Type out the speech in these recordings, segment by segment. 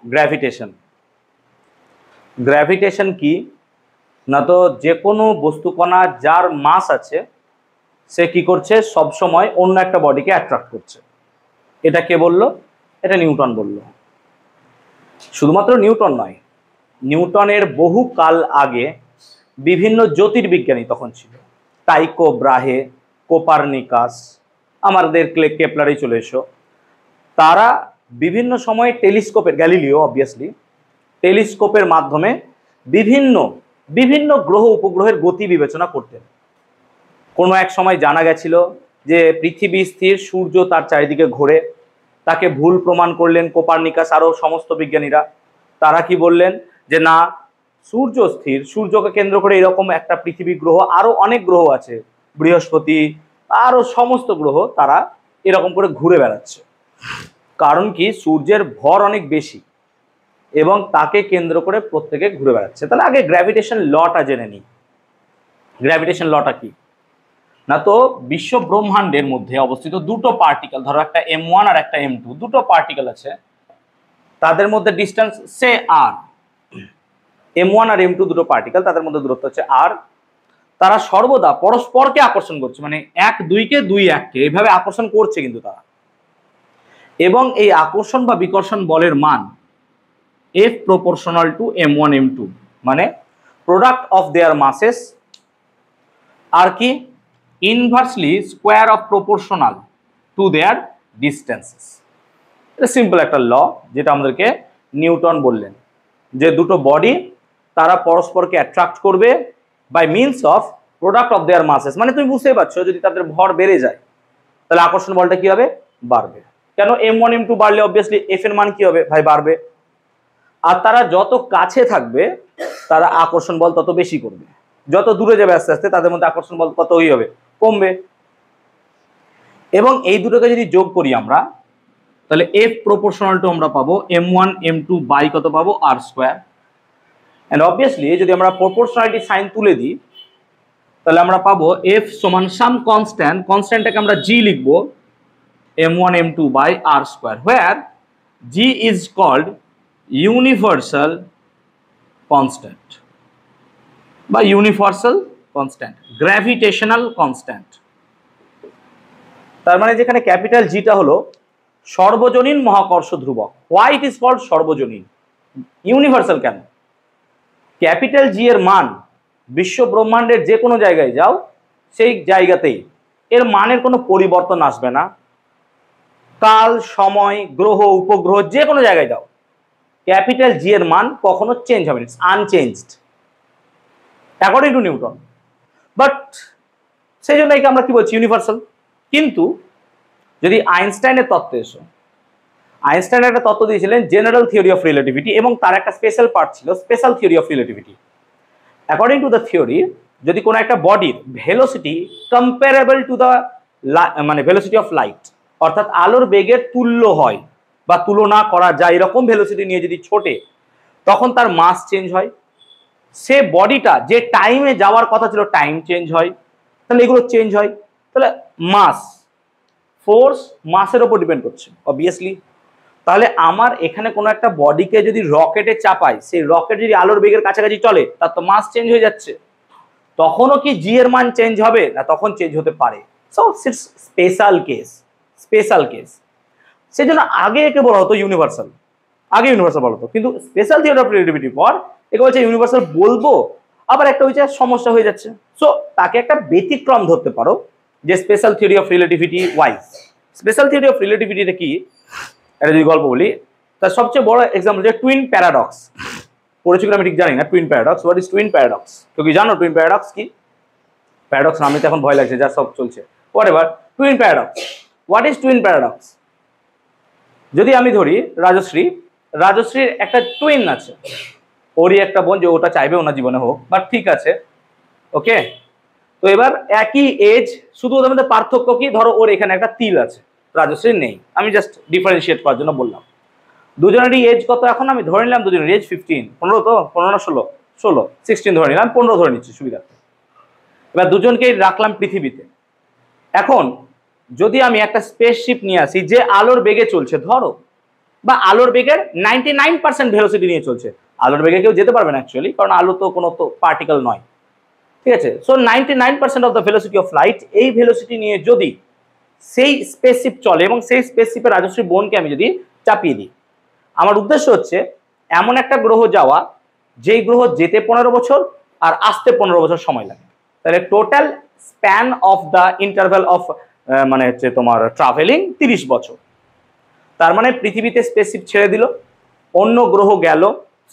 Gravitation. Gravitation কি না, তো যে কোনো বস্তুকণা যার মাস আছে সে কি করছে, সব সময় অন্য একটা বডিকে অ্যাট্রাক্ট করছে। এটা কে বললো? এটা নিউটন বলল। শুধুমাত্র নিউটন নয়, নিউটনের বহু কাল আগে বিভিন্ন জ্যোতির্বিজ্ঞানী তখন ছিল, টাইকো ব্রাহে, কোপারনিকাস, আমাদের কেপলারেই চলে এসো, তারা বিভিন্ন সময়ে টেলিস্কোপের, গ্যালিলিও অবভিয়াসলি, টেলিস্কোপের মাধ্যমে বিভিন্ন বিভিন্ন গ্রহ উপগ্রহের গতি বিবেচনা করতেন। কোনো এক সময় জানা গেছিল যে পৃথিবী স্থির, সূর্য তার চারিদিকে ঘোরে। তাকে ভুল প্রমাণ করলেন কোপারনিকাস, আরও সমস্ত বিজ্ঞানীরা। তারা কি বললেন যে না, সূর্য স্থির, সূর্যকে কেন্দ্র করে এরকম একটা পৃথিবী গ্রহ, আরো অনেক গ্রহ আছে, বৃহস্পতি, আরো সমস্ত গ্রহ তারা এরকম করে ঘুরে বেড়াচ্ছে। কারণ কি, সূর্যের ভর অনেক বেশি এবং তাকে কেন্দ্র করে প্রত্যেকে ঘুরে বেড়াচ্ছে। তাহলে আগে গ্র্যাভিটেশন লটা জেনে নিই। গ্র্যাভিটেশন লটা কি না, তো বিশ্ব ব্রহ্মাণ্ডের মধ্যে অবস্থিত দুটো পার্টিকেল, ধরো একটা M1 আর একটা M2, দুটো পার্টিকেল আছে, তাদের মধ্যে ডিস্টেন্স সে আর, M1 আর M2 দুটো পার্টিকেল, তাদের মধ্যে দূরত্ব হচ্ছে আর। তারা সর্বদা পরস্পরকে আকর্ষণ করছে, মানে 1 2-কে 2 1-কে এইভাবে আকর্ষণ করছে কিন্তু তারা। এবং এই আকর্ষণ বা বিকর্ষণ বলের মান F proportional to M1 M2, মানে প্রোডাক্ট অফ দেয়ার মাসেস আর কি inversely square of proportional to their distances. এটা সিম্পল একটা ল, যেটা আমাদেরকে নিউটন বললেন, যে দুটো বডি তারা পরস্পরকে অ্যাট্রাক্ট করবে by means of product of their masses. মানে তুমি বুঝতেই পারছো, যদি তাদের ভর বেড়ে যায় তাহলে আকর্ষণ বলটা কি হবে? বাড়বে। কেন? M1 M2 বাড়লে অবভিয়াসলি F এর মান কি হবে ভাই? বাড়বে। আর তারা যত কাছে থাকবে তারা আকর্ষণ বল তত বেশি করবে, যত দূরে যাবে আস্তে আস্তে তাদের মধ্যে আকর্ষণ বল কতই হবে, কমবে। এবং এই দুটোকে যদি যোগ করি আমরা, তাহলে F প্রপোর্শনাল টু আমরা পাবো M1 M2 বাই কত পাবো? R square. এন্ড অবভিয়াসলি যদি আমরা প্রপোর্শনালিটি সাইন তুলে দিই তাহলে আমরা পাবো F সমান সাম কনস্ট্যান্ট, কনস্ট্যান্টটাকে আমরা G লিখবো M1 M2 by R square, where G is called universal constant বা ইউনিভার্সাল কনস্ট্যান্ট, গ্র্যাভিটেশনাল কনস্ট্যান্ট। তার মানে যেখানে ক্যাপিটাল জিটা হলো সর্বজনীন মহাকর্ষ ধ্রুবক। হোয়াই ইট ইজ কল্ড সর্বজনীন? ইউনিভার্সাল কেন? ক্যাপিটাল জি এর মান বিশ্ব ব্রহ্মাণ্ডের যে কোনো জায়গায় যাও, সেই জায়গাতেই এর মানের কোনো পরিবর্তন আসবে না। কাল, সময়, গ্রহ, উপগ্রহ, যে কোনো জায়গায় যাও, ক্যাপিটাল জি এর মান কখনো চেঞ্জ হবে না, it's unchanged according to Newton. But সেই জন্য আমরা কি বলছি? ইউনিভার্সাল। কিন্তু যদি আইনস্টাইনের তত্ত্বে এসো, আইনস্টাইন একটা তত্ত্ব দিয়েছিলেন জেনারেল থিওরি অফ রিলেটিভিটি, এবং তার একটা স্পেশাল পার্ট ছিল special theory of relativity. According to the theory, যদি কোনো একটা বডির ভেলোসিটি কম্পারেবল টু দ্য মানে ভেলোসিটি অফ লাইট, অর্থাৎ আলোর বেগের তুল্য হয় বা তুলনা করা যায় এরকম ভেলোসিটি নিয়ে যদি ছোটে, তখন তার মাস চেঞ্জ হয়। সে বডিটা যে টাইমে যাওয়ার কথা ছিল টাইম চেঞ্জ হয়, তাহলে এগুলো চেঞ্জ হয়। তাহলে মাস, ফোর্স মাসের উপর ডিপেন্ড করছে অবভিয়াসলি। তাহলে আমার এখানে কোনো একটা বডিকে যদি রকেটে চাপাই, সেই রকেট যদি আলোর বেগের কাছাকাছি চলে, তার তো মাস চেঞ্জ হয়ে যাচ্ছে। তখনও কি জি এর মান চেঞ্জ হবে না? তখন চেঞ্জ হতে পারে। So it's special case, special case. সেই জন্য আগে একে বলা হতো ইউনিভার্সাল, আগে ইউনিভার্সাল বলা হতো, কিন্তু স্পেশাল থিওরি অফ রিলেটিভিটির পর একে বলছে ইউনিভার্সাল বলবো, আবার একটা হয়েছে সমস্যা হয়ে যাচ্ছে। সো তাকে একটা ব্যতিক্রম ধরতে পারো, যে special theory of relativity wise. Special theory of রিলেটিভিটিতে কি, একটা যদি গল্প বলি, তার সবচেয়ে বড় এক্সাম্পল যে টুইন প্যারাডক্স। পড়েছি কিনা আমি ঠিক জানি না, twin paradox. What is twin paradox? তো কি জানো টুইন প্যারাডক্স কি? প্যারাডক্স নামে তো এখন ভয় লাগছে, যা সব চলছে। Whatever, twin paradox. What is twin paradox? যদি আমি ধরি রাজশ্রী, রাজশ্রীর একটা টুইন আছে, ওরই একটা বোন, যে ওটা চাইবে ওনার জীবনে হোক, বাট ঠিক আছে, ওকে। তো এবার একই এজ, শুধু ওদের মধ্যে পার্থক্য কি, ধরো ওর এখানে একটা তিল আছে, রাজশ্রীর নেই। আমি জাস্ট ডিফারেন্সিয়েট করার জন্য বললাম। দুজনেরই এজ কত এখন? আমি ধরে নিলাম দুজনের এজ 15, 15 তো, 15 না 16, 16 ধরে নিলাম, 15 ধরে নিচ্ছি সুবিধার্থে। এবার দুজনকেই রাখলাম পৃথিবীতে। এখন যদি আমি একটা স্পেসশিপ নিয়ে আসি যে আলোর বেগে চলছে, ধরো বা আলোর বেগের 99% ভেলোসিটি নিয়ে চলছে। আলোর বেগে কেউ যেতে পারবে না অ্যাকচুয়ালি, কারণ আলো তো কোনো তো পার্টিকেল নয়, ঠিক আছে। So 99% of the velocity of light, এই ভেলোসিটি নিয়ে যদি সেই স্পেসশিপ চলে এবং সেই স্পেসশিপের রাজশ্রী বোনকে আমি যদি চাপিয়ে দিই, আমার উদ্দেশ্য হচ্ছে এমন একটা গ্রহ যাওয়া যেই গ্রহ যেতে 15 বছর আর আসতে 15 বছর সময় লাগে। তাহলে total span of the interval of মানে হচ্ছে তোমার ট্রাভেলিং 30 বছর। তার মানে পৃথিবীতে স্পেসশিপ ছেড়ে দিল, অন্য গ্রহ গেল,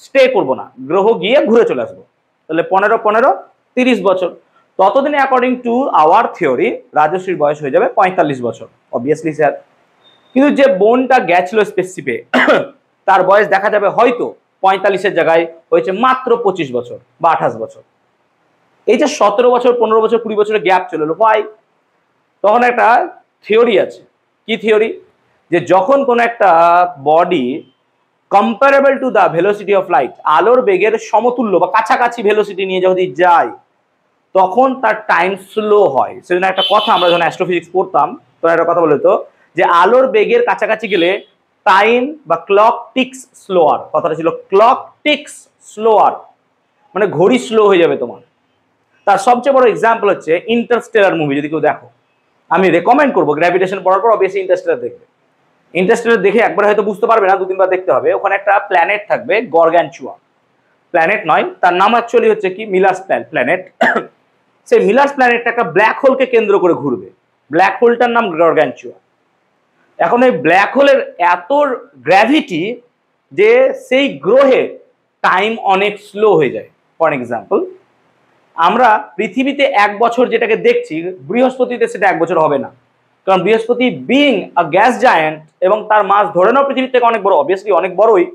স্টে করবো না, গ্রহ গিয়ে ঘুরে চলে আসবো, তাহলে 15 30 বছর। ততদিনে অ্যাকর্ডিং টু আওয়ার থিওরি রাজশ্রীর বয়স হয়ে যাবে 45 বছর, অবভিয়াসলি স্যার। কিন্তু যে বোনটা গেছিল স্পেসশিপে তার বয়স দেখা যাবে হয়তো 45-এর জায়গায় হয়েছে মাত্র 25 বছর বা 28 বছর। এই যে 17 বছর 15 বছর 20 বছরের গ্যাপ চলে এলো, ভাই তখন একটা থিওরি আছে। কি থিওরি? যে যখন কোনো একটা body comparable to the velocity of light, আলোর বেগের সমতুল্য বা কাছাকাছি ভেলোসিটি নিয়ে যদি যায়, তখন তার টাইম স্লো হয়। সেজন্য একটা কথা আমরা যখন অ্যাস্ট্রোফিজিক্স পড়তাম তখন একটা কথা বলতো যে আলোর বেগের কাছাকাছি গেলে টাইম বা ক্লক টিক্স স্লোয়ার, কথাটা ছিল ক্লক টিক্স স্লোয়ার, মানে ঘড়ি স্লো হয়ে যাবে তোমার। তার সবচেয়ে বড় এক্সাম্পল হচ্ছে ইন্টারস্টেলার মুভি। যদি কেউ দেখো, আমি রেকমেন্ড করবো গ্র্যাভিটেশন পড়ার পর অবভিয়াসলি ইন্টারস্টেলার দেখবে। ইন্টারস্টেলার দেখে একবার হয়তো বুঝতে পারবে না, 2-3 বার দেখতে হবে। ওখানে একটা প্ল্যানেট থাকবে গর্গানচুয়া, প্ল্যানেট নয়, তার নাম অ্যাকচুয়ালি হচ্ছে কি মিলার্স প্ল্যানেট। সেই মিলার্স প্ল্যানেটটা একটা ব্ল্যাক হোলকে কেন্দ্র করে ঘুরবে, ব্ল্যাক হোলটার নাম গর্গানচুয়া। এখন এই ব্ল্যাক হোলের এত গ্র্যাভিটি যে সেই গ্রহে টাইম অনেক স্লো হয়ে যায়। ফর এক্সাম্পল, আমরা পৃথিবীতে 1 বছর যেটাকে দেখছি, বৃহস্পতিতে সেটা 1 বছর হবে না, কারণ বৃহস্পতি বিং আ গ্যাস জায়ান্ট এবং তার মাস ধরে নাও পৃথিবীর থেকে অনেক বড়, অবভিয়াসলি অনেক বড়ই,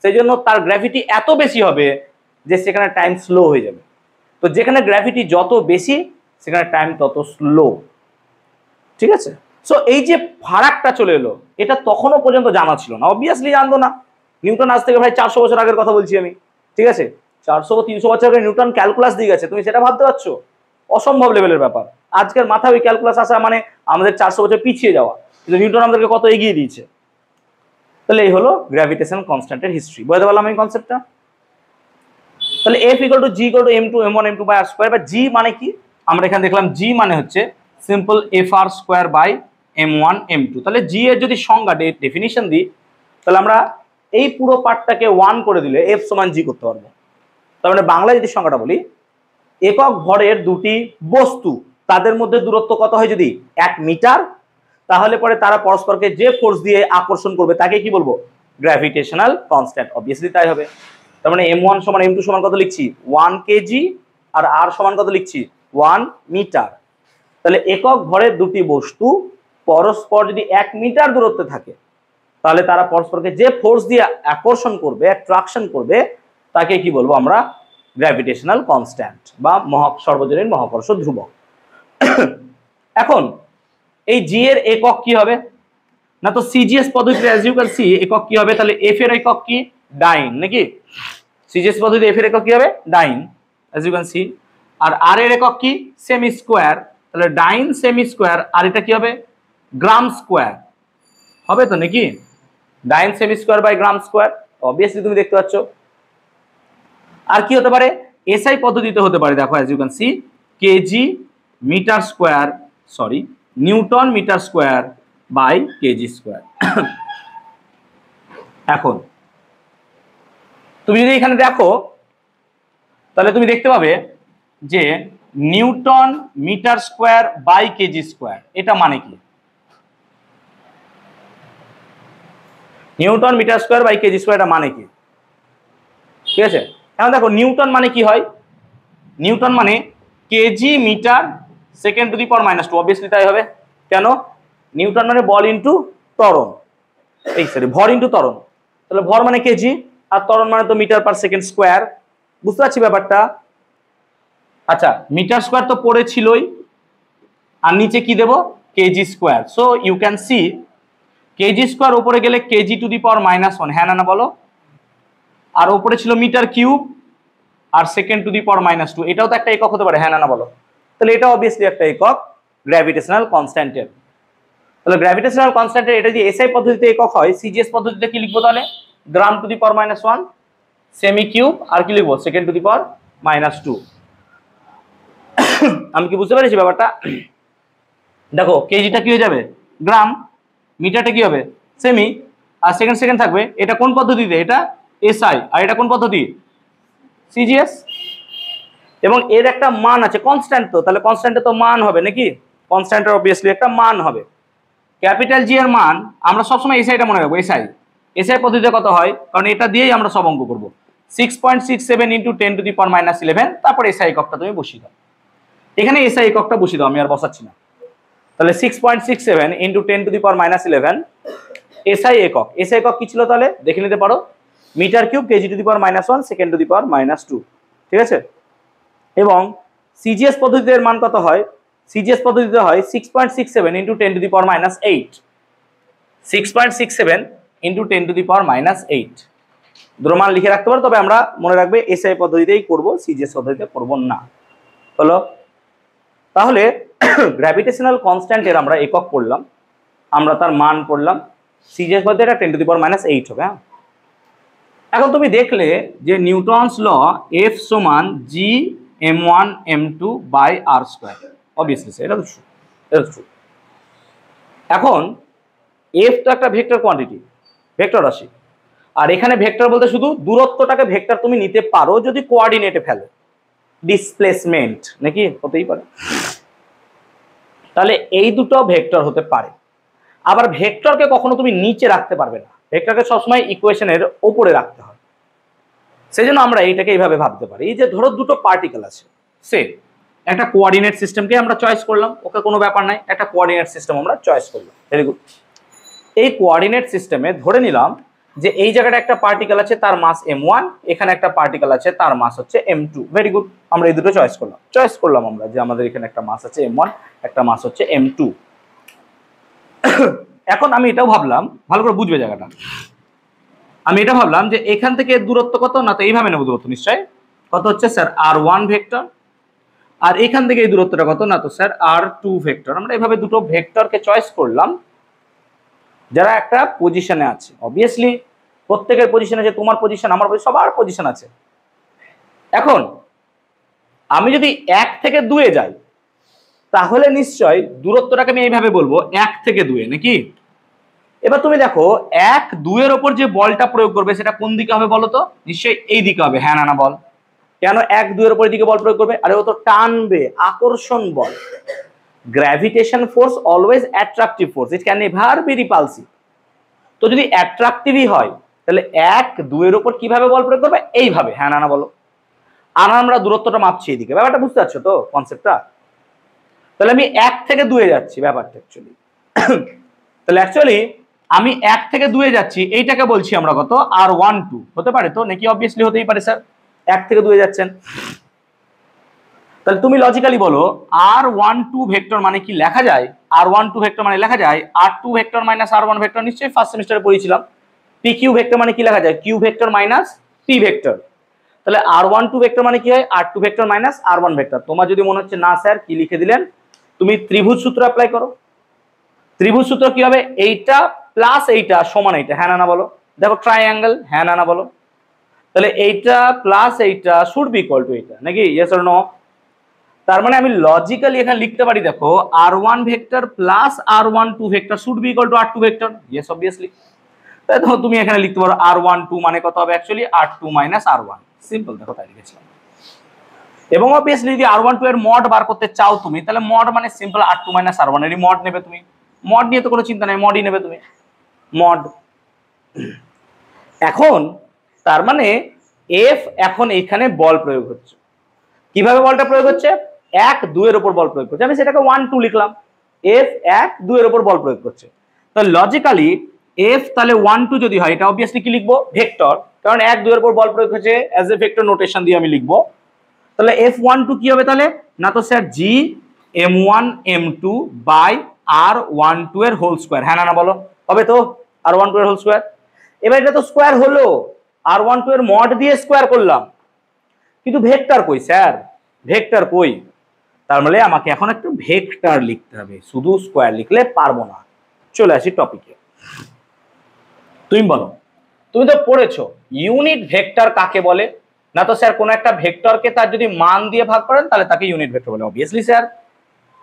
সেই জন্য তার গ্র্যাভিটি এত বেশি হবে যে সেখানে টাইম স্লো হয়ে যাবে। তো যেখানে গ্র্যাভিটি যত বেশি সেখানে টাইম তত স্লো, ঠিক আছে। সো এই যে ফারাকটা চলে এলো, এটা তখনও পর্যন্ত জানা ছিল না, অবভিয়াসলি জানতো না। নিউটন আজ থেকে ভাই 400 বছর আগের কথা বলছি আমি, ঠিক আছে। 400-300 বছর আগে নিউটন ক্যালকুলাস দিয়ে গেছে, তুমি সেটা ভাবতে পারছো? অসম্ভব লেভেলের ব্যাপার। আজকের মাথায় ওই ক্যালকুলাস আসা মানে আমাদের 400 বছর পিছিয়ে যাওয়া, কিন্তু নিউটন আমাদেরকে কত এগিয়ে দিয়েছে। তাহলে এই হলো গ্র্যাভিটেশন কনস্ট্যান্টের হিস্ট্রি। বুঝতে পারলাম এই কনসেপ্টটা? তাহলে F = G = m2 m1 m2 by r²। বা G মানে কি আমরা এখানে দেখলাম, G মানে হচ্ছে simple fr² by m1 m2। তাহলে G এর যদি সংজ্ঞা ডেফিনিশন দিই, তাহলে আমরা এই পুরো পার্টটাকে 1 করে দিলে F = G করতে পারবো। তার মানে বাংলায় যদি সংজ্ঞাটা বলি, একক ভরের দুটি বস্তু তাদের মধ্যে দূরত্ব কত হয় যদি 1 মিটার, তাহলে পরে তারা পরস্পরকে যে ফোর্স দিয়ে আকর্ষণ করবে তাকে কি বলবো? Gravitational constant. অবভিয়াসলি তাই হবে। তার মানে m1 = m2 = কত লিখছি? 1 কেজি, আর r = কত লিখছি? 1 মিটার। তাহলে একক ভরের দুটি বস্তু পরস্পর যদি 1 মিটার দূরত্বে থাকে, তাহলে তারা পরস্পরকে যে ফোর্স দিয়ে আকর্ষণ করবে, অ্যাট্রাকশন করবে, তাকে কি বলবো আমরা? গ্র্যাভিটেশনাল কনস্ট্যান্ট বা সর্বজনীন মহাকর্ষ ধ্রুবক। এখন এই জি এর একক কি হবে না? তো সিজিএস পদ্ধতিতে অ্যাজ ইউ ক্যান সি একক কি হবে? তাহলে এফ এর একক কি? ডাইন, নাকি? সিজিএস পদ্ধতিতে এফ এর একক কি হবে? ডাইন, অ্যাজ ইউ ক্যান সি। আর আর এর একক কি? Semi square. তাহলে ডাইন সেমি স্কোয়ার, আর এটা কি হবে? গ্রাম স্কোয়ার হবে তো, নাকি? Dyne semi square by gram square, obviously তুমি দেখতে পাচ্ছ। আর কি হতে পারে? এসআই পদ্ধতিতে হতে পারে, দেখো as you can see KG metre square, sorry newton metre square by KG square. এখন তুমি যদি এখানে দেখো, তাহলে তুমি দেখতে পাবে যে newton metre square by KG square, এটা মানে কি? Newton metre square by KG square, এটা মানে কি? ঠিক আছে, এখন দেখো নিউটন মানে কি হয়? নিউটন মানে KG metre second to the power -2, obviously তাই হবে। কেন? নিউটন মানে বল ইনটু ত্বরণ, এই সরি ভর ইনটু ত্বরণ। তাহলে ভর মানে কেজি, আর ত্বরণ মানে তো মিটার পার সেকেন্ড স্কোয়ার। বুঝতে পারছি ব্যাপারটা? আচ্ছা, মিটার স্কোয়ার তো পড়েছিলই, আর নিচে কি দেব? Kg square. So you can see kg square উপরে গেলে কেজি টু দি পাওয়ার -1, হ্যাঁ না বলো? আর উপরে ছিল মিটার কিউব আর সেকেন্ড টু দি পাওয়ার -2, এটাও তো একটা একক হতে পারে, হ্যাঁ না বলো? তাহলে এটা অবভিয়াসলি একটা একক গ্র্যাভিটেশনাল কনস্ট্যান্টের। তাহলে গ্র্যাভিটেশনাল কনস্ট্যান্টের এটা যদি এসআই পদ্ধতিতে একক হয়, সিজিএস পদ্ধতিতে কি লিখবো তাহলে? Gram to the power -1 semi cube, আর কি লিখবো? Second to the power -2। আমি কি বুঝতে পেরেছি ব্যাপারটা? দেখো কেজিটা কি হয়ে যাবে গ্রাম, মিটারটা কি হবে সেমি, আর সেকেন্ড সেকেন্ড থাকবে। এটা কোন পদ্ধতিতে? এটা এসআই। আর এটা কোন পদ্ধতি? সিজিএস। এবং এর একটা মান আছে, কনস্ট্যান্ট, তো তাহলে কনস্ট্যান্টে তো মান হবে নাকি? কনস্ট্যান্টের অবভিয়াসলি একটা মান হবে। ক্যাপিটাল জি এর মান আমরা সবসময় এসআইটা মনে রাখবো। এসআই এসআই পদ্ধতিতে কত হয়? কারণ এটা দিয়েই আমরা সব অঙ্ক করবো। 6.67 × 10⁻11, তারপর এসআই এককটা তুমি বসিয়ে দাও। এখানে এসআই এককটা বসিয়ে দাও, আমি আর বসাচ্ছি না। তাহলে 6.67 × 10⁻11 এসআই একক। এসআই একক কি ছিল তাহলে দেখে নিতে পারো, metre cube, kg to the power -1 second to the power -2। ঠিক আছে। এবং সিজিএস পদ্ধতিতে এর মান কত হয়? সিজিএস পদ্ধতিতে হয় 6.67 × 10⁻8। 6.67 × 10⁻8। দুটো মান লিখে রাখতে পারো, তবে আমরা মনে রাখবে এসআই পদ্ধতিতেই করব, সিজিএস পদ্ধতিতে করব না। হলো? তাহলে গ্র্যাভিটেশনাল কনস্ট্যান্টের আমরা একক পড়লাম, আমরা তার মান পড়লাম। সিজিএস পদ্ধতিটা 10⁻8 হবে। হ্যাঁ, এখন তুমি দেখলে যে নিউটনস ল এফ সমান G m1 m2 by R square. Obviously এটা তো ট্রু, এটা ট্রু। এখন এফ তো একটা ভেক্টর কোয়ান্টিটি, ভেক্টর রাশি। আর এখানে ভেক্টর বলতে শুধু দূরত্বটাকে ভেক্টর তুমি নিতে পারো যদি কোঅর্ডিনেটে ফেলো, ডিসপ্লেসমেন্ট নাকি হতেই পারে। তাহলে এই দুটো ভেক্টর হতে পারে। আবার ভেক্টরকে কখনো তুমি নিচে রাখতে পারবে না, ভেক্টরকে সবসময় ইকুয়েশনের উপরে রাখতে হয়। সেজন্য আমরা এইটাকে এইভাবে ভাবতে পারি, এই যে ধরো দুটো পার্টিকেল আছে, সে একটা কোঅর্ডিনেট সিস্টেমকে আমরা চয়েস করলাম, ওকে কোনো ব্যাপার নাই, একটা কোঅর্ডিনেট সিস্টেম আমরা চয়েস করলাম। Very good. এই কোঅর্ডিনেট সিস্টেমে ধরে নিলাম যে এই জায়গাটা একটা পার্টিকেল আছে, তার মাস m1, এখানে একটা পার্টিকেল আছে, তার মাস হচ্ছে m2। ভেরি গুড, আমরা এই দুটো চয়েস করলাম আমরা যে আমাদের এখানে একটা মাস আছে m1, একটা মাস হচ্ছে m2। এখন আমি এটাও ভাবলাম, ভালো করে বুঝবে জায়গাটা, আমি এটা ভাবলাম যে এখান থেকে দূরত্ব কত, না তো এইভাবে নেব দূরত্ব, নিশ্চয় কত হচ্ছে স্যার r1 ভেক্টর, আর এখান থেকে এই দূরত্বটা কত, না তো স্যার r2 ভেক্টর। আমরা এইভাবে দুটো ভেক্টরকে চয়েস করলাম যারা একটা পজিশনে আছে। অবভিয়াসলি প্রত্যেকের পজিশন আছে, তোমার পজিশন, আমার পজিশন, সবার পজিশন আছে। এখন আমি যদি 1 থেকে 2-এ যাই, তাহলে নিশ্চয় দূরত্বটাকে আমি এইভাবে বলবো 1 থেকে 2-এ নাকি। এবার তুমি দেখো 1-2-এর ওপর যে বলটা প্রয়োগ করবে সেটা কোন দিকে হবে বলো তো? নিশ্চয়ই এই দিকে হবে। হ্যাঁ না বল? কেন 1-2-এর ওপর দিকে বল প্রয়োগ করবে? আরে ও তো টানবে, আকর্ষণ বল। Gravitation force always attractive force, it can never be repulsive. তো যদি অ্যাট্রাকটিভই হয় তাহলে 1-2-এর ওপর কিভাবে বল প্রয়োগ করবে? এইভাবে। হ্যাঁ না বলো? আর আমরা দূরত্বটা মাপছি এইদিকে, ব্যাপারটা বুঝতে পারছো তো কনসেপ্টটা? তাহলে আমি 1 থেকে 2-এ যাচ্ছি ব্যাপারটা অ্যাকচুয়ালি। তাহলে অ্যাকচুয়ালি আমি 1 থেকে 2-এ যাচ্ছি, এইটাকে বলছি আমরা কত, r12 হতে পারে তো নাকি? অবভিয়াসলি হতেই পারে স্যার, 1 থেকে 2-এ যাচ্ছেন। তাহলে তুমি লজিক্যালি বলো r12 ভেক্টর মানে কি লেখা যায়? r12 ভেক্টর মানে লেখা যায় r2 vector minus r1 vector. নিশ্চয়ই ফার্স্ট সেমিস্টারে পড়েছিলাম। pq ভেক্টর মানে কি লেখা যায়? q vector minus p vector. তাহলে r12 ভেক্টর মানে কি হয়? r2 vector minus r1 vector. তোমার যদি মনে হচ্ছে না স্যার কি লিখে দিলেন, তুমি ত্রিভুজ সূত্র অ্যাপ্লাই করো। ত্রিভুজ সূত্র কি হবে? এইটা প্লাস এইটা সমান এইটা। হ্যাঁ না বলো? দেখো ট্রায়াঙ্গেল। হ্যাঁ না বলো? তাহলে এইটা প্লাস এইটা শুড বি ইকুয়াল টু এইটা নাকি? Yes or no? তার মানে আমি লজিক্যালি এখানে লিখতে পারি, দেখো r1 vector plus r12 vector should be equal to r2 vector. Yes obviously. তাই তো তুমি এখানে লিখতে পারো r12 মানে কত হবে actually r2 minus r1। Simple, দেখো তাই লিখেছিলাম। এবং অবভিয়াসলি যদি r12 এর মড বার করতে চাও তুমি, তাহলে মড মানে সিম্পল r2 মাইনাস r1 এরই মড নেবে তুমি। মড নিয়ে তো কোনো চিন্তা নাই, মডই নেবে তুমি, মড। এখন তার মানে এফ এখন এইখানে বল প্রয়োগ হচ্ছে। কিভাবে বলটা প্রয়োগ হচ্ছে? 1-2-এর উপর বল প্রয়োগ করছে। আমি সেটাকে 1-2 লিখলাম। এফ 1-2-এর উপর বল প্রয়োগ করছে। তো লজিক্যালি এফ তাহলে 1-2 যদি হয়, এটা অবভিয়াসলি কি লিখবো? ভেক্টর, কারণ 1-2-এর উপর বল প্রয়োগ হচ্ছে, অ্যাজ এ ভেক্টর নোটেশন দিয়ে আমি লিখবো। তাহলে f12 কি হবে তাহলে? না তো sir G m1 m2 by r12 এর হোল স্কোয়ার। হ্যাঁ না বলো? হবে তো r12 এর হোল স্কোয়ার। এবার এটা তো স্কোয়ার হলো, r12 এর মড দিয়ে স্কোয়ার করলাম, কিন্তু ভেক্টর কই স্যার? ভেক্টর কই? তার মানে আমাকে এখন একটা ভেক্টর লিখতে হবে, শুধু স্কোয়ার লিখলে পারবো না। চলে আসি টপিকে। তুমি বলো, তুমি তো পড়েছো ইউনিট ভেক্টর কাকে বলে। না তো স্যার কোনো একটা ভেক্টরকে তার যদি মান দিয়ে ভাগ করেন তাহলে তাকে ইউনিট ভেক্টর বলে। অবভিয়াসলি স্যার,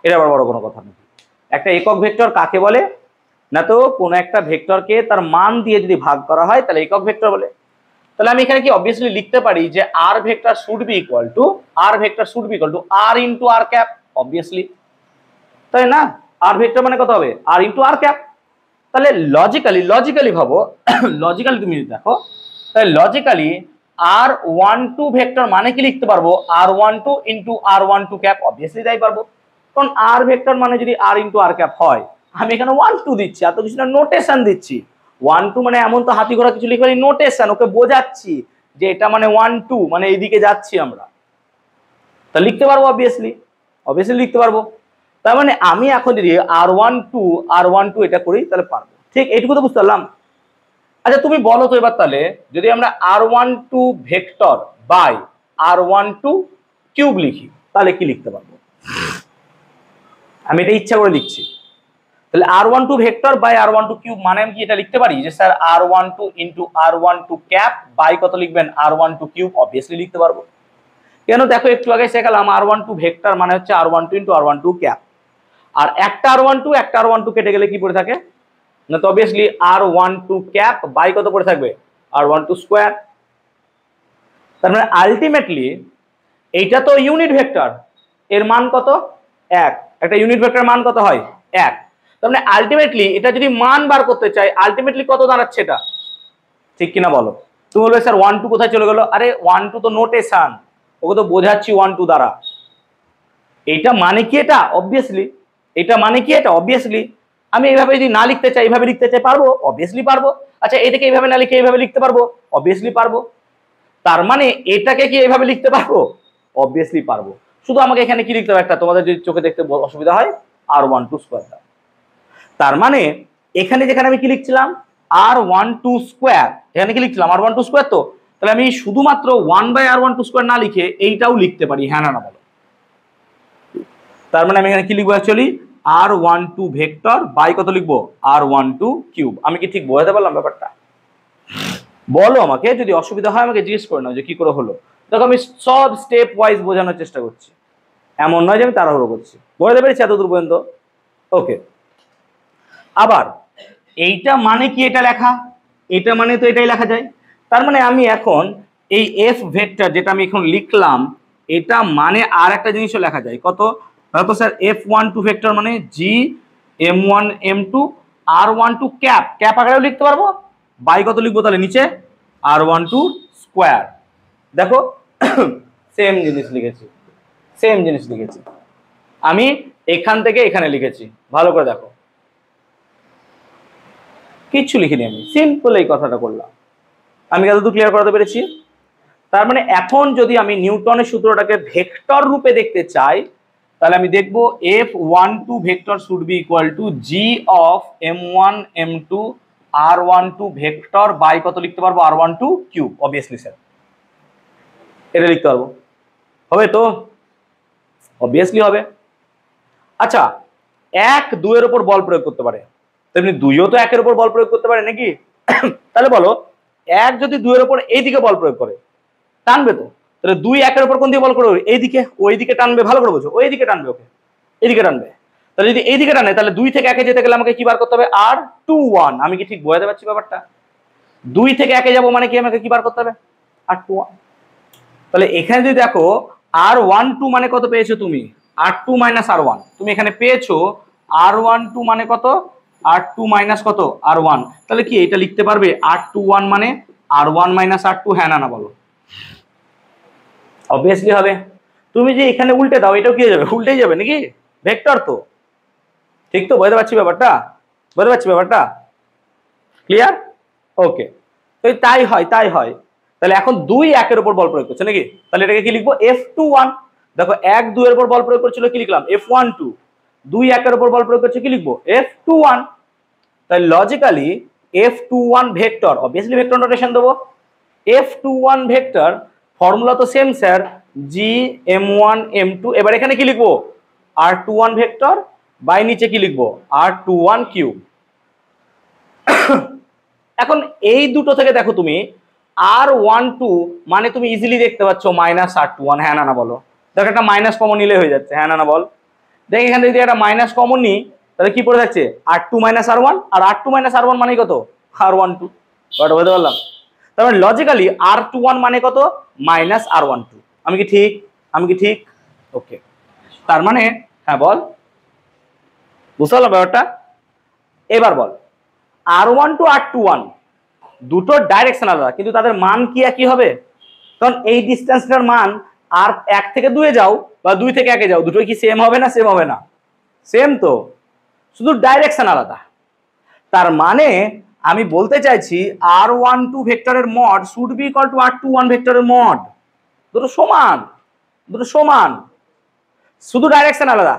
এটা আবার বড় কোনো কথা নেই। একটা একক ভেক্টর কাকে বলে, না তো কোনো একটা ভেক্টরকে তার মান দিয়ে যদি ভাগ করা হয় তাহলে একক ভেক্টর বলে। তাহলে আমি এখানে কি অবভিয়াসলি লিখতে পারি যে r vector should be equal to r into r cap, obviously, তাই না? আর ভেক্টর মানে কত হবে? R into r cap. তাহলে লজিক্যালি ভাবো, লজিক্যালি তুমি দেখো, তাহলে লজিক্যালি r12 ভেক্টর মানে কি লিখতে পারবো? r12 into r12 cap, obviously তাই পারবো। কারণ আর ভেক্টর মানে যদি আর ইন্টু আর ক্যাপ হয়, আমি এখানে 12 দিচ্ছি, এত কিছু না, নোটেশন দিচ্ছি। 12 মানে এমন তো হাতি ঘোড়া কিছু লিখে পারি, নোটেশন, ওকে বোঝাচ্ছি যে এটা মানে 12 মানে এইদিকে যাচ্ছি আমরা, তা লিখতে পারবো অবভিয়াসলি লিখতে পারবো। তার মানে আমি এখন যদি r12 এটা করি তাহলে পারবো। ঠিক এইটুকু তো বুঝতে পারলাম। আচ্ছা তুমি বলো তো এবার, তাহলে যদি আমরা r12 vector by r12 cube লিখি তাহলে কি লিখতে পারবো? আমি এটা ইচ্ছা করে লিখছি। তাহলে r12 vector by r12 cube মানে আমি কি এটা লিখতে পারি যে sir r12 into r12 cap by কত লিখবেন? r12 কিউব, অবভিয়াসলি লিখতে পারবো। কেন? দেখো একটু আগে শেখালাম r12 ভেক্টর মানে হচ্ছে r12 ইন্টু r12 ক্যাপ, আর একটা r12 কেটে গেলে কি পড়ে থাকে? না তো অবভিয়াসলি r12 ক্যাপ বাই কত পড়ে থাকবে? r12 square. তার মানে আলটিমেটলি এইটা তো ইউনিট ভেক্টর, এর মান কত? 1। একটা ইউনিট ভেক্টরের মান কত হয়? 1। তার মানে আলটিমেটলি এটা যদি মান বার করতে চাই, আলটিমেটলি কত দাঁড়াচ্ছে এটা? ঠিক কিনা বলো? তুমি বলবে স্যার 12 কোথায় চলে গেল? আরে 12 তো নোটেশন, ওকে তো বোঝাচ্ছি 12 দ্বারা। এইটা মানে কি এটা? অবভিয়াসলি এটা মানে কি এটা? অবভিয়াসলি আমি এইভাবে যদি না লিখতে চাই, এইভাবে লিখতে চাই, পারবো? অবভিয়াসলি পারবো। আচ্ছা এটাকে এইভাবে না লিখে এইভাবে লিখতে পারবো? অবভিয়াসলি পারবো। তার মানে এটাকে কি এইভাবে লিখতে পারবো? অবভিয়াসলি পারবো। শুধু আমাকে এখানে কি লিখতে হবে? একটা তোমাদের যদি চোখে দেখতে অসুবিধা হয়, r12 স্কোয়ার। তার মানে এখানে যেখানে আমি কি লিখছিলাম r12 স্কোয়ার, এখানে কি লিখছিলাম r12 স্কোয়ার। তো তাহলে আমি শুধুমাত্র 1/r12 স্কোয়ার না লিখে এইটাও লিখতে পারি, হ্যাঁ না বলো? তার মানে আমি এখানে কি লিখবো? অ্যাকচুয়ালি r12 ভেক্টর বাই কত লিখবো? r12 cube. আমি কি ঠিক বোঝাতে পারলাম ব্যাপারটা? বলো আমাকে, যদি অসুবিধা হয় আমাকে জিজ্ঞেস করে নাও যে কি করে হলো। দেখো আমি সব স্টেপ ওয়াইজ বোঝানোর চেষ্টা করছি, এমন নয় যে আমি তাড়াহুড়ো করছি। বোঝাতে পেরেছি এতদূর পর্যন্ত? ওকে। আবার এইটা মানে কি এটা লেখা? এটা মানে তো এটাই লেখা যায়। তার মানে আমি এখন এই এফ ভেক্টর যেটা আমি এখন লিখলাম, এটা মানে আর একটা জিনিসও লেখা যায়। কত? তো স্যার f12 ভেক্টর মানে জি m1 m2 r12 cap, cap আকারেও লিখতে পারবো। বাই কত লিখবো তাহলে নিচে? r12 square. দেখো সেম জিনিস লিখেছি, আমি এখান থেকে এখানে লিখেছি, ভালো করে দেখো, কিচ্ছু লিখিনি, আমি সিম্পল এই কথাটা করলাম। আমি কতটুকু ক্লিয়ার করাতে পেরেছি? তার মানে এখন যদি আমি নিউটনের সূত্রটাকে ভেক্টর রূপে দেখতে চাই তাহলে আমি দেখবো f12 vector should be equal to G of m1 m2 r12 vector by কত লিখতে পারবো? r12 cube. অবভিয়াসলি স্যার এটা লিখতে পারবো, হবে তো? অবভিয়াসলি হবে। আচ্ছা 1 2 এর উপর বল প্রয়োগ করতে পারে, তেমনি 2ও তো 1 এর উপর বল প্রয়োগ করতে পারে নাকি? তাহলে বলো 1 যদি 2 এর উপর এইদিকে বল প্রয়োগ করে, টানবে তো? তাহলে 2 1 এর উপর কোন দিকে বল করবে? এইদিকে, ওইদিকে টানবে। ভালো করে বোঝো, ওইদিকে টানবে, ওকে এইদিকে টানবে। তাহলে যদি এইদিকে টানে তাহলে 2 থেকে 1 এ যেতে গেলে আমাকে কি বার করতে হবে? r21। আমি কি ঠিক বোঝাতে পারছি ব্যাপারটা? 2 থেকে 1 এ যাবো মানে কি আমাকে কি বার করতে হবে? r21। তাহলে এখানে যদি দেখো r12 মানে কত পেয়েছো তুমি? r2 minus r1। তুমি এখানে পেয়েছো r12 মানে কত? r2 মাইনাস কত? r1। তাহলে কি এটা লিখতে পারবে r21 মানে r1 মাইনাস r2, হ্যাঁ না বলো? অবভিয়াসলি হবে। তুমি যে এখানে উল্টে দাও এটাও কি হয়ে যাবে? উল্টেই যাবে নাকি? ভেক্টর তো, ঠিক তো? বুঝতে পারছি ব্যাপারটা? ক্লিয়ার? ওকে। তো তাই হয়। তাহলে এখন 2 1 এর উপর বল প্রয়োগ করছে নাকি? তাহলে এটাকে কি লিখবো? f21। দেখো 1 2 এর উপর বল প্রয়োগ করছিল, কি লিখলাম? f12। 2 1 এর উপর বল প্রয়োগ করছে, কি লিখবো? f21। তাহলে logically f21 vector, obviously vector notation দেবো। f21 ভেক্টর ফর্মুলা তো সেম স্যার, জি m1 m2। এবার এখানে কি লিখবো? r21 ভেক্টর বাই নিচে কি লিখবো? r21 cube. এখন এই দুটো থেকে দেখো তুমি R12 মানে তুমি ইজিলি দেখতে পাচ্ছ -R21, হ্যাঁ না না বলো। দেখো একটা মাইনাস কমন নিলে হয়ে যাচ্ছে, হ্যাঁ না না বল। দেখ এখান থেকে যদি একটা মাইনাস কমন নিই তাহলে কি পড়ে যাচ্ছে R2 -R1, আর R2 -R1 মানে কত R12। ওটা বলতে পারলাম। তার মানে লজিক্যালি R21 মানে কত -R12। আমি কি ঠিক? আমি কি ঠিক? ওকে, তার মানে হ্যাঁ বল, বুঝতে পারলাম ব্যাপারটা। এবার বল R12 R21 দুটো ডাইরেকশন আলাদা, কিন্তু তাদের মান কি একই হবে? কারণ এই ডিস্টেন্সটার মান আর 1 থেকে 2 এ যাও বা 2 থেকে 1 এ যাও, দুটোই কি সেম হবে না? সেম হবে না? সেম তো, শুধু ডাইরেকশন আলাদা। তার মানে আমি বলতে চাইছি R12 ভেক্টরের mod should be equal two R21 ভেক্টরের মড। দুটো সমান, দুটো সমান, শুধু ডাইরেকশন আলাদা।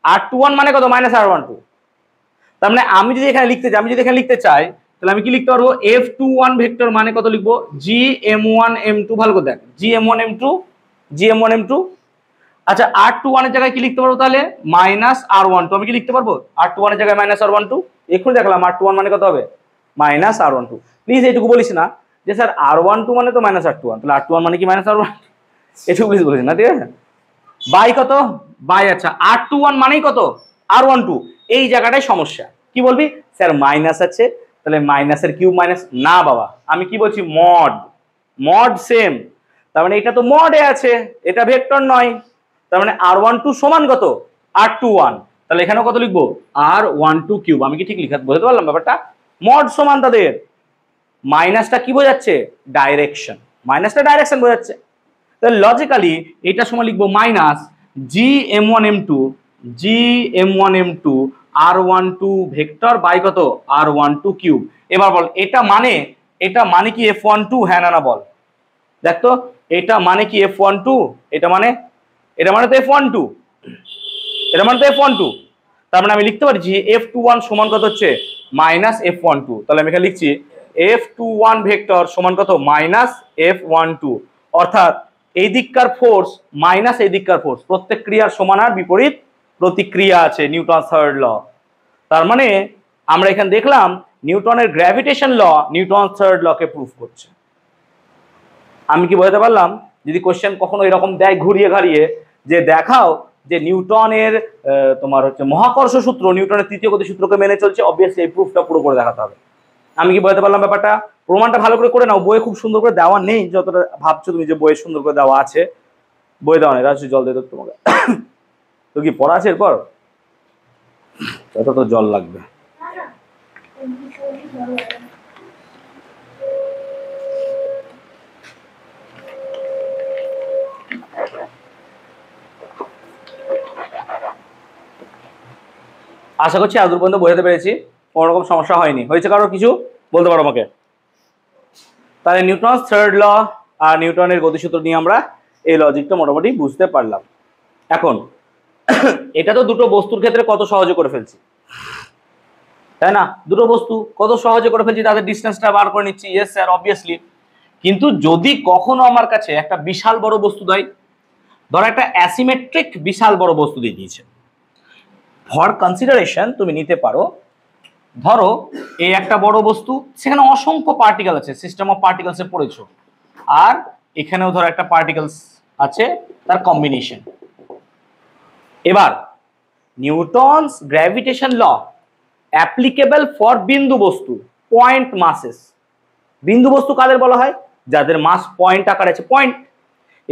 R21 মানে কত -R12। তার মানে আমি যদি এখানে লিখতে চাই, তাহলে আমি কি লিখতে পারবো? F21 ভেক্টর মানে কত লিখবো? GM1 M2, ভালো করে দেখ, GM1 M2, GM1 M2। আচ্ছা R21 এর জায়গায় কি লিখতে পারবো তাহলে? -R12। আমি কি লিখতে পারবো R21 এর জায়গায় -R12? এখন দেখলাম R21 মানে কত হবে? -R12। প্লিজ এইটুকু বলিস না যে স্যার R12 মানে তো -R21, তাহলে R21 মানে কি -R12? এটুকু প্লিজ বলিস না, ঠিক আছে? বাই কত? বাই আচ্ছা R21 মানেই কত? R12। এই জায়গাটাই সমস্যা। কি বলবি? স্যার মাইনাস আছে, তাহলে মাইনাসের কিউব মাইনাস। না বাবা, আমি কি বলছি? মড। মড সেম, তার মানে এটা তো মডে আছে, এটা ভেক্টর নয়। তার মানে R12 সমান কত? R21। তাহলে এখানেও কত লিখবো? R12 cube. আমি কি ঠিক বুঝতে পারলাম ব্যাপারটা? মড সমান তাদের। মাইনাসটা কি বোঝাচ্ছে? ডাইরেকশন। মাইনাসটা ডাইরেকশন বোঝাচ্ছে। তাহলে লজিক্যালি এটা সময় লিখবো minus GM1 M2, GM1 M2 R12 vector by কত? R12 cube. এবার বল এটা মানে কি F12? হ্যাঁ না না বল। দেখ তো এটা মানে কি F12? এটা মানে তো F12, এটা মানে তো F12। তার মানে আমি লিখতে পারি যে F21 সমান কত হচ্ছে? -F12। তাহলে আমি এখানে লিখছি F21 ভেক্টর সমান কত? -F12। অর্থাৎ এই দিককার ফোর্স মাইনাস এই দিককার ফোর্স, প্রত্যেক ক্রিয়ার সমান আর বিপরীত প্রতিক্রিয়া আছে, নিউটন থার্ড ল। তার মানে আমরা এখানে দেখলাম নিউটনের গ্র্যাভিটেশন ল নিউটন থার্ড লকে প্রুফ করছে। আমি কি বোঝাতে পারলাম? যদি কোশ্চেন কখনো এরকম দেয় ঘুরিয়ে ঘাড়িয়ে যে দেখাও যে নিউটনের তোমার হচ্ছে মহাকর্ষ সূত্র নিউটনের তৃতীয় গতি সূত্রকে মেনে চলছে, অবভিয়াসলি এই প্রুফটা পুরো করে দেখাতে হবে। আমি কি বোঝাতে পারলাম ব্যাপারটা? প্রমাণটা ভালো করে নাও। বইয়ে খুব সুন্দর করে দেওয়া নেই, যতটা ভাবছো তুমি যে বইয়ে সুন্দর করে দেওয়া আছে। বই দেওয়া নেই, রাজু জল দিয়ে দেবো তোমাকে। তো কি পড়া আছে এরপর? তত তো জল লাগবে। আশা করছি আদর পর্যন্ত বোঝাতে পেরেছি, কোনো রকম সমস্যা হয়নি। হয়েছে কারোর কিছু? বলতে পারো আমাকে। তাহলে নিউটন থার্ড ল আর নিউটনের গতিসূত্র নিয়ে আমরা এই লজিকটা মোটামুটি বুঝতে পারলাম। এখন এটা তো দুটো বস্তুর ক্ষেত্রে কত সহজে করে ফেলছি, তাই না? দুটো বস্তু কত সহজে করে ফেলছি, তাদের ডিস্টেন্সটা বার করে নিচ্ছি। Yes sir, obviously. কিন্তু যদি কখনো আমার কাছে একটা বিশাল বড় বস্তু দেয়, ধরো একটা অ্যাসিমেট্রিক বিশাল বড় বস্তু দিয়ে দিয়েছে, ফর কনসিডারেশন তুমি নিতে পারো, ধরো এই একটা বড় বস্তু, সেখানে অসংখ্য পার্টিকেল আছে, সিস্টেম অফ পার্টিকেলসে পড়েছো, আর এখানেও ধরো একটা পার্টিকেলস আছে, তার কম্বিনেশন। এবার Newton's gravitation law applicable for বিন্দু বস্তু, পয়েন্ট মাসেস। বিন্দু বস্তু কাদের বলা হয়? যাদের মাস পয়েন্ট আকারে আছে, পয়েন্ট।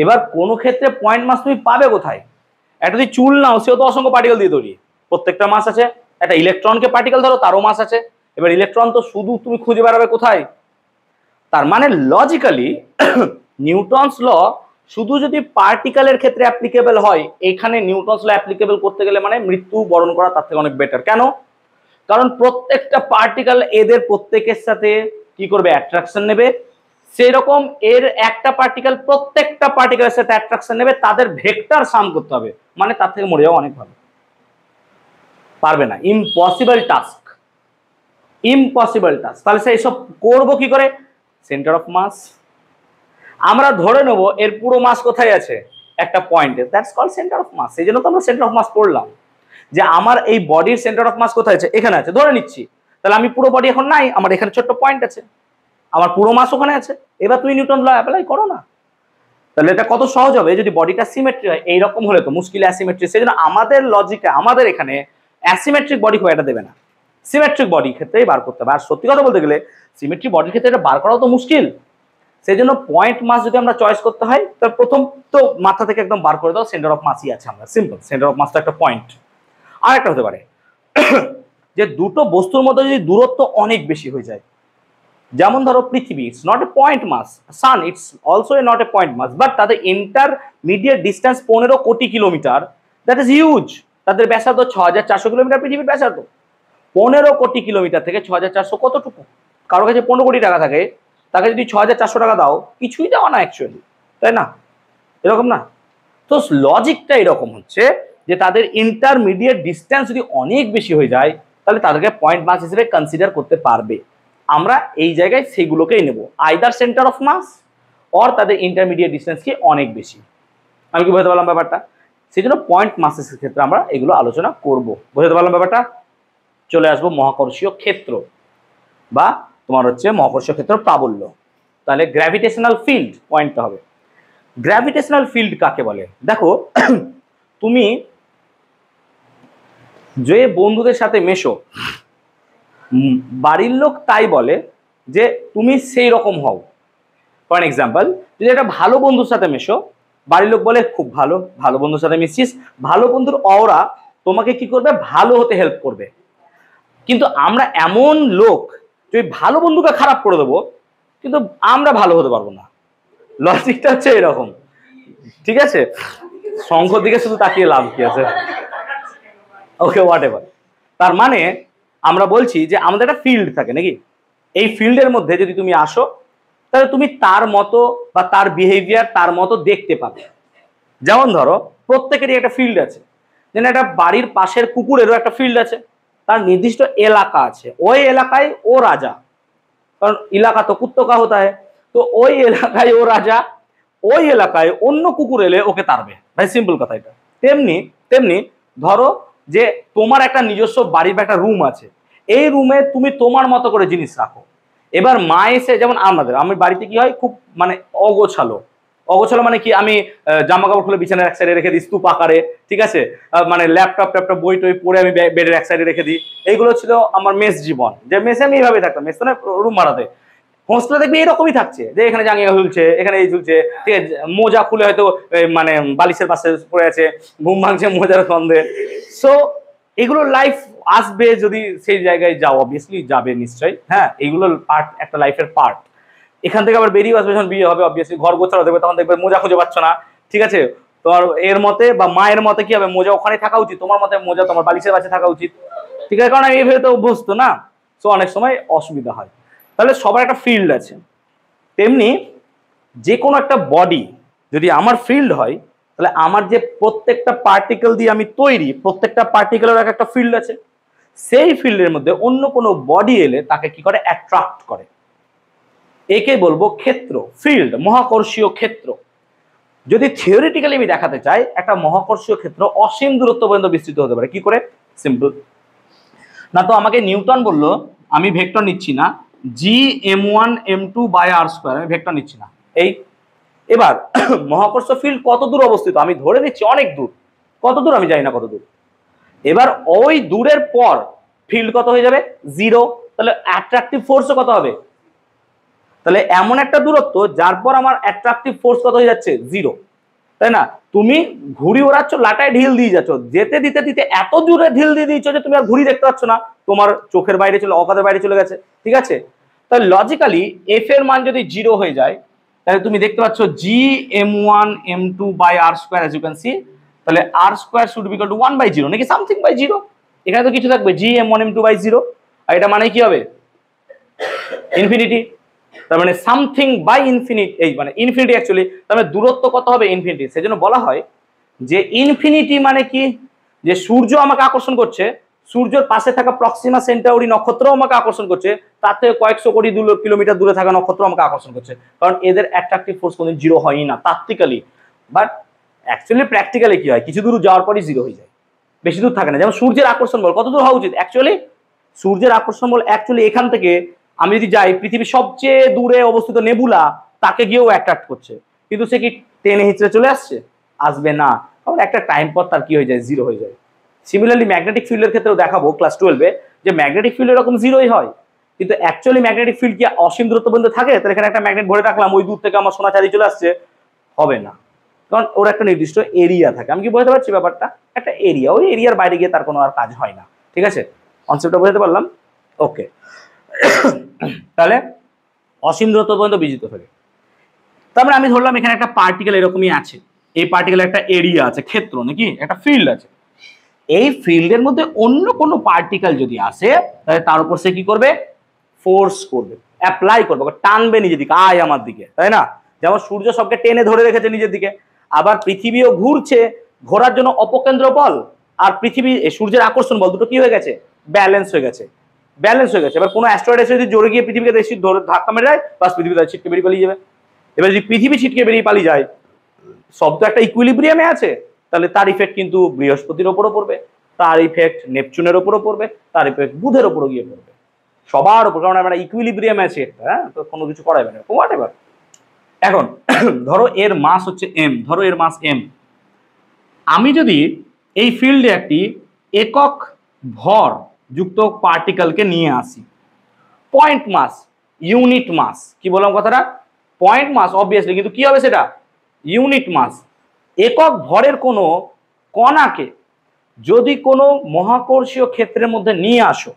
এবার কোন ক্ষেত্রে পয়েন্ট মাস তুমি পাবে কোথায়? একটা যদি চুল নাও, সেও তো অসংখ্য পার্টিকেল দিয়ে তৈরি, প্রত্যেকটা মাস আছে। একটা ইলেকট্রনকে পার্টিকেল ধরো, তারও মাস আছে। এবার ইলেকট্রন তো শুধু তুমি খুঁজে বেড়াবে কোথায়? তার মানে লজিক্যালি নিউটনস ল শুধু যদি পার্টিকেলের ক্ষেত্রে অ্যাপ্লিকেবল হয়, এখানে নিউটনস ল অ্যাপ্লিকেবল করতে গেলে মানে মৃত্যু বরণ করা তার থেকে অনেক বেটার। কেন? কারণ প্রত্যেকটা পার্টিকেল এদের প্রত্যেকের সাথে কি করবে? অ্যাট্রাকশন নেবে। সেই রকম এর একটা পার্টিকেল প্রত্যেকটা পার্টিকেলের সাথে অ্যাট্রাকশন নেবে, তাদের ভেক্টর সাম করতে হবে, মানে তার থেকে মরে যাওয়া অনেক ভালো। পারবে না, ইম্পসিবল টাস্ক, ইম্পসিবল টাস্ক। তাহলে সে এইসব করবো কি করে? Centre of mass. আমরা ধরে নেবো এর পুরো মাস কোথায় আছে? একটা পয়েন্টে, that's called centre of mass. সেই জন্য তো আমরা সেন্টার অফ মাস পড়লাম, যে আমার এই বডির সেন্টার অফ মাস কোথায় আছে? এখানে আছে, ধরে নিচ্ছি। তাহলে আমি পুরো বডি এখন নাই, আমার এখানে ছোট্ট পয়েন্ট আছে, আমার পুরো মাস ওখানে আছে। এবার তুমি নিউটন ল অ্যাপ্লাই করো না। তাহলে এটা কত সহজ হবে যদি বডিটা সিমেট্রি হয়। এইরকম হলে তো মুশকিল অ্যাসিমেট্রি, সেই জন্য আমাদের লজিকে আমাদের এখানে অ্যাসিমেট্রিক বডি খুব একটা দেবে না, সিমেট্রিক বডির ক্ষেত্রেই বার করতে হবে। আর সত্যি কথা বলতে গেলে সিমেট্রিক বডির ক্ষেত্রে এটা বার করাও তো মুশকিল। সেই জন্য পয়েন্ট মাস যদি আমরা চয়েস করতে হয়, তার প্রথম তো মাথা থেকে একদম বার করে দাও সেন্টার অফ মাসই আছে, আমরা সিম্পল সেন্টার অফ মাস তো একটা পয়েন্ট। আর একটা হতে পারে যে দুটো বস্তুর মধ্যে যদি দূরত্ব অনেক বেশি হয়ে যায়, যেমন ধরো পৃথিবী, it's not a point mass, sun it's also a not a point mass, but তাদের intermediate distance 15 crore kilometre, that is huge. তাদের ব্যাসার্ধ 6400 কিলোমিটার, পৃথিবীর ব্যাসার্ধ 15 কোটি কিলোমিটার থেকে 6400 কতটুকু? কারো কাছে 15 কোটি টাকা থাকে, তাকে যদি 6400 টাকা দাও, কিছুই দেওয়া না অ্যাকচুয়ালি, তাই না? এরকম না? তো লজিকটা এরকম হচ্ছে যে তাদের ইন্টারমিডিয়েট ডিস্টেন্স যদি অনেক বেশি হয়ে যায়, তাহলে তাদেরকে পয়েন্ট মাস হিসেবে কনসিডার করতে পারবে। আমরা এই জায়গায় সেগুলোকেই নেব, either centre of mass or তাদের ইন্টারমিডিয়েট ডিস্টেন্স কি অনেক বেশি। আমি কি বুঝতে পারলাম ব্যাপারটা? সেই জন্য পয়েন্ট মাসের ক্ষেত্রে আমরা এগুলো আলোচনা করব। বুঝতে পারলাম ব্যাপারটা? চলে আসবো মহাকর্ষীয় ক্ষেত্র বা তোমার হচ্ছে মহাকর্ষীয় ক্ষেত্র প্রাবল্য। তাহলে গ্র্যাভিটেশনাল ফিল্ড পয়েন্টটা হবে। গ্র্যাভিটেশনাল ফিল্ড কাকে বলে? দেখো তুমি যে বন্ধুদের সাথে মেশো, বাড়ির লোক তাই বলে যে তুমি সেই রকম হও। ফর এক্সাম্পল, যদি একটা ভালো বন্ধুর সাথে মেশো, বাড়ির লোক বলে খুব ভালো, ভালো বন্ধুর সাথে মিশছিস, ভালো বন্ধুর অরা তোমাকে কি করবে? ভালো হতে হেল্প করবে। কিন্তু আমরা এমন লোক যে ভালো বন্ধুকে খারাপ করে দেবো, কিন্তু আমরা ভালো হতে পারবো না। লজিকটা হচ্ছে এরকম, ঠিক আছে? সংখ্যার দিকে শুধু তাকিয়ে লাভ কি আছে? ওকে, হোয়াট এভার। তার মানে আমরা বলছি যে আমাদের একটা ফিল্ড থাকে নাকি, এই ফিল্ডের মধ্যে যদি তুমি আসো, তাহলে তুমি তার মতো বা তার বিহেভিয়ার তার মতো দেখতে পাবে। যেমন ধরো প্রত্যেকেরই একটা ফিল্ড আছে, যেন একটা বাড়ির পাশের কুকুরেরও একটা ফিল্ড আছে, তার নির্দিষ্ট এলাকা আছে, ওই এলাকায় ও রাজা, কারণ এলাকা তো কুত্তো কা হতা হয়। তো ওই এলাকায় ও রাজা, ওই এলাকায় অন্য কুকুর এলে ওকে তাড়বে। ভাই সিম্পল কথা এটা। তেমনি তেমনি ধরো যে তোমার একটা নিজস্ব বাড়ির বা একটা রুম আছে, এই রুমে তুমি তোমার মতো করে জিনিস রাখো। এবার মা এসে, যেমন আমি বাড়িতে কি হয়, খুব মানে অগোছালো। অগোছালো মানে কি, আমি জামা কাপড় খুলে বিছানার এক সাইডে রেখে দিই স্তূপ আকারে, ঠিক আছে? মানে ল্যাপটপ বই টই পড়ে আমি বেডের এক সাইডে রেখে দিই। এইগুলো ছিল আমার মেস জীবন, যে মেসে আমি এইভাবে থাকতাম। মেস মানে রুম ভাড়াতে। হোস্টেলে দেখবি এরকমই থাকছে, যে এখানে জাঙ্গিয়া ঝুলছে, এখানে এই ঝুলছে, ঠিক আছে? মোজা খুলে হয়তো মানে বালিশের পাশে পড়ে আছে, ঘুম ভাঙছে মোজার গন্ধে। সো এগুলো লাইফ আসবে, যদি সেই জায়গায় যাও অবভিয়াসলি যাবে নিশ্চয়ই, হ্যাঁ, এইগুলো পার্ট, একটা লাইফের পার্ট। এখান থেকে আবার বেরিয়ে আসবে, যখন বিয়ে হবে অবভিয়াসলি ঘর গোছানো দেবে, তখন দেখবে মোজা খুঁজে পাচ্ছ না, ঠিক আছে? তোমার এর মতে বা মায়ের মতে কি হবে, মোজা ওখানে থাকা উচিত, তোমার মতে মোজা তোমার বালিশের পাশে থাকা উচিত, ঠিক আছে? কারণ আমি এইভাবে তো অভ্যস্ত না। সো অনেক সময় অসুবিধা হয়। তাহলে সবার একটা ফিল্ড আছে। তেমনি যে কোনো একটা বডি যদি আমার ফিল্ড হয়, তাহলে আমার যে প্রত্যেকটা পার্টিকেল দিয়ে আমি তৈরি, প্রত্যেকটা পার্টিকেলের একটা ফিল্ড আছে। সেই ফিল্ডের মধ্যে অন্য কোনো বডি এলে তাকে কি করে? অ্যাট্রাক্ট করে। একে বলবো ক্ষেত্র, ফিল্ড, মহাকর্ষীয় ক্ষেত্র। যদি থিওরিটিক্যালি আমি দেখাতে চাই, একটা মহাকর্ষীয় ক্ষেত্র অসীম দূরত্ব পর্যন্ত বিস্তৃত হতে পারে। কি করে? সিম্পল না, তো আমাকে নিউটন বললো আমি ভেক্টর নিচ্ছি না, G m1m2/r², আমি ভেক্টর নিচ্ছি না। এই এবার মহাকর্ষ ফিল্ড কত দূর অবস্থিত আমি ধরে নিচ্ছি অনেক দূর, কত দূর আমি জানি না কত দূর। এবার ওই দূরের পর ফিল্ড কত হয়ে যাবে? 0। তাহলে অ্যাট্রাকটিভ ফোর্সও কত হবে? তাহলে এমন একটা দূরত্ব যার পর আমার অ্যাট্রাকটিভ ফোর্স কত হয়ে যাচ্ছে? 0, তাই না? তুমি ঘুড়ি ওড়াচ্ছ, লাটায় ঢিল দিয়ে যাচ্ছ, যেতে দিতে দিতে এত দূরে ঢিল দিয়ে দিচ্ছ যে তুমি আর ঘুড়ি দেখতে পাচ্ছ না, তোমার চোখের বাইরে চলে, অকাতের বাইরে চলে গেছে, ঠিক আছে? তাহলে লজিক্যালি এফ এর মান যদি 0 হয়ে যায়, তাহলে তুমি দেখতে পাচ্ছ G m1m2/r², as you can see, তাহলে r² should be equal two 1/0 নাকি সামথিং বাই 0। এখানে তো কিছু থাকবে, G m1m2/0, আর এটা মানে কি হবে? ইনফিনিটি। তার মানে সামথিং বাই ইনফিনিটি, এই মানে ইনফিনিটি অ্যাকচুয়ালি, তার মানে দূরত্ব কত হবে? ইনফিনিটি। সেজন্য বলা হয় যে ইনফিনিটি মানে কি, যে সূর্য আমাকে আকর্ষণ করছে, সূর্যের পাশে থাকা প্রক্সিমা সেন্টাউরি নক্ষত্রও আমাকে আকর্ষণ করছে, তার থেকে কয়েকশো কোটি কিলোমিটার দূরে থাকা নক্ষত্র আমাকে আকর্ষণ করছে, কারণ এদের অ্যাট্রাকটিভ ফোর্স কোনদিন 0 হয়ই না তাত্ত্বিকালি। বাট অ্যাকচুয়ালি প্র্যাকটিক্যালি কি হয়, কিছু দূর যাওয়ার পরই 0 হয়ে যায়, বেশি দূর থাকে না। যেমন সূর্যের আকর্ষণ বল কত দূর হওয়া উচিত? অ্যাকচুয়ালি সূর্যের আকর্ষণ বল অ্যাকচুয়ালি এখান থেকে আমি যদি যাই পৃথিবীর সবচেয়ে দূরে অবস্থিত নেবুলা তাকে গিয়েও অ্যাট্রাক্ট করছে, কিন্তু সে কি টেনে হিচড়ে চলে আসছে? আসবে না, কারণ একটা টাইম পর তার কি হয়ে যায়, জিরো হয়ে যায়। সিমিলারলি ম্যাগনেটিক ফিল্ডের ক্ষেত্রেও দেখাবো ক্লাস 12-এ যে ম্যাগনেটিক ফিল্ড এরকম জিরোই হয়, কিন্তু অ্যাকচুয়ালি ম্যাগনেটিক ফিল্ড কি অসীম দূরত্ব পর্যন্ত থাকে? তাহলে এখানে একটা ম্যাগনেট ভরে রাখলাম, ওই দূর থেকে আমার সোনা চাঁদি চলে আসছে, হবে না, কারণ ওর একটা নির্দিষ্ট এরিয়া থাকে। আমি কি বোঝাতে পারছি ব্যাপারটা? একটা এরিয়া, ওই এরিয়ার বাইরে গিয়ে তার কোনো আর কাজ হয় না। ঠিক আছে, কনসেপ্টটা বোঝাতে পারলাম? ওকে। তাহলে অসীম দূরত্ব পর্যন্ত বিজিত থাকে। তারপরে আমি ধরলাম এখানে একটা পার্টিকেল এরকমই আছে, এই পার্টিকেলের একটা এরিয়া আছে, ক্ষেত্র নাকি একটা ফিল্ড আছে। এই ফিল্ডের মধ্যে অন্য কোনো পার্টিকেল যদি আসে তাহলে তার উপর সে কি করবে? ফোর্স করবে, অ্যাপ্লাই করবে, টানবে নিজের দিকে, আয় আমার দিকে, তাই না? যেমন সূর্য সবকে টেনে ধরে রেখেছে নিজের দিকে, আবার পৃথিবীও ঘুরছে, ঘোরার জন্য অপকেন্দ্র বল আর পৃথিবী সূর্যের আকর্ষণ বল দুটো কি হয়ে গেছে? ব্যালেন্স হয়ে গেছে, ব্যালেন্স হয়ে গেছে। এবার কোনো অ্যাস্ট্রয়েড এসে যদি জোরে গিয়ে পৃথিবীকে ধরে ধাক্কা মেরে যায়, বাস পৃথিবী তার ছিটকে বেরিয়ে পালিয়ে যাবে। এবার যদি পৃথিবী ছিটকে বেরিয়ে পালিয়ে যায়, সব তো একটা ইকুইলিব্রিয়ামে আছে, তাহলে তার ইফেক্ট কিন্তু বৃহস্পতির ওপরও পড়বে, তার ইফেক্ট নেপচুনের ওপরও পড়বে, তার ইফেক্ট বুধের ওপরও গিয়ে পড়বে, সবার উপর, কারণ আমরা ইকুইলিব্রিয়ামে আছে একটা, হ্যাঁ, তো কোনো কিছু করাবে না, হোয়াট এভার। এখন ধরো এর মাস হচ্ছে এম, ধরো এর মাস এম। আমি যদি এই ফিল্ডে একটি একক ভর যুক্ত পার্টিকেলকে নিয়ে আসি, পয়েন্ট মাস, ইউনিট মাস, কি বললাম কথাটা? পয়েন্ট মাস অবভিয়াসলি, কিন্তু কি হবে সেটা? ইউনিট মাস। একক ভরের কোনো কণাকে যদি কোনো মহাকর্ষীয় ক্ষেত্রের মধ্যে নিয়ে আসো,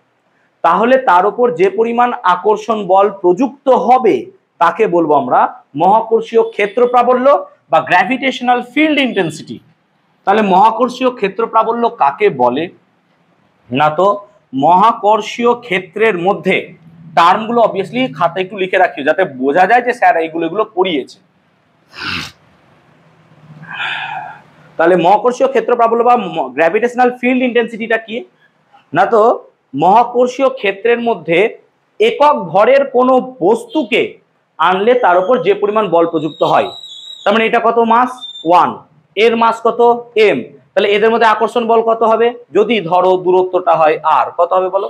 তাহলে তার উপর যে পরিমাণ আকর্ষণ বল প্রযুক্ত হবে তাকে বলবো আমরা মহাকর্ষীয় ক্ষেত্র প্রাবল্য বা গ্র্যাভিটেশনাল ফিল্ড ইন্টেন্সিটি। তাহলে মহাকর্ষীয় ক্ষেত্র প্রাবল্য কাকে বলে? না তো মহাকর্ষীয় ক্ষেত্রের মধ্যে টার্মগুলো অবভিয়াসলি খাতায় একটু লিখে রাখিও, যাতে বোঝা যায় যে স্যার এগুলো পড়িয়েছে। তাহলে মহাকর্ষীয় ক্ষেত্র প্রাবল্য বা গ্র্যাভিটেশনাল ফিল্ড ইন্টেন্সিটিটা কি? না তো মহাকর্ষীয় ক্ষেত্রের মধ্যে একক ভরের কোনো বস্তুকে আনলে তার উপর যে পরিমাণ বল প্রযুক্ত হয়। তার মানে এটা কত মাস? 1, এর মাস কত? m। তাহলে এদের মধ্যে আকর্ষণ বল কত হবে? যদি ধরো দূরত্বটা হয় r, কত হবে বলো?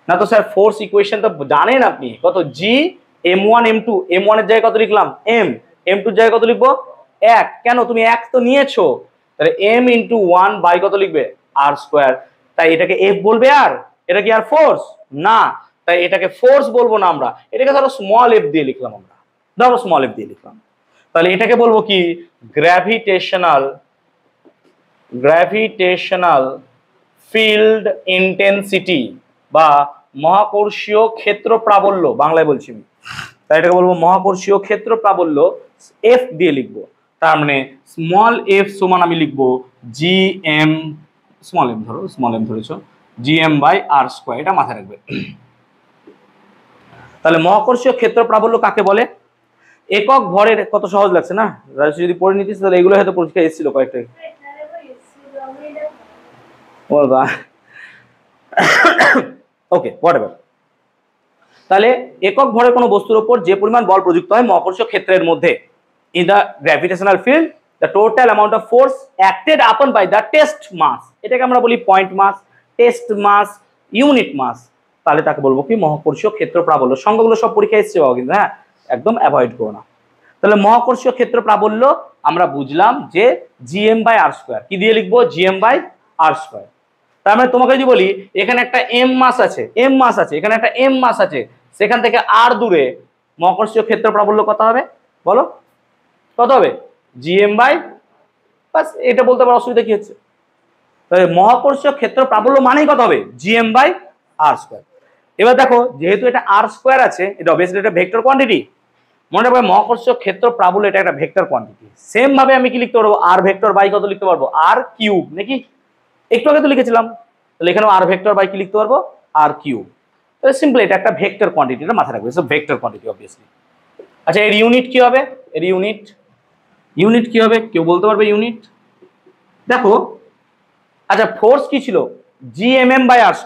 না তো স্যার ফোর্স ইকুয়েশন তো জানেন আপনি, কত? g m1 m2, m1 এর জায়গায় কত লিখলাম? m, m2 এর জায়গায় কত লিখবো? 1। কেন? তুমি 1 তো নিয়েছো, তাহলে m × 1 বাই কত লিখবে? r²। তাই এটাকে f বলবে, আর এটা কি আর ফোর্স? না, তাই এটাকে ফোর্স বলবো না আমরা, এটাকে ধরো স্মল f দিয়ে লিখলাম, আমরা ধরো স্মল f দিয়ে লিখলাম। তাহলে এটাকে বলবো কি? গ্র্যাভিটেশনাল ফিল্ড ইন্টেন্সিটি বা মহাকর্ষীয় ক্ষেত্র প্রাবল্য, বাংলায় বলছি আমি। তাই এটাকে বলবো মহাকর্ষীয় ক্ষেত্র প্রাবল্য, f দিয়ে লিখবো। তার মানে স্মল f সমান আমি লিখবো gm, স্মল m ধরো, স্মল m ধরেছো, gm/r², এটা মাথায় রাখবে। তাহলে মহাকর্ষীয় ক্ষেত্র প্রাবল্য কাকে বলে? একক ভরের, কত সহজ লাগছে না? যদি পড়ে নিতিস তাহলে এগুলো হয়তো পরীক্ষা এসেছিল কয়েকটা। ওকে, হোয়াটএভার। তাহলে একক ভরের কোনো বস্তুর উপর যে পরিমাণ বল প্রযুক্ত হয় মহাকর্ষীয় ক্ষেত্রের মধ্যে, in the gravitational field the total amount of force acted আপন বাই দ্য টেস্ট মাস, এটাকে আমরা বলি পয়েন্ট মাস, টেস্ট মাস, ইউনিট মাস। তাহলে তাকে বলবো কি? মহাকর্ষীয় ক্ষেত্র প্রাবল্য। সংখ্যাগুলো সব পরীক্ষা এসছে বাবা, কিন্তু হ্যাঁ একদম অ্যাভয়েড করো না। তাহলে মহাকর্ষীয় ক্ষেত্র প্রাবল্য আমরা বুঝলাম যে gm/r², কি দিয়ে লিখবো? gm/r²। তার মানে তোমাকে যদি বলি এখানে একটা m মাস আছে, এখানে একটা m মাস আছে, সেখান থেকে r দূরে মহাকর্ষীয় ক্ষেত্র প্রাবল্য কত হবে বলো? কত হবে? gm/, বাস এটা বলতে পারো, অসুবিধা কি হচ্ছে? তাহলে মহাকর্ষীয় ক্ষেত্র প্রাবল্য মানেই কত হবে? gm/r²। এবার দেখো, যেহেতু এটা r² আছে, এটা অবভিয়াসলি এটা ভেক্টর কোয়ান্টিটি। মনে রাখবে মহাকর্ষীয় ক্ষেত্র প্রাবল্য এটা একটা ভেক্টর কোয়ান্টিটি। সেম ভাবে আমি কি লিখতে পারবো? r ভেক্টর বাই কত লিখতে পারবো? r³ নাকি? একটু আগে তো লিখেছিলাম, তাহলে এখানেও r ভেক্টর বাই কি লিখতে পারবো? r³। তাহলে সিম্পল এটা একটা ভেক্টর কোয়ান্টিটি, এটা মাথায় রাখবে, সব ভেক্টর কোয়ান্টিটি অবভিয়াসলি। আচ্ছা, এর ইউনিট কি হবে? এর ইউনিট কি হবে? কেউ বলতে পারবে ইউনিট? দেখো, আচ্ছা ফোর্স কি ছিল? gmm/r²,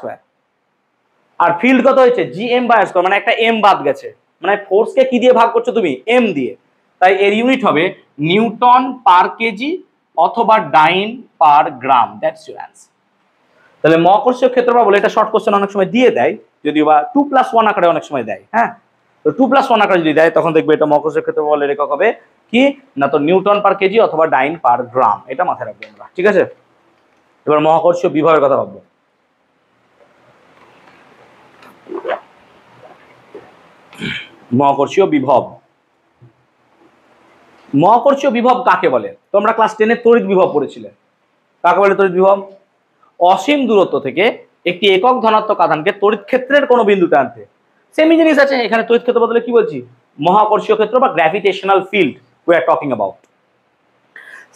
আর ফিল্ড কত হয়েছে? gm/r², মানে একটা m বাদ গেছে, মানে ফোর্সকে কি দিয়ে ভাগ করছো তুমি? m দিয়ে। তাই এর ইউনিট হবে নিউটন পার কেজি অথবা ডাইন পার গ্রাম, দ্যাটস ইউর অ্যান্সার। তাহলে মহাকর্ষীয় ক্ষেত্রফল বলে, এটা শর্ট কোশ্চেন অনেক সময় দিয়ে দেয়, যদিও বা 2+1 আকারে অনেক সময় দেয়। হ্যাঁ, তো 2+1 আকারে যদি দেয় তখন দেখবে এটা মহাকর্ষীয় ক্ষেত্রফলের একক হবে কি না, তো নিউটন পার কেজি অথবা ডাইন পার গ্রাম। এটা মাথায় রাখবো আমরা, ঠিক আছে। এবার মহাকর্ষীয় বিভবের কথা ভাববো। মহাকর্ষীয় বিভব, মহাকর্ষীয় বিভব কাকে বলে? তোমরা ক্লাস 10 এ তড়িৎ বিভব পড়েছিলে। কাকে বলে তড়িৎ বিভব? অসীম দূরত্ব থেকে একটি একক ধনাত্মক আধানকে তড়িৎ ক্ষেত্রের কোনো বিন্দুতে আনতে। সেমই জিনিস আছে এখানে, তড়িৎ ক্ষেত্র বদলে কি বলছি? মহাকর্ষীয় ক্ষেত্র বা gravitational field we are talking about.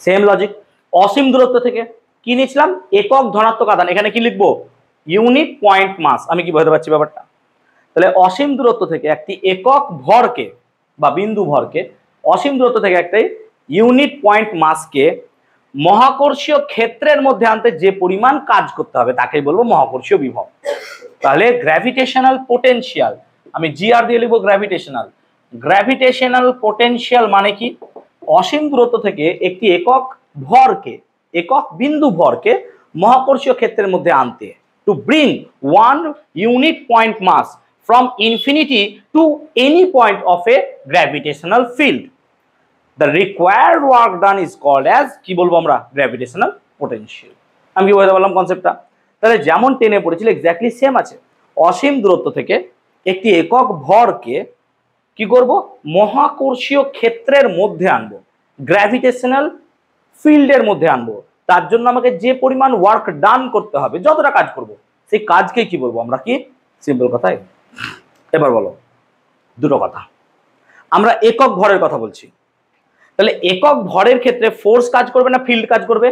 Same logic, অসীম দূরত্ব থেকে কি নিয়েছিলাম? একক ধনাত্মক আধান। এখানে কি লিখবো? ইউনিট পয়েন্ট মাস। আমি কি বুঝতে পারছি ব্যাপারটা? তাহলে অসীম দূরত্ব থেকে একটি একক ভরকে বা বিন্দু ভরকে, অসীম দূরত্ব থেকে একটি ইউনিট পয়েন্ট মাসকে মহাকর্ষীয় ক্ষেত্রের মধ্যে আনতে যে পরিমাণ কাজ করতে হবে তাকেই বলবো মহাকর্ষীয় বিভব। তাহলে গ্র্যাভিটেশনাল পোটেনশিয়াল, আমি জিআর দিয়ে লিখবো গ্র্যাভিটেশনাল। গ্র্যাভিটেশনাল পোটেনশিয়াল মানে কি? অসীম দূরত্ব থেকে একটি একক ভরকে, একক বিন্দু ভরকে মহাকর্ষীয় ক্ষেত্রের মধ্যে আনতে, to bring one unit point mass from infinity to any point of a gravitational field. The required work done is called as কি বলবো আমরা? Gravitational potential. আমি কি বলতে পারলাম কনসেপ্টটা? তাহলে যেমন 10 এ পড়েছিল এক্স্যাক্টলি সেম আছে। অসীম দূরত্ব থেকে একটি একক ভরকে কি করব? মহাকর্ষীয় ক্ষেত্রের মধ্যে আনবো, গ্র্যাভিটেশনাল ফিল্ডের মধ্যে আনবো। তার জন্য আমাকে যে পরিমাণ ওয়ার্ক ডান করতে হবে, যতটা কাজ করব, সেই কাজকে কি বলবো আমরা? কি সিম্পল কথাই। এবার বলো দুটো কথা, আমরা একক ভরের কথা বলছি। তাহলে একক ভরের ক্ষেত্রে ফোর্স কাজ করবে না ফিল্ড কাজ করবে?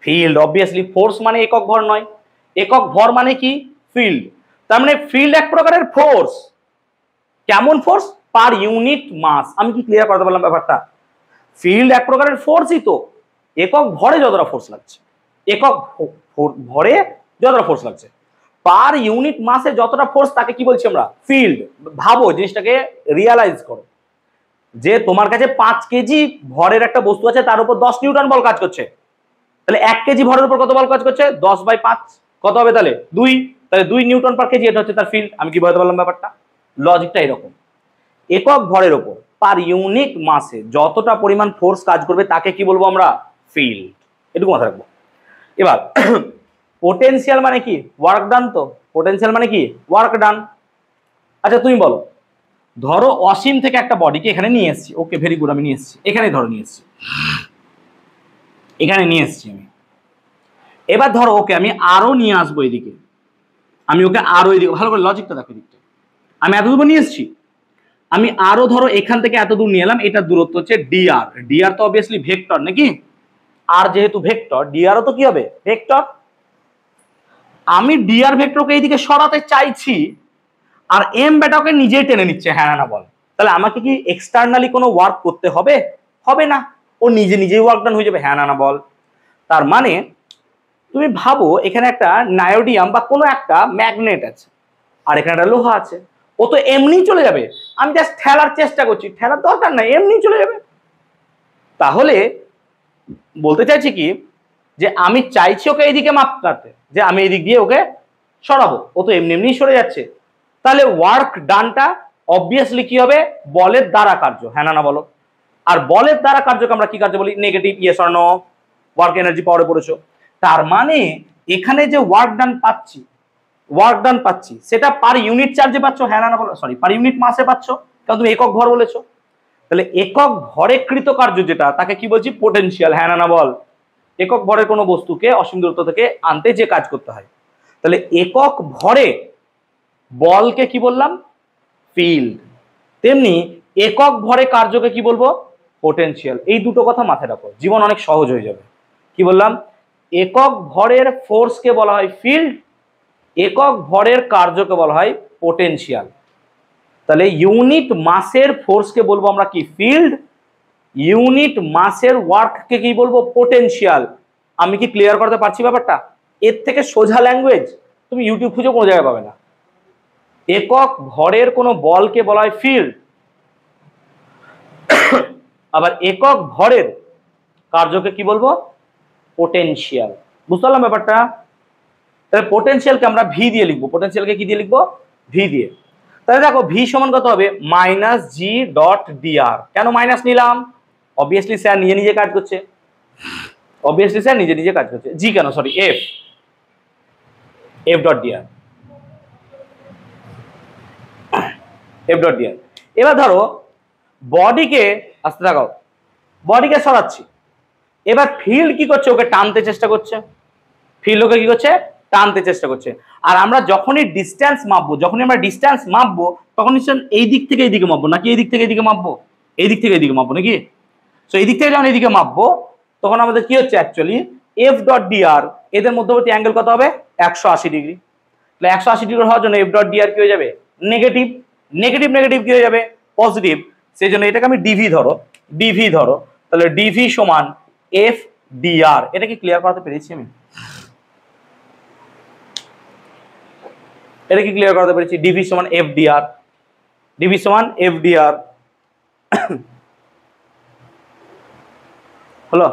ফিল্ড। অবভিয়াসলি, ফোর্স মানে একক ভর নয়, একক ভর মানে কি? ফিল্ড। তার মানে ফিল্ড এক প্রকারের ফোর্স। কেমন ফোর্স? পার ইউনিট মাস। আমি কি ক্লিয়ার করতে পারলাম ব্যাপারটা? ফিল্ড এক প্রকারের ফোর্সই তো, একক ভরে যতটা ফোর্স লাগছে, একক ভরে যতটা ফোর্স লাগছে, পার ইউনিট মাসে যতটা ফোর্স, তাকে কি বলছি আমরা? ফিল্ড। ভাবো জিনিসটাকে, রিয়ালাইজ করো যে তোমার কাছে 5 কেজি ভরের একটা বস্তু আছে, তার উপর 10 নিউটন বল কাজ করছে। তাহলে 1 কেজি ভরের উপর কত বল কাজ করছে? 10/5 কত হবে তাহলে? 2। তাহলে 2 নিউটন পার কেজি, এটা হচ্ছে তার ফিল্ড। আমি কি বলতে পারলাম ব্যাপারটা? লজিকটা এরকম, একক ভরের উপর পার ইউনিট মাসে যতটা পরিমাণ ফোর্স কাজ করবে তাকে কি বলবো আমরা? ফিল্ড। এটুকু মাথায় রাখবো। এবার পোটেনশিয়াল মানে কি? Work done. তো পোটেনশিয়াল মানে কি? Work done. আচ্ছা তুমি বলো, ধরো অসীম থেকে একটা বডিকে এখানে নিয়ে এসেছি। ওকে, ভেরি গুড, আমি নিয়ে এসেছি এখানে, ধরো নিয়ে এসেছি এখানে নিয়ে এসেছি আমি। এবার ধরো ওকে আমি আরো নিয়ে আসবো এদিকে, আমি ওকে আরো এদিকে, ভালো করে লজিকটা দেখো দিকটা, আমি এত দূর নিয়ে এসেছি, আমি আরো ধরো এখান থেকে এত দূর নিয়ে এলাম, এটার দূরত্ব হচ্ছে ডিআর। ডিআর তো অবভিয়াসলি ভেক্টর নাকি? আর যেহেতু ভেক্টর, ডিআরও তো কি হবে? ভেক্টর। আমি ডিআর ভেক্টরকে এইদিকে সরাতে চাইছি, আর এম বেটাকে নিজেই টেনে নিচ্ছে। হ্যাঁ না বল? তাহলে আমাকে কি এক্সটার্নালি কোনো ওয়ার্ক করতে হবে? হবে না, ও নিজে নিজেই ওয়ার্ক ডান হয়ে যাবে। হ্যাঁ না বল? তার মানে তুমি ভাবো এখানে একটা নায়োডিয়াম বা কোনো একটা ম্যাগনেট আছে, আর এখানে একটা লোহা আছে, ও তো এমনি চলে যাবে। আমি জাস্ট ঠেলার চেষ্টা করছি, ঠেলার দরকার নাই, এমনি চলে যাবে। তাহলে বলতে চাইছি কি, যে আমি চাইছি ওকে এইদিকে মাপতে, যে আমি এইদিক দিয়ে ওকে সরাবো, ও তো এমনি এমনি সরে যাচ্ছে। তাহলে ওয়ার্ক ডানটা অবভিয়াসলি কি হবে? বলের দ্বারা কার্য। হ্যাঁ না বলো? আর বলের দ্বারা কার্যকে আমরা কি কার্য বলি? Negative. Yes or no? Work energy পাওয়ারে পড়েছো। তার মানে এখানে যে ওয়ার্ক ডান পাচ্ছি সেটা পার ইউনিট চার্জে পাচ্ছ। হ্যাঁ না বলো? সরি, পার ইউনিট মাসে পাচ্ছ, কারণ তুমি একক ভর বলেছো। তাহলে একক ভরে কৃত কার্য যেটা, তাকে কি বলছি? পোটেনশিয়াল। হ্যাঁ না বল? একক ভরের কোনো বস্তুকে অসীম দূরত্ব থেকে আনতে যে কাজ করতে হয়, তাহলে একক ভরে বলকে কি বললাম? ফিল্ড। তেমনি একক ভরে কার্যকে কি বলবো? পোটেনশিয়াল। এই দুটো কথা মাথায় রাখো, জীবন অনেক সহজ হয়ে যাবে। কি বললাম? একক ভরের ফোর্সকে বলা হয় ফিল্ড, একক ভরের কার্যকে বলা হয় পোটেনশিয়াল। তাহলে ইউনিট মাসের ফোর্সকে বলবো আমরা কি? ফিল্ড। ইউনিট মাসের ওয়ার্ককে কি বলবো? পোটেনশিয়াল। আমি কি ক্লিয়ার করতে পারছি ব্যাপারটা? এর থেকে সোজা ল্যাঙ্গুয়েজ তুমি ইউটিউব খুঁজে কোনো জায়গায় পাবে না। একক ভরের কোনো বলকে বলা হয় ফিল্ড, আবার একক ভরের কার্যকে কি বলবো? পোটেনশিয়াল। বুঝতে পারলাম ব্যাপারটা? তাহলে পোটেনশিয়ালকে আমরা ভি দিয়ে লিখবো, পোটেনশিয়ালকে কি দিয়ে লিখবো? ভি দিয়ে। তাহলে দেখো ভি সমান কত হবে? Minus G dot DR. কেন মাইনাস নিলাম? অবভিয়াসলি স্যার নিজে নিজে কাজ করছে, অবভিয়াসলি স্যার নিজে নিজে কাজ করছে। জি কেন, sorry F, F dot DR, F dot DR. এবার ধরো বডিকে আসতে দেখাও, বডিকে সরাচ্ছি, এবার ফিল্ড কি করছে? ওকে টানতে চেষ্টা করছে, ফিল্ড ওকে কি করছে? টানতে চেষ্টা করছে। আর আমরা যখনই ডিস্টেন্স মাপবো, যখনই আমরা ডিস্টেন্স মাপবো, তখন নিশ্চয় এই দিক থেকে এইদিকে মাপবো, নাকি এই দিক থেকে এইদিকে মাপবো? এই দিক থেকে এইদিকে মাপবো নাকি? সো এই দিক থেকে যখন এইদিকে মাপবো, তখন আমাদের কি হচ্ছে অ্যাকচুয়ালি এফ ডট ডিআর, এদের মধ্যবর্তী অ্যাঙ্গেল কত হবে? 180 ডিগ্রি। তাহলে 180 ডিগ্রি হওয়ার জন্য এফ ডট ডিআর কি হয়ে যাবে? নেগেটিভ। নেগেটিভ নেগেটিভ কি হয়ে যাবে? পজিটিভ। সেই জন্য এটাকে আমি ডিভি ধরো, ডিভি ধরো, তাহলে ডিভি সমান এফ ডিআর। এটা কি ক্লিয়ার করাতে পেরেছি আমি? এটা কি ক্লিয়ার করাতে পেরেছি? ডিভি সমান এফ ডিআর, ডিভি সমান এফ ডিআর। হলো?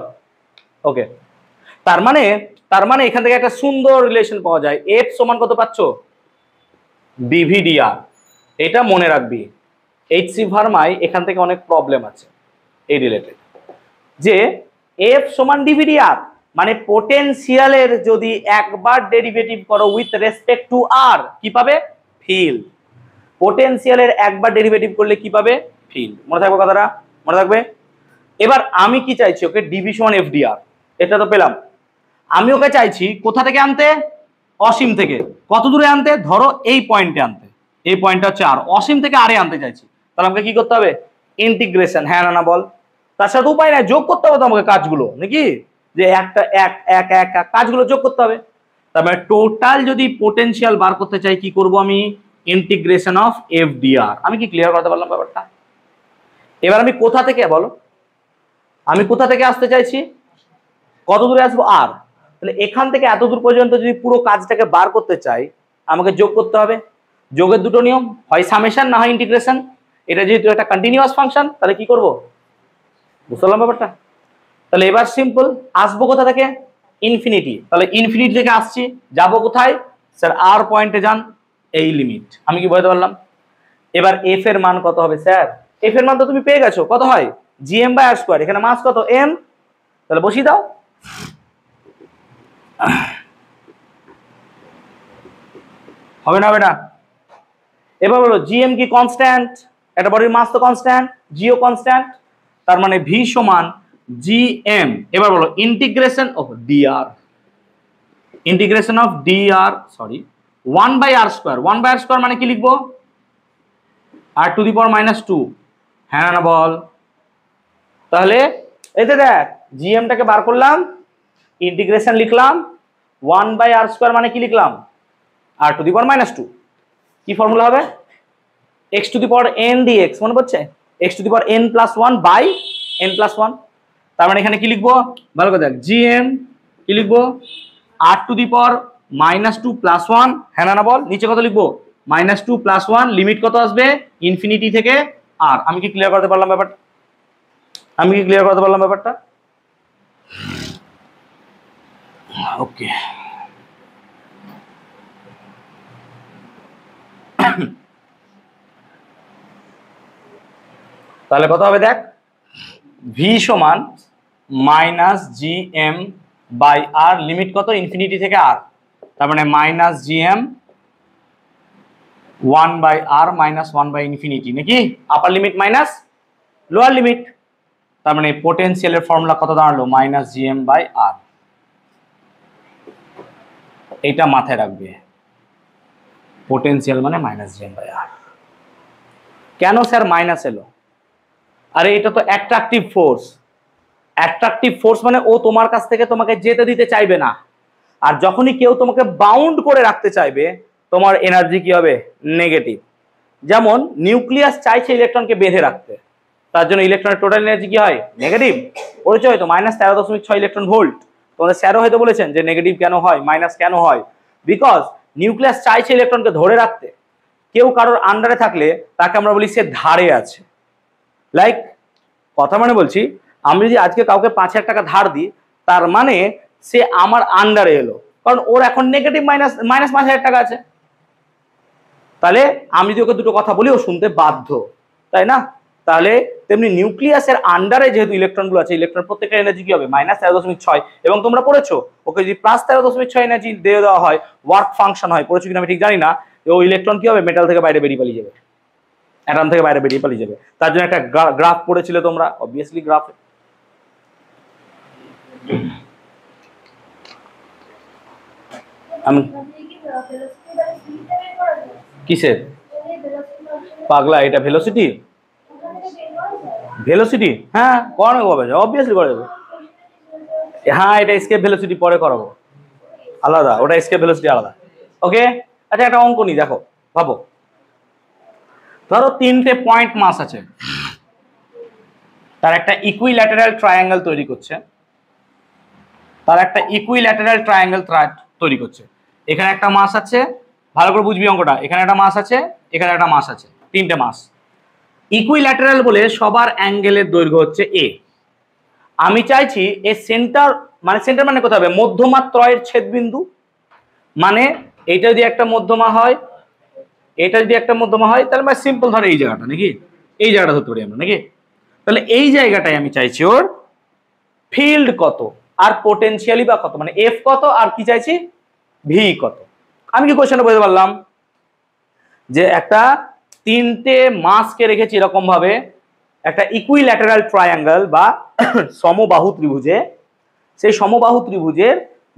ওকে, তার মানে এখান থেকে একটা সুন্দর রিলেশন পাওয়া যায়। এফ সমান কত পাচ্ছ? DV DR. এটা মনে রাখবি, এইচসি ভার্মায় এখান থেকে অনেক প্রবলেম আছে এই রিলেটেড, যে এফ সমান ডিভি ডিআর মানে পোটেনশিয়ালের যদি একবার ডেরিভেটিভ করো উইথ রেসপেক্ট টু আর, কি পাবে? ফিল্ড। পোটেনশিয়ালের একবার ডেরিভেটিভ করলে কি পাবে? ফিল্ড। মনে থাকবে কথাটা? মনে থাকবে? এবার আমি কি চাইছি? ওকে ডিভি সমান এফ ডিআর, এটা তো পেলাম। আমি ওকে চাইছি কোথা থেকে আনতে? অসীম থেকে। কত দূরে আনতে? ধরো এই পয়েন্টে আনতে, এই পয়েন্টটা হচ্ছে আর, অসীম থেকে আরে আনতে চাইছি। তাহলে আমাকে কি করতে হবে? ইন্টিগ্রেশন। হ্যাঁ না না বল? তার সাথে উপায় নাই, যোগ করতে হবে তো আমাকে কাজগুলো, নাকি? যে একটা এক এক এক কাজগুলো যোগ করতে হবে। তারপরে টোটাল যদি পোটেনশিয়াল বার করতে চাই, কি করব আমি? Integration of F DR. আমি কি ক্লিয়ার করতে পারলাম ব্যাপারটা? এবার আমি কোথা থেকে বলো, আমি কোথা থেকে আসতে চাইছি? কত দূরে আসবো? আর। তাহলে এখান থেকে এত দূর পর্যন্ত যদি পুরো কাজটাকে বার করতে চাই, আমাকে যোগ করতে হবে। যোগের দুটো নিয়ম, হয় সামেশন না হয় ইন্টিগ্রেশন। এটা যেহেতু একটা কন্টিনিউয়াস ফাংশন, তাহলে কি করব? বুঝতে পারলাম ব্যাপারটা? তাহলে এবার সিম্পল, আসবো কোথা থেকে? ইনফিনিটি। তাহলে ইনফিনিটি থেকে আসছি, যাবো কোথায়? স্যার আর পয়েন্টে যান, এই লিমিট। আমি কি বলতে পারলাম? এবার এফ এর মান কত হবে স্যার? এফ এর মান তো তুমি পেয়ে গেছো, কত হয়? GM by R square. এখানে মাস কত? এম। তাহলে বসিয়ে দাও। হবে না? হবে না? এবার বলো জিএম কি কনস্ট্যান্ট? একটা বডির মাস তো কনস্ট্যান্ট, জিও কনস্ট্যান্ট, তার মানে ভি সমান জিএম। এবার বলো integration of DR, integration of DR, sorry 1 by R square. 1 by R square মানে কি লিখবো? R to the power -2। হ্যাঁ না বল? তাহলে এতে দেখ, জিএমটাকে বার করলাম, ইন্টিগ্রেশন লিখলাম, 1 বাই আর স্কোয়ার মানে কি লিখলাম? R to the power -2। কি ফর্মুলা হবে? x to the power n dx, মনে পড়ছে? x to the power n plus 1 by n plus 1। তার মানে এখানে কি লিখবো? ভালো করে দেখ, জিএম কি লিখবো? R to the power -2 plus 1। হ্যাঁ না বল? নিচে কত লিখবো? -2 প্লাস 1, লিমিট কত আসবে? ইনফিনিটি থেকে আর। আমি কি ক্লিয়ার করতে পারলাম ব্যাপারটা? আমি কি ক্লিয়ার করতে পারলাম ব্যাপারটা? ওকে, তাহলে কত হবে দেখ, ভি সমান minus G M by r, limit কত? ইনফিনিটি থেকে আর। তার মানে minus G M 1 by R minus 1 by infinity, নাকি? Upper limit minus lower limit. তার মানে পোটেনশিয়ালের ফর্মুলা কত দাঁড়ালো? Minus G M by r. এটা মাথায় রাখবে, পোটেনশিয়াল মানে minus G M by r. কেন স্যার মাইনাস এলো? আরে এটা তো অ্যাট্রাকটিভ ফোর্স। অ্যাট্রাকটিভ ফোর্স মানে ও তোমার কাছ থেকে তোমাকে যেতে দিতে চাইবে না। আর যখনই কেউ তোমাকে বাউন্ড করে রাখতে চাইবে, তোমার এনার্জি কি হবে? নেগেটিভ। যেমন নিউক্লিয়াস চাইছে ইলেকট্রনকে বেঁধে রাখতে, তার জন্য ইলেকট্রনের টোটাল এনার্জি কি হয়? নেগেটিভ। পড়েছে হয়তো -13.6 ইলেকট্রন ভোল্ট। তোমাদের স্যারও হয়তো বলেছেন যে নেগেটিভ কেন হয়, মাইনাস কেন হয়? বিকজ নিউক্লিয়াস চাইছে ইলেকট্রনকে ধরে রাখতে। কেউ কারোর আন্ডারে থাকলে তাকে আমরা বলি সে ধারে আছে। লাইক, কথা মানে বলছি, আমি যদি আজকে কাউকে 5,000 টাকা ধার দিই, তার মানে সে আমার আন্ডারে এলো। কারণ ওর এখন নেগেটিভ মাইনাস 5,000 টাকা আছে। তাহলে আমি যদি ওকে দুটো কথা বলি ও শুনতে বাধ্য, তাই না? তাহলে তেমনি নিউক্লিয়াসের আন্ডারে যেহেতু ইলেকট্রনগুলো আছে, ইলেকট্রন প্রত্যেকটা এনার্জি কি হবে -13.6, এবং তোমরা পড়েছো ওকে যদি +13.6 এনার্জি দিয়ে দেওয়া হয় ওয়ার্ক ফাংশন হয়, পড়েছো কিনা আমি ঠিক জানি না। ও ইলেকট্রন কি হবে, মেটাল থেকে বাইরে বেরিয়ে পালিয়ে যাবে, অ্যাটম থেকে বাইরে বেরিয়ে পালিয়ে যাবে। তার জন্য একটা গ্রাফ পড়েছিলে তোমরা, অবভিয়াসলি গ্রাফ। আমি কিসের পাগলা, এটা ভেলোসিটি, ভেলোসিটি হ্যাঁ করানো হবে, অবভিয়াসলি করা যাবে। হ্যাঁ এটা এসকেপ ভেলোসিটি পরে করাবো, আলাদা, ওটা এসকেপ ভেলোসিটি আলাদা। ওকে, আচ্ছা একটা অঙ্ক নি, দেখো ভাবো, ধরো 3টে পয়েন্ট মাস আছে, তার একটা ইকুইল্যাটারাল ট্রায়াঙ্গেল তৈরি করছে, তৈরি করছে। এখানে একটা মাস আছে, ভালো করে বুঝবি অঙ্কটা, এখানে একটা মাস আছে, এখানে একটা মাস আছে, 3টে মাস। ইকুইল্যাটারাল বলে সবার অ্যাঙ্গেলের দৈর্ঘ্য হচ্ছে এ। আমি চাইছি এ সেন্টার মানে কোথায় হবে, মধ্যমা ত্রয়ের ছেদবিন্দু, মানে এটা যদি একটা মধ্যমা হয়, এটা যদি একটা মধ্যমা হয়, তাহলে মানে সিম্পল ধরে এই জায়গাটা, নাকি এই জায়গাটা ধরতে পারি আমরা, নাকি? তাহলে এই জায়গাটায় আমি চাইছি ওর ফিল্ড কত আর পোটেনশিয়ালি বা কত, মানে এফ কত আর কি চাইছি ভি কত। আমি কি কোশ্চেনটা বলতে পারলাম যে একটা 3টে মাসকে রেখেছি এরকম ভাবে একটা ইকুইল্যাটারাল ট্রায়াঙ্গেল বা সমবাহু ত্রিভুজে, সেই সমবাহু ত্রিভুজের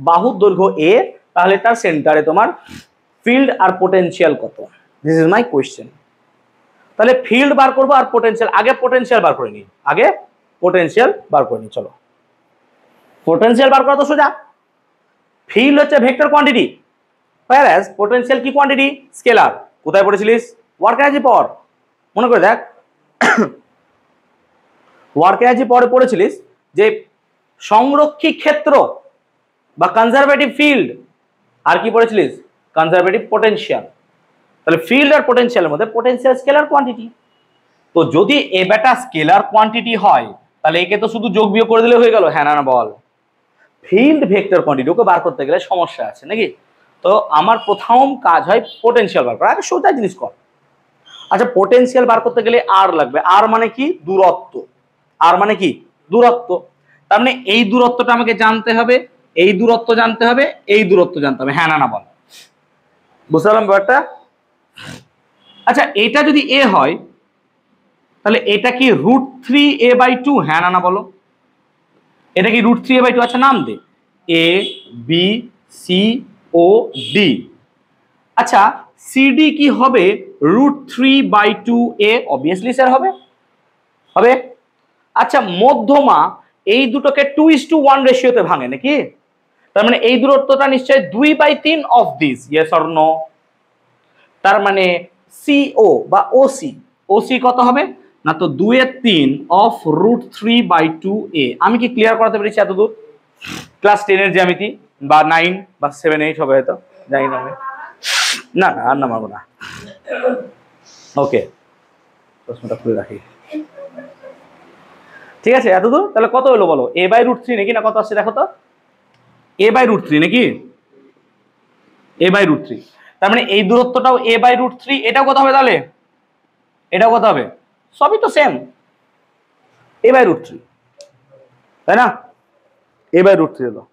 বাহুর দৈর্ঘ্য এ, তাহলে তার সেন্টারে তোমার ফিল্ড আর পোটেনশিয়াল কত, দিস ইজ মাই কোয়েশ্চেন। তাহলে ফিল্ড বার করবো আর পোটেনশিয়াল, আগে পোটেনশিয়াল বার করে নিই, চলো পোটেনশিয়াল বার করা তো সোজা। ফিল্ড হচ্ছে ভেক্টর কোয়ান্টিটি, whereas পোটেনশিয়াল কি কোয়ান্টিটি, স্কেলার। কোথায় পড়েছিলিস, ওয়ার্ক এনার্জি পাওয়ার, মনে করে দেখ ওয়ার্ক এনার্জি পাওয়ারে পড়েছিলিস যে সংরক্ষী ক্ষেত্র বা কনজারভেটিভ ফিল্ড, আর কি পড়েছিলিস কনজারভেটিভ পোটেনশিয়াল। তাহলে ফিল্ড আর পোটেনশিয়ালের মধ্যে পোটেনশিয়াল স্কেলার কোয়ান্টিটি। তো যদি এ বেটা স্কেলার কোয়ান্টিটি হয় তাহলে একে তো শুধু যোগ বিয়োগ করে দিলে হয়ে গেল, হ্যাঁ না বল। ফিল্ড ভেক্টর কোয়ান্টিটি ওকে বার করতে গেলে সমস্যা আছে, নাকি? তো আমার প্রথম কাজ হয় পোটেনশিয়াল বার করা, আগে সোজা জিনিস কর। আচ্ছা পোটেনশিয়াল বার করতে গেলে আর লাগবে, আর মানে কি দূরত্ব, আর মানে কি দূরত্ব। তার মানে এই দূরত্বটা আমাকে জানতে হবে, এই দূরত্ব জানতে হবে, এই দূরত্ব জানতে হবে, হ্যাঁ না বল, বুঝতে পারলাম ব্যাপারটা? আচ্ছা এটা যদি এ হয় তাহলে এটা কি √3a/2, হ্যাঁ না বলো, এটা কি √3a/2? আচ্ছা নাম দে, A B C O D. আচ্ছা সিডি কি হবে √3/2a? অবভিয়াসলি স্যার হবে। আচ্ছা মধ্যমা এই দুটোকে 2:1 রেশিওতে ভাঙে নাকি? তার মানে এই দূরত্বটা নিশ্চয়ই 2/3 of this, yes or no? তার মানে সিও বা ওসি কত হবে না, তো 2/3 অফ √3/2a। আমি কি ক্লিয়ার করাতে পেরেছি এতদূর? ক্লাস 10-এর জ্যামিতি বা 9 বা 7-8 হবে হয়তো, জানি না আমি, না আর না মারবো না। ওকে প্রশ্নটা খুলে রাখি, ঠিক আছে এতদূর। তাহলে কত হলো বলো, a/√3 নাকি, না কত আসছে দেখো তো, a/√3 নাকি, a/√3। তার মানে এই দূরত্বটাও a/√3, এটাও কত হবে তাহলে, এটাও কত হবে, সবই তো সেম, a/√3, তাই না? a/√3 হলো।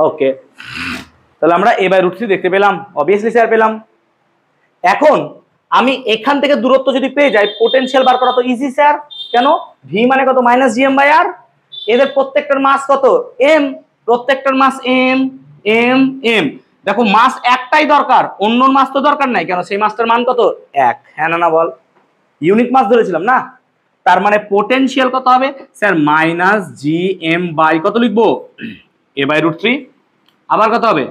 ওকে তাহলে আমরা a/√3 দেখতে পেলাম, অবভিয়াসলি স্যার পেলাম। এখন আমি এখান থেকে দূরত্ব যদি পেয়ে যাই, পোটেনশিয়াল বার করা তো ইজি স্যার। কেন, ভি মানে কত -gm/r, এদের প্রত্যেকটার মাস কত m, প্রত্যেকটার মাস m m m। দেখো মাস একটাই দরকার, অন্য মাস তো দরকার নাই, কেন সেই মাসটার মান কত 1, হ্যাঁ না বল, ইউনিট মাস ধরেছিলাম না। তার মানে পোটেনশিয়াল কত হবে স্যার -gm বাই কত লিখবো, a/√3, আবার কত হবে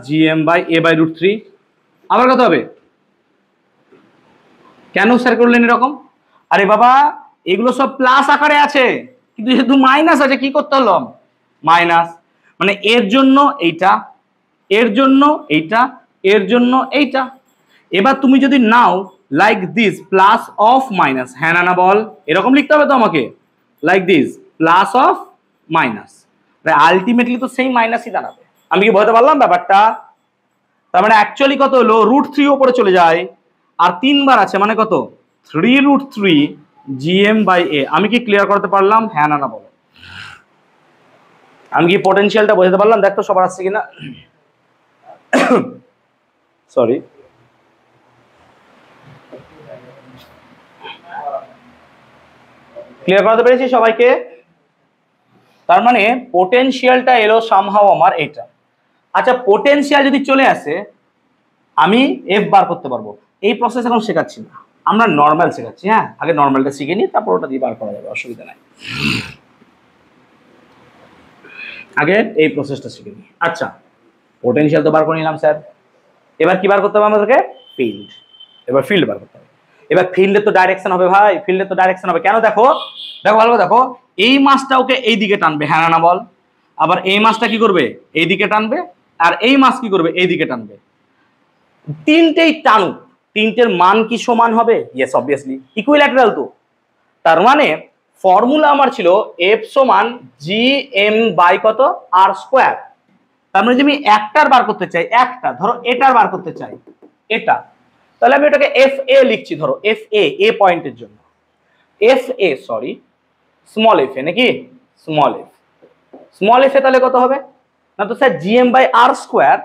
-gm/a/√3, আবার কত হবে, কেন স্যার করলেন এরকম? আরে বাবা এগুলো সব প্লাস আকারে আছে, কিন্তু যেহেতু মাইনাস আছে কি করতে হলো মাইনাস, মানে এর জন্য এইটা, এর জন্য এইটা, এর জন্য এইটা। এবার তুমি যদি নাও like this plus of minus, হ্যাঁ না বল, এরকম লিখতে হবে তো আমাকে, like this plus of minus, ultimately তো সেই মাইনাসই দাঁড়াবে। আমি কি বোঝাতে পারলাম ব্যাপারটা? তার মানে অ্যাকচুয়ালি কত হলো, √3 উপরে চলে যায় আর 3 বার আছে মানে কত 3√3 gm/a। আমি কি ক্লিয়ার করতে পারলাম? হ্যাঁ না বলো। আমি কি পোটেনশিয়ালটা বোঝাতে পারলাম? দেখতো সবার আসছে কিনা। সরি, ক্লিয়ার করতে পেরেছি সবাইকে? তার মানে পোটেনশিয়ালটা এলো সামহাও আমার এটা। আচ্ছা, পোটেনশিয়াল যদি চলে আসে আমি এফ বার করতে পারবো। এই প্রসেস এখন শেখাচ্ছি না, আমরা নর্মাল শেখাচ্ছি। হ্যাঁ, আগে নর্মালটা শিখে নিই, তারপর ওটা দিয়ে বার করা যাবে, অসুবিধা নাই। আগে এই প্রসেসটা শিখে নিই। আচ্ছা, পোটেনশিয়াল তো বার করে নিলাম স্যার, এবার কি বার করতে হবে আমাদেরকে? ফিল্ড। এবার ফিল্ড বার করতে হবে। এবার ফিল্ডের তো ডাইরেকশন হবে ভাই, ফিল্ডের তো ডাইরেকশন হবে। কেন? দেখো দেখো ভালো, দেখো এই মাছটা ওকে এই দিকে টানবে, হ্যাঁ না বল। আবার এই মাছটা কি করবে? এই দিকে টানবে। আর এই মাছ কি করবে? এই দিকে টানবে। তিনটেই টানুক, তিনটের মান কি সমান হবে? ইয়েস, অবভিয়াসলি ইকুইল্যাটারাল তো। তার মানে ফর্মুলা আমার ছিল এফ সমান জি এম বাই কত আর স্কোয়ার। তার মানে যদি আমি একটার বার করতে চাই, একটা ধরো এটার বার করতে চাই এটা, তাহলে আমি ওটাকে এফ এ লিখছি। ধরো এফ এ পয়েন্টের জন্য F A, sorry small F A নাকি স্মল এফ এ, তাহলে কত হবে না তো sir GM by R square.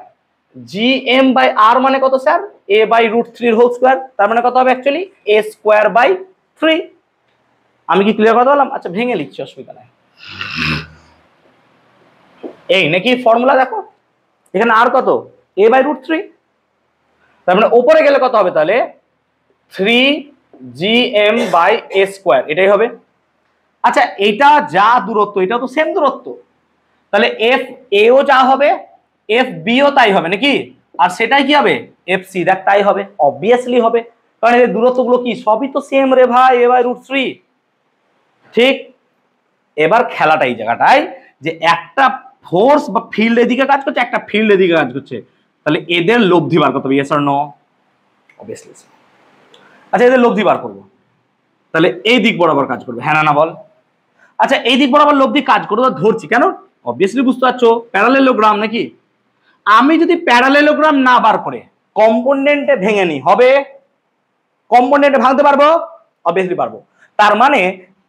GM by r মানে কত sir? A by √3 whole square. তার মানে কত হবে অ্যাকচুয়ালি? A square by 3। আমি কি ক্লিয়ার কথা বললাম? আচ্ছা, ভেঙে লিখছি, অসুবিধা নাই। এই নাকি ফর্মুলা, দেখো এখানে আর কত? এ বাই √3। তার মানে উপরে গেলে কত হবে তাহলে? 3gm বাই এ স্কোয়ার, এটাই হবে। আচ্ছা, এটা যা দূরত্ব, এটাও তো সেম দূরত্ব, তাহলে এফ এও যা হবে এফ বিও তাই হবে নাকি? আর সেটাই কি হবে? F C. দেখ তাই হবে, অবভিয়াসলি হবে, কারণ এই দূরত্বগুলো কি সবই তো সেম রে ভাই, এ বাই √3। ঠিক। এবার খেলাটা এই জায়গাটায় যে একটা ফোর্স বা ফিল্ড এদিকে কাজ করছে, একটা ফিল্ড এদিকে কাজ করছে, তাহলে এদের লব্ধি বার করতে হবে। Yes or no? অবভিয়াসলি। আচ্ছা, এদের লব্ধি বার করবো, তাহলে এই দিক বরাবর কাজ করবে, হ্যাঁ না বল। আচ্ছা, এই দিক বরাবর লব্ধি কাজ করবো ধরছি কেন? অবভিয়াসলি বুঝতে পারছো, প্যারালেলোগ্রাম নাকি? আমি যদি প্যারালেলোগ্রাম না বার করে কম্পোনেন্টে ভেঙে নি, হবে? কম্পোনেন্টে ভাঙতে পারবো? অবভিয়াসলি পারবো। তার মানে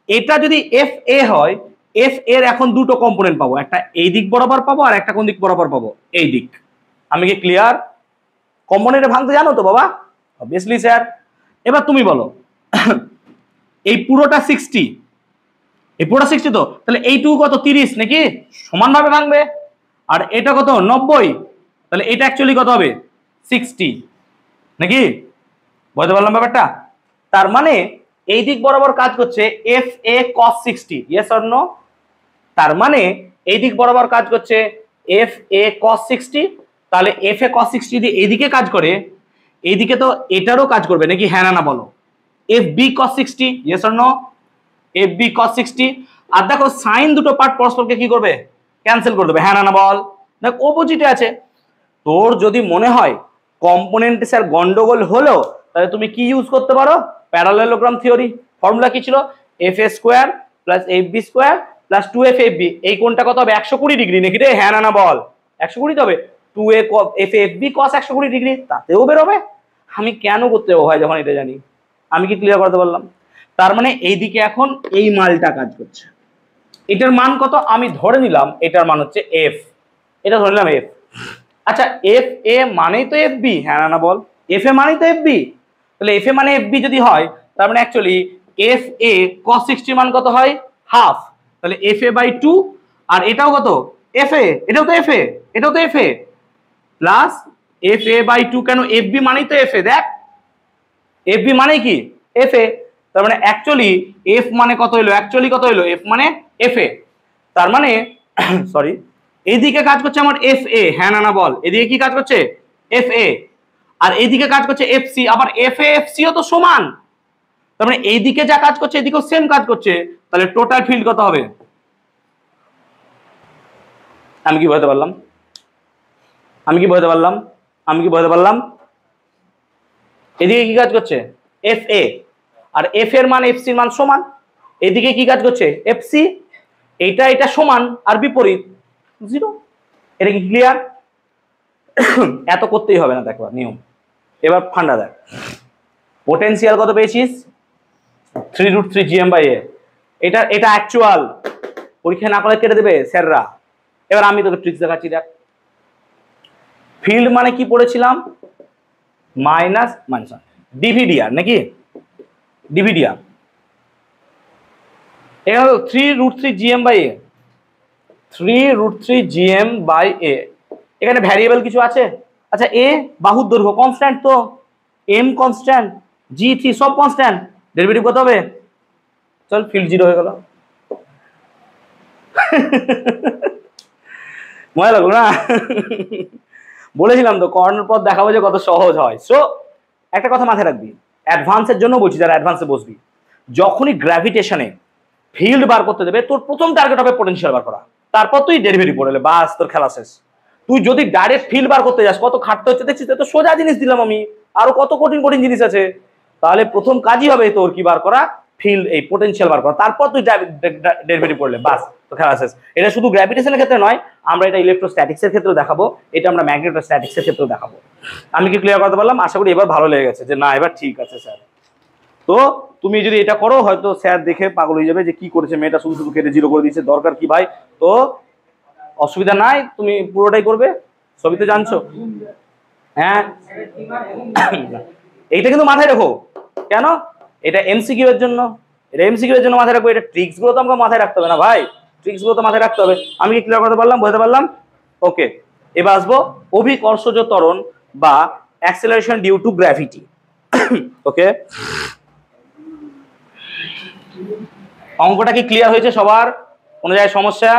এটা যদি এফ এ হয়, এফ এর এখন দুটো কম্পোনেন্ট পাবো, একটা এই দিক বরাবর পাবো আর একটা কোন দিক বরাবর পাবো? এই দিক। আমি কি ক্লিয়ার? কম্পোনেন্টে ভাঙতে জানো তো বাবা? Obviously sir. এবার তুমি বলো, এই পুরোটা 60, এই পুরোটা 60 তো, তাহলে এইটুকু কত? 30 নাকি? সমানভাবে ভাঙবে। আর এটা কত? 90, তাহলে এটা অ্যাকচুয়ালি কত হবে? 60 নাকি? বুঝতে পারলাম ব্যাপারটা? তার মানে এই দিক বরাবর কাজ করছে F A cos 60, yes or no? তার মানে এই দিক বরাবর কাজ করছে এফ এ cos 60, তাহলে এফ এ cos 60 যদি এইদিকে কাজ করে, এইদিকে তো এটারও কাজ করবে নাকি? হ্যাঁ না বলো? F B cos 60, yes or no? F B cos 60। আর দেখো সাইন দুটো পার্ট পরস্পরকে কি করবে? ক্যান্সেল করে দেবে, হ্যাঁ না বল? দেখ অপোজিটে আছে। তোর যদি মনে হয় কম্পোনেন্টে স্যার গন্ডগোল হলো, তাহলে তুমি কি ইউজ করতে পারো? Parallelogram theory. ফর্মুলা কি ছিল? F A square plus F B square plus 2f F B. এই কোণটা কত হবে? 120 ডিগ্রি নাকি রে? হ্যাঁ না বল? 120 হবে। 2a F F B cos 120 degree, তাতেও বেরোবে। আমি কেন করতে যাবো ভাই যখন এটা জানি? আমি কি ক্লিয়ার করতে পারলাম? তার মানে এইদিকে এখন এই মালটা কাজ করছে। এটার মান কত? আমি ধরে নিলাম এটার মান হচ্ছে এফ, এটা ধরে নিলাম এফ। আচ্ছা, এফ এ মানেই তো এফ বি, হ্যাঁ না বল? এফ এ মানেই তো এফ বি, তাহলে এফ এ মানে এফ বি যদি হয়, তার মানে অ্যাকচুয়ালি এফ এ cos 60 মান কত হয়? হাফ। তাহলে এফ এ বাই 2, আর এটাও কত? এফ এ, এটাও তো এফ এ, এটাও তো F A, plus F A by 2। কেন? এফ বি মানেই তো এফ এ। দেখ এফ বি মানে কি? এফ এ। তার মানে অ্যাকচুয়ালি এফ মানে কত হলো? অ্যাকচুয়ালি কত হলো? এফ মানে এফ এ। তার মানে সরি, এইদিকে কাজ করছে আমার এফ এ, হ্যাঁ না বল? এদিকে কি কাজ করছে? এফ এ। আর এইদিকে কাজ করছে এফ সি। আবার এফ এ এফ সিও তো সমান, তার মানে এইদিকে যা কাজ করছে এদিকেও সেম কাজ করছে, তাহলে টোটাল ফিল্ড কত হবে? আমি কি বোঝাতে পারলাম? আমি কি বোঝাতে পারলাম? আমি কি বোঝাতে পারলাম? এদিকে কি কাজ করছে? এফ এ। আর এফ এর মান এফ সির মান সমান। এদিকে কি কাজ করছে? F C. এইটা এটা সমান আর বিপরীত, জিরো। এটা কি ক্লিয়ার? এত করতেই হবে না, দেখো নিয়ম। এবার ফান্ডা দেখ, পোটেনশিয়াল কত পেয়েছিস? 3√3 gm/a। এটা অ্যাকচুয়াল, পরীক্ষা না করে কেটে দেবে স্যাররা। এবার আমি তোকে ট্রিক্স দেখাচ্ছি, দেখ। ফিল্ড মানে কি পড়েছিলাম? মাইনাস ডিভিডিআর নাকি? ডিভিডিআর। এখানে 3√3 gm/a, 3√3 gm/a। এখানে ভ্যারিয়েবল কিছু আছে? আচ্ছা, এ বাহুর দৈর্ঘ্য কনস্ট্যান্ট, তো এম কনস্ট্যান্ট, জি3 সব কনস্ট্যান্ট, ডেরিভেটিভ কত হবে? চল, ফিল্ড 0 হয়ে গেল। মজা লাগলো না? বলেছিলাম তো কর্নার পথ দেখাবো যে কত সহজ হয়। সো একটা কথা মাথায় রাখবি, অ্যাডভান্সের জন্য বলছি, যারা অ্যাডভান্সে বসবি, যখনই গ্র্যাভিটেশনে ফিল্ড বার করতে দেবে, তোর প্রথম টার্গেট হবে পোটেনশিয়াল বার করা, তারপর তুই ডেরিভেটিভ পড়লে বাস, তোর খেলা শেষ। তুই যদি ডাইরেক্ট ফিল্ড বার করতে যাস, কত খাটতে হচ্ছে দেখছিস, তো সোজা জিনিস দিলাম আমি, আরো কত কঠিন কঠিন জিনিস আছে। তাহলে প্রথম কাজই হবে তোর কি বার করা? ফিল্ড, এই পোটেনশিয়াল বার করা, তারপর তুই ডেরিভেটিভ পড়লে বাস, তো খেলা শেষ। এটা শুধু গ্র্যাভিটেশনের ক্ষেত্রে নয়, আমরা এটা ইলেকট্রোস্ট্যাটিক্স এর ক্ষেত্রেও দেখাবো, এটা আমরা ম্যাগনেটোস্ট্যাটিক্স এর ক্ষেত্রেও দেখাবো। আমি কি ক্লিয়ার করতে পারলাম? আশা করি এবার ভালো লেগে গেছে, যে না এবার ঠিক আছে স্যার। তো তুমি যদি এটা করো, হয়তো স্যার দেখে পাগল হয়ে যাবে যে কি করেছে মেয়েটা, শুধু শুধু কেটে 0 করে দিয়েছে, দরকার কি ভাই? তো অসুবিধা নাই, তুমি পুরোটাই করবে, সবই তো জানছো। হ্যাঁ, এইটা কিন্তু মাথায় রাখো। কেন? এটা এমসিকিউ এর জন্য, এটা এমসিকিউ এর জন্য মাথায় রাখবো। এটা ট্রিক্স গুলো তো আমাকে মাথায় রাখতে হবে না ভাই, ট্রিক্স গুলো তো মাথায় রাখতে হবে। আমি কি ক্লিয়ার করতে পারলাম, বুঝতে পারলাম? ওকে, এবার আসবো অভিকর্ষজ ত্বরণ বা অ্যাক্সেলারেশন ডিউ টু গ্র্যাভিটি। ওকে, অঙ্কটা কি ক্লিয়ার হয়েছে সবার? কোনো জায়গায় সমস্যা?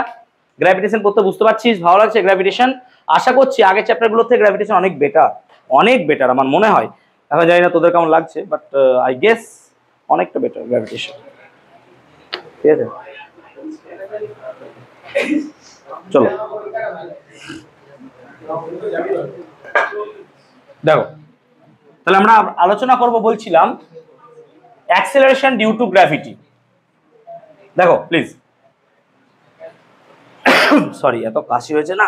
গ্র্যাভিটেশন পড়তে বুঝতে পারছিস? ভালো লাগছে গ্র্যাভিটেশন? আশা করছি আগের চ্যাপ্টারগুলোর থেকে গ্র্যাভিটেশন অনেক বেটার, অনেক বেটার আমার মনে হয়। এখন জানি না তোদের কেমন লাগছে, বাট আই গেস অনেকটা বেটার গ্র্যাভিটেশন। ঠিক আছে, চলো দেখো, তাহলে আমরা আলোচনা করব, বলছিলাম অ্যাক্সেলারেশন ডিউ টু গ্র্যাভিটি। দেখো প্লিজ, সরি এত কাশি হয়েছে না,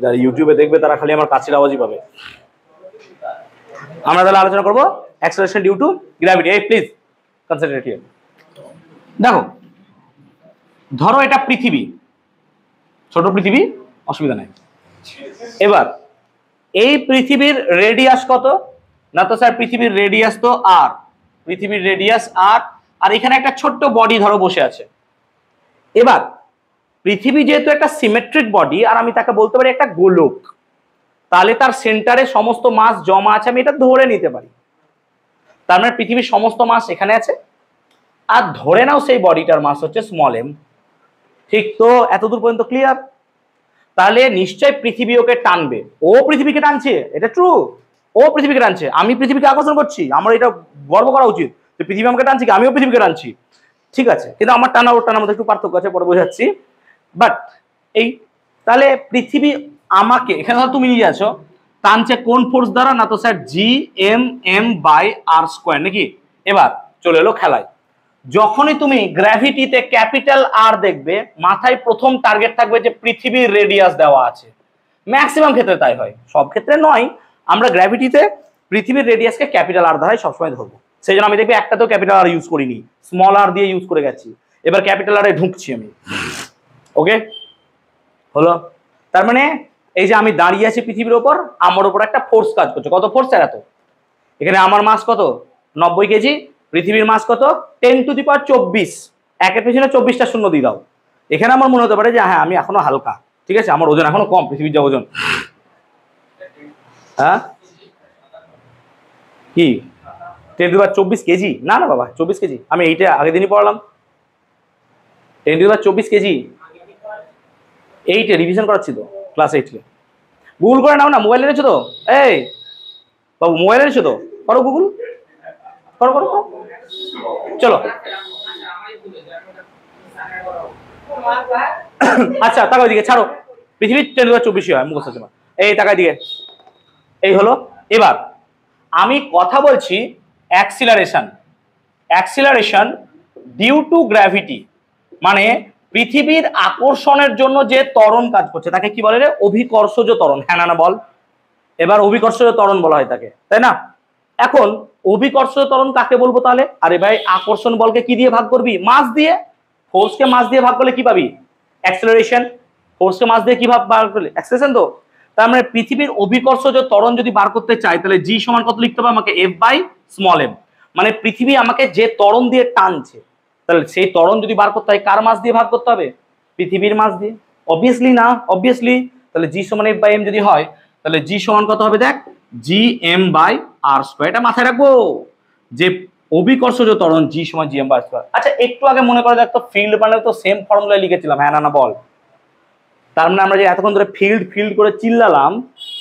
যারা ইউটিউবে দেখবে তারা খালি আমার কাশির আওয়াজই পাবে। আমরা তাহলে আলোচনা করব অ্যাক্সেলারেশন ডিউ টু গ্র্যাভিটি। এই প্লিজ কনসেন্ট্রেট হিয়ার। দেখো, ধরো এটা পৃথিবী, ছোট পৃথিবী, অসুবিধা নাই। এবার এই পৃথিবীর রেডিয়াস কত? না তো স্যার পৃথিবীর রেডিয়াস তো আর, পৃথিবীর রেডিয়াস আর, আর এখানে একটা ছোট্ট বডি ধরো বসে আছে। এবার পৃথিবী যেহেতু একটা সিমেট্রিক বডি, আর আমি তাকে বলতে পারি একটা গোলক, তাহলে তার সেন্টারে সমস্ত মাস জমা আছে, আমি এটা ধরে নিতে পারি। তার মানে পৃথিবীর সমস্ত মাস এখানে আছে, আর ধরে নাও সেই বডিটার মাস হচ্ছে স্মল এম। ঠিক তো? এতদূর পর্যন্ত ক্লিয়ার? তাহলে নিশ্চয় পৃথিবী ওকে টানবে, ও পৃথিবীকে টানছে, এটা ট্রু। ও পৃথিবীকে টানছে, আমি পৃথিবীকে আকর্ষণ করছি, আমার এটা গর্ব করা উচিত যে পৃথিবী আমাকে টানছে, আমিও পৃথিবীকে টানছি। ঠিক আছে, কিন্তু আমার টানা ওর টানার মধ্যে একটু পার্থক্য আছে, পরে বোঝাচ্ছি। বাট এই, তাহলে পৃথিবী আমাকে, এখানে তুমি নিয়ে আছো, টানছে কোন ফোর্স দ্বারা? না তো স্যার Gm/r², নাকি? এবার চলে এলো খেলায়। যখনই তুমি গ্র্যাভিটিতে ক্যাপিটাল আর দেখবে, মাথায় প্রথম টার্গেট থাকবে যে পৃথিবীর রেডিয়াস দেওয়া আছে। ম্যাক্সিমাম ক্ষেত্রে তাই হয়, সব ক্ষেত্রে নয়। আমরা গ্র্যাভিটিতে পৃথিবীর রেডিয়াসকে ক্যাপিটাল আর দ্বারাই সবসময় ধরবো। সেই জন্য আমি দেখবি একটাতেও ক্যাপিটাল আর ইউজ করিনি, স্মল আর দিয়ে ইউজ করে গেছি। এবার ক্যাপিটাল আরে ঢুকছি আমি। ওকে, হলো? তার মানে এই যে আমি দাঁড়িয়ে আছি পৃথিবীর ওপর, আমার ওপর একটা ফোর্স কাজ করছে। কত ফোর্স স্যার? এত। এখানে আমার মাস কত? 90 কেজি। পৃথিবীর মাস কত? 10⁻²৪। একের পেছনে 24টা শূন্য দিয়ে দাও। এখানে আমার মনে হতে পারে যে হ্যাঁ আমি এখনো হালকা, ঠিক আছে, আমার ওজন এখনো কম পৃথিবীর যা ওজন। হ্যাঁ কি 10⁻²৪ কেজি? না না বাবা, 24 কেজি। আমি এইটা আগের দিনই পড়ালাম, 10⁻²৪ কেজি। এইটে রিভিশন করাচ্ছি তো, ক্লাস 8-এ। গুগল করে নাও না, মোবাইল এনেছো তো? এই বাবু, মোবাইল এনেছো তো? করো গুগল, করো করো করো। চলো, আচ্ছা তাকাও দিকে, ছাড়ো। পৃথিবীর 10⁻²৪ হয়, মুখস্থ আছে। এই তাকাই দিকে, এই হলো। এবার আমি কথা বলছি acceleration, acceleration due to gravity, মানে পৃথিবীর আকর্ষণের জন্য যে ত্বরণ কাজ করছে তাকে কি বলে রে? অভিকর্ষজ ত্বরণ। হ্যাঁ না বল? এবার অভিকর্ষজ ত্বরণ বলা হয় তাকে, তাই না? এখন অভিকর্ষজ ত্বরণ কাকে বলবো তাহলে? আরে ভাই, আকর্ষণ বলকে কি দিয়ে ভাগ করবি? মাস দিয়ে। ফোর্সকে মাস দিয়ে ভাগ করলে কি পাবি? অ্যাক্সেলারেশন। ফোর্সকে মাস দিয়ে কি ভাগ করলে? অ্যাক্সেলারেশন। তো তার মানে পৃথিবীর অভিকর্ষজ ত্বরণ যদি বার করতে চাই তাহলে জি সমান কত লিখতে হবে আমাকে? F by small M. মানে পৃথিবী আমাকে যে ত্বরণ দিয়ে টানছে, তাহলে সেই ত্বরণ যদি বার করতে হয় কার মাস দিয়ে ভাগ করতে হবে? পৃথিবীর মাস দিয়ে। অবভিয়াসলি না? অবভিয়াসলি। তাহলে জি সমান এফ বাই এম যদি হয় তাহলে জি সমান কত হবে? দেখ, G M by R square. এটা মাথায় রাখবো যে অভিকর্ষজ ত্বরণ জি সমান জি এম বাই স্কোয়ার। আচ্ছা, একটু আগে মনে করে দেখ তো, ফিল্ড মানে তো সেম ফর্মুলা লিখেছিলাম, হ্যাঁ না বল? তার মানে আমরা যে এতক্ষণ ধরে ফিল্ড ফিল্ড করে চিল্লালাম,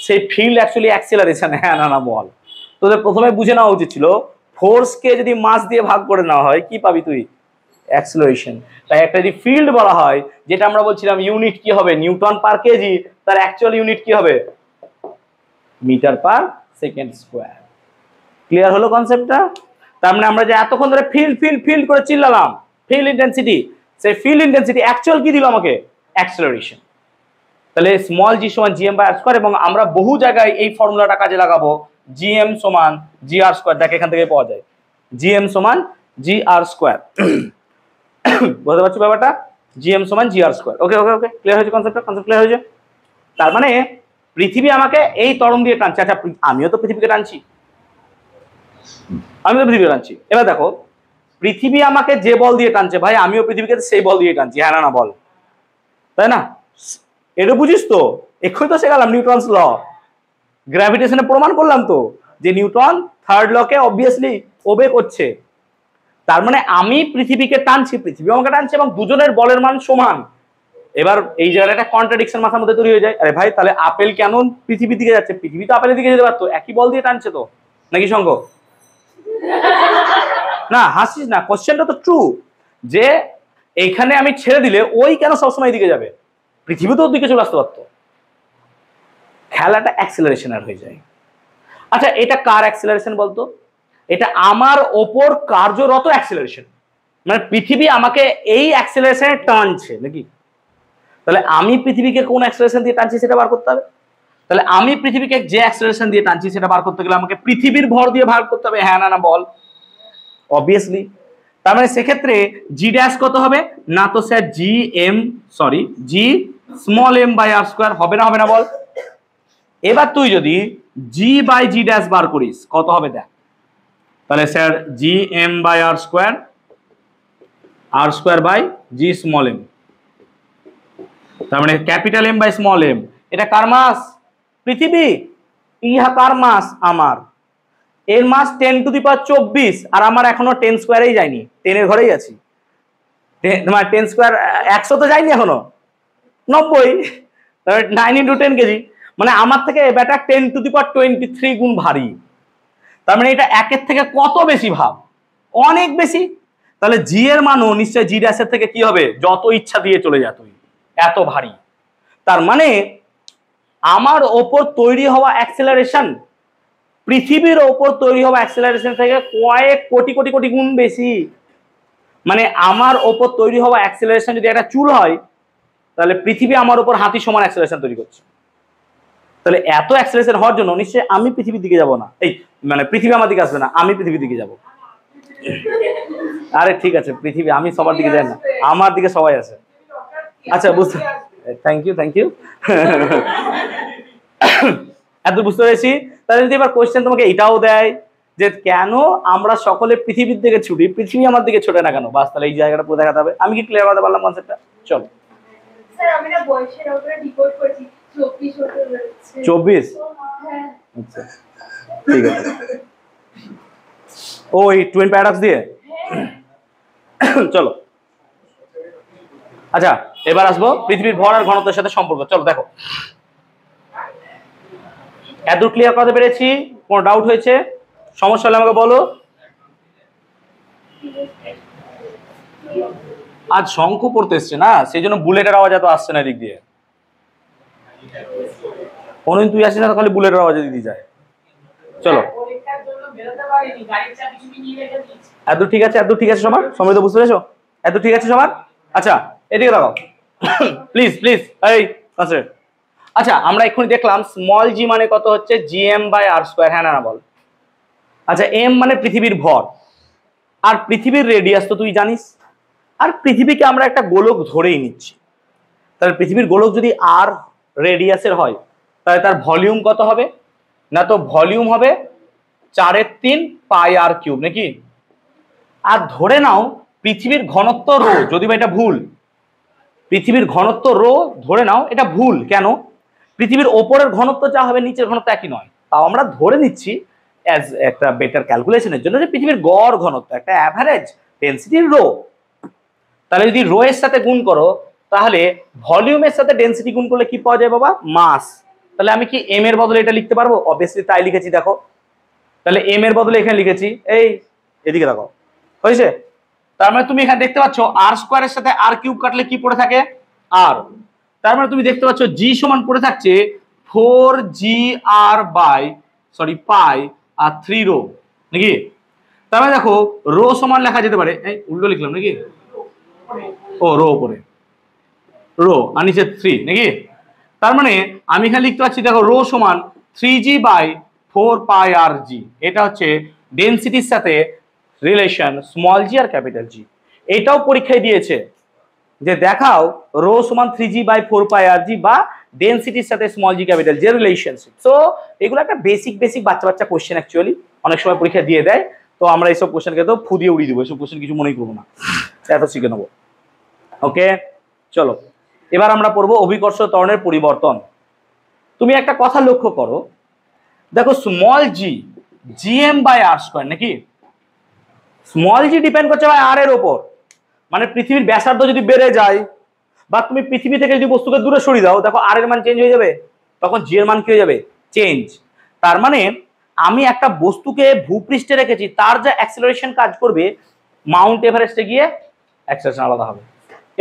সেই ফিল্ড অ্যাকচুয়ালি অ্যাক্সেলারেশন, হ্যাঁ না বল? তোদের প্রথমে বুঝে নেওয়া উচিত ছিল ফোর্সকে যদি মাস দিয়ে ভাগ করে নেওয়া হয় কি পাবি তুই? অ্যাক্সেলারেশন। তাই একটা যদি ফিল্ড বলা হয়, যেটা আমরা বলছিলাম ইউনিট কি হবে? নিউটন পার কেজি, তার অ্যাকচুয়াল ইউনিট কি হবে? Metre per second square. Clear হলো কনসেপ্টটা? তার মানে আমরা যে এতক্ষণ ধরে ফিল্ড ফিল্ড ফিল্ড করে চিল্লালাম, ফিল্ড ইন্টেন্সিটি, সেই ফিল্ড ইন্টেন্সিটি অ্যাকচুয়াল কি দিল আমাকে? অ্যাক্সেলারেশন। তাহলে স্মল জি সমান G M by R square, এবং আমরা বহু জায়গায় এই ফর্মুলাটা কাজে লাগাবো। জি এম সমান জি আর স্কোয়ার, দেখ এখান থেকে পাওয়া যায় জি এম সমান জি আর স্কোয়ার। বুঝতে পারছো ব্যাপারটা? জি এম সমান জি আর স্কোয়ার। ওকে ওকে ওকে, ক্লিয়ার হয়েছে কনসেপ্টটা? কনসেপ্ট ক্লিয়ার হয়েছে? তার মানে পৃথিবী আমাকে এই ত্বরণ দিয়ে টানছে। আচ্ছা, আমিও তো পৃথিবীকে টানছি, এবার দেখো, পৃথিবী আমাকে যে বল দিয়ে টানছে ভাই, আমিও পৃথিবীকে সেই বল দিয়ে টানছি, হ্যাঁ না বল? তাই না? এটা বুঝিস তো? এক্ষুনি তো শেখালাম নিউটনস ল, গ্র্যাভিটেশনে প্রমাণ করলাম তো যে নিউটন থার্ড লকে অবভিয়াসলি ওবে করছে। তার মানে আমি পৃথিবীকে টানছি, পৃথিবী আমাকে টানছে, এবং দুজনের বলের মান সমান। এবার এই জায়গাটা একটা কন্ট্রাডিকশন মাথার মধ্যে তৈরি হয়ে যায়। আরে ভাই, তাহলে আপেল কেন পৃথিবীর দিকে যাচ্ছে? পৃথিবী তো আপেলের দিকে যেতে পারতো, একই বল দিয়ে টানছে তো, নাকি সঙ্গ? না হাসিস না, কোশ্চেনটা তো ট্রু, যে এইখানে আমি ছেড়ে দিলে ওই কেন সবসময় এদিকে যাবে? পৃথিবী তো ওদিকে চলে আসতে পারতো। খেলাটা অ্যাক্সেলারেশনের হয়ে যায়। আচ্ছা, এটা কার অ্যাক্সেলারেশন বলতো? এটা আমার ওপর কার্যরত অ্যাক্সেলারেশন, মানে পৃথিবী আমাকে এই অ্যাক্সেলারেশনে টানছে নাকি? তাহলে আমি পৃথিবীকে কোন অ্যাক্সেলারেশন দিয়ে টানছি সেটা বার করতে হবে। তাহলে আমি পৃথিবীকে যে অ্যাক্সেলারেশন দিয়ে টানছি সেটা বার করতে গেলে আমাকে পৃথিবীর ভর দিয়ে ভাগ করতে হবে, হ্যাঁ না বল? অবভিয়াসলি। তার মানে সেক্ষেত্রে জি ড্যাশ কত হবে? না তো sir G M, sorry, G small M by R square হবে না? হবে না বল? এবার তুই যদি জি বাই জি ড্যাশ বার করিস কত হবে দেখ, তাহলে sir G M by R square by G small M. তার মানে capital M by small M. এটা কার মাস? পৃথিবী। ইহা কার মাস? আমার। এর মাস 10⁻²৪, আর আমার এখনো 10 স্কোয়ারেই যায়নি, 10 ঘরেই আছি। 10 স্কোয়ার 100 তো যায়নি এখনো, 90, 9 × 10 কেজি। মানে আমার থেকে বেটা 10⁻23 গুণ ভারী। তার মানে এটা একের থেকে কত বেশি ভাব? অনেক বেশি। তাহলে জি এর মানও নিশ্চয় জি ড্যাশের থেকে কি হবে? যত ইচ্ছা দিয়ে চলে যা তুই, এত ভারী। তার মানে আমার ওপর তৈরি হওয়া অ্যাক্সেলারেশন পৃথিবীর ওপর তৈরি হওয়া অ্যাক্সেলারেশন থেকে কয়েক কোটি কোটি কোটি গুণ বেশি। মানে আমার ওপর তৈরি হওয়া অ্যাক্সেলারেশন যদি একটা চুল হয়, তাহলে পৃথিবী আমার ওপর হাতি সমান অ্যাক্সেলারেশন তৈরি করছে। তাহলে এত অ্যাক্সেলারেশন হওয়ার জন্য নিশ্চয়ই আমি পৃথিবীর দিকে যাব না, এই মানে পৃথিবী আমার দিকে আসবে না, আমি পৃথিবীর দিকে যাব। আরে ঠিক আছে, পৃথিবী, আমি সবার দিকে যাই না, আমার দিকে সবাই আছে। আচ্ছা বুঝতে, থ্যাংক ইউ এত বুঝতে পেরেছি। তাহলে যদি এবার কোশ্চেন তোমাকে এটাও দেয় যে কেন আমরা সকলে পৃথিবীর দিকে ছুটি, পৃথিবী আমার দিকে ছোটে না কেন, বাস তাহলে এই জায়গাটা পুরো দেখাতে হবে। আমি কি ক্লিয়ার করতে পারলাম কনসেপ্টটা? চলো। স্যার আমি না বয়সের উপরে ডিকোড করেছি 24 হতে যাচ্ছে। 24? হ্যাঁ আচ্ছা ঠিক আছে। ওই টুইন প্যারাডক্স দিয়ে চলো। আচ্ছা এবার আসবো পৃথিবীর ভর আর ঘনত্বের সাথে সম্পর্ক। চলো দেখো, এত ক্লিয়ার করতে পেরেছি? কোনো ডাউট হয়েছে? সমস্যা হলে আমাকে বলো। আজ শঙ্খ পড়তে এসছে না, সেই জন্য বুলেটের আওয়াজ এত আসছে না দিক দিয়ে। কোনদিন তুই আসিস না খালি বুলেটের আওয়াজ দিদি যায়। চলো এত ঠিক আছে, এত ঠিক আছে সবার? সময় তো বুঝতে পেরেছো? এত ঠিক আছে সবার? আচ্ছা এদিকে রাখো প্লিজ প্লিজ, এই কনসেন্ট্রেট। আচ্ছা আমরা এক্ষুনি দেখলাম স্মল জি মানে কত হচ্ছে জিএম বাই আর স্কোয়ার, হ্যাঁ না বল। আচ্ছা এম মানে পৃথিবীর ভর, আর পৃথিবীর রেডিয়াস তো তুই জানিস, আর পৃথিবীকে আমরা একটা গোলক ধরেই নিচ্ছি, তাহলে পৃথিবীর গোলক যদি আর রেডিয়াসের হয় তাহলে তার ভলিউম কত হবে, না তো ভলিউম হবে 4/3 পাই আর কিউব নাকি। আর ধরে নাও পৃথিবীর ঘনত্ব রো, যদি বা এটা ভুল, পৃথিবীর ঘনত্ব রো ধরে নাও এটা ভুল, কেন, পৃথিবীর ওপরের ঘনত্ব যা হবে নিচের ঘনত্ব একই নয়, তাও আমরা ধরে নিচ্ছি অ্যাজ একটা বেটার ক্যালকুলেশনের জন্য যে পৃথিবীর গড় ঘনত্ব একটা অ্যাভারেজ ডেনসিটি রো। তাহলে যদি রো এর সাথে গুণ করো তাহলে ভলিউমের সাথে ডেনসিটি গুণ করলে কি পাওয়া যায় বাবা, মাস। তাহলে আমি কি এম এর বদলে এটা লিখতে পারবো, অবভিয়াসলি তাই লিখেছি দেখো। তাহলে এম এর বদলে এখানে লিখেছি, এই এদিকে দেখো হয়েছে। তার মানে তুমি এখানে দেখতে পাচ্ছ আর স্কোয়ারের সাথে আর কিউব কাটলে কি পড়ে থাকে, আর। তার মানে তুমি দেখতে পাচ্ছ জি সমান পড়ে থাকছে 4 পাই আর 3 রো নাকি। তার মানে দেখো রো সমান লেখা যেতে পারে, এই উল্টো লিখলাম নাকি, ও রো উপরে রো আর নিচে 3 নাকি। তার মানে আমি এখানে লিখতে পাচ্ছি দেখো রো সমান 3g বাই 4 পাই আর জি, এটা হচ্ছে ডেনসিটির সাথে রিলেশন স্মল জি আর ক্যাপিটাল জি। এটাও পরীক্ষায় দিয়েছে যে দেখাও রো সমান 3g বাই 4 পাই আর জি বা ডেনসিটির সাথে স্মল জি ক্যাপিটাল জি রিলেশনশিপ। সো এগুলো একটা বেসিক বাচ্চা বাচ্চা কোশ্চেন অ্যাকচুয়ালি, অনেক সময় পরীক্ষা দিয়ে দেয়, তো আমরা এইসব কোশ্চেনকে তো ফু দিয়ে উড়িয়ে দেবো, এসব কোশ্চেন কিছু মনেই করবো না, এত শিখে নেবো। ওকে চলো এবার আমরা পড়বো অভিকর্ষ ত্বরণের পরিবর্তন। তুমি একটা কথা লক্ষ্য করো, দেখো small G GM by R square নাকি, স্মল জি ডিপেন্ড করছে ভাই আর এর ওপর, মানে পৃথিবীর ব্যাসার্ধ যদি বেড়ে যায় বা তুমি পৃথিবী থেকে যদি বস্তুকে দূরে সরিয়ে দাও, দেখো আর এর মান চেঞ্জ হয়ে যাবে, তখন জি এর মান কি হয়ে যাবে, চেঞ্জ। তার মানে আমি একটা বস্তুকে ভূপৃষ্ঠে রেখেছি, তার যা অ্যাক্সেলারেশন কাজ করবে মাউন্ট এভারেস্টে গিয়ে অ্যাক্সেলারেশন আলাদা হবে।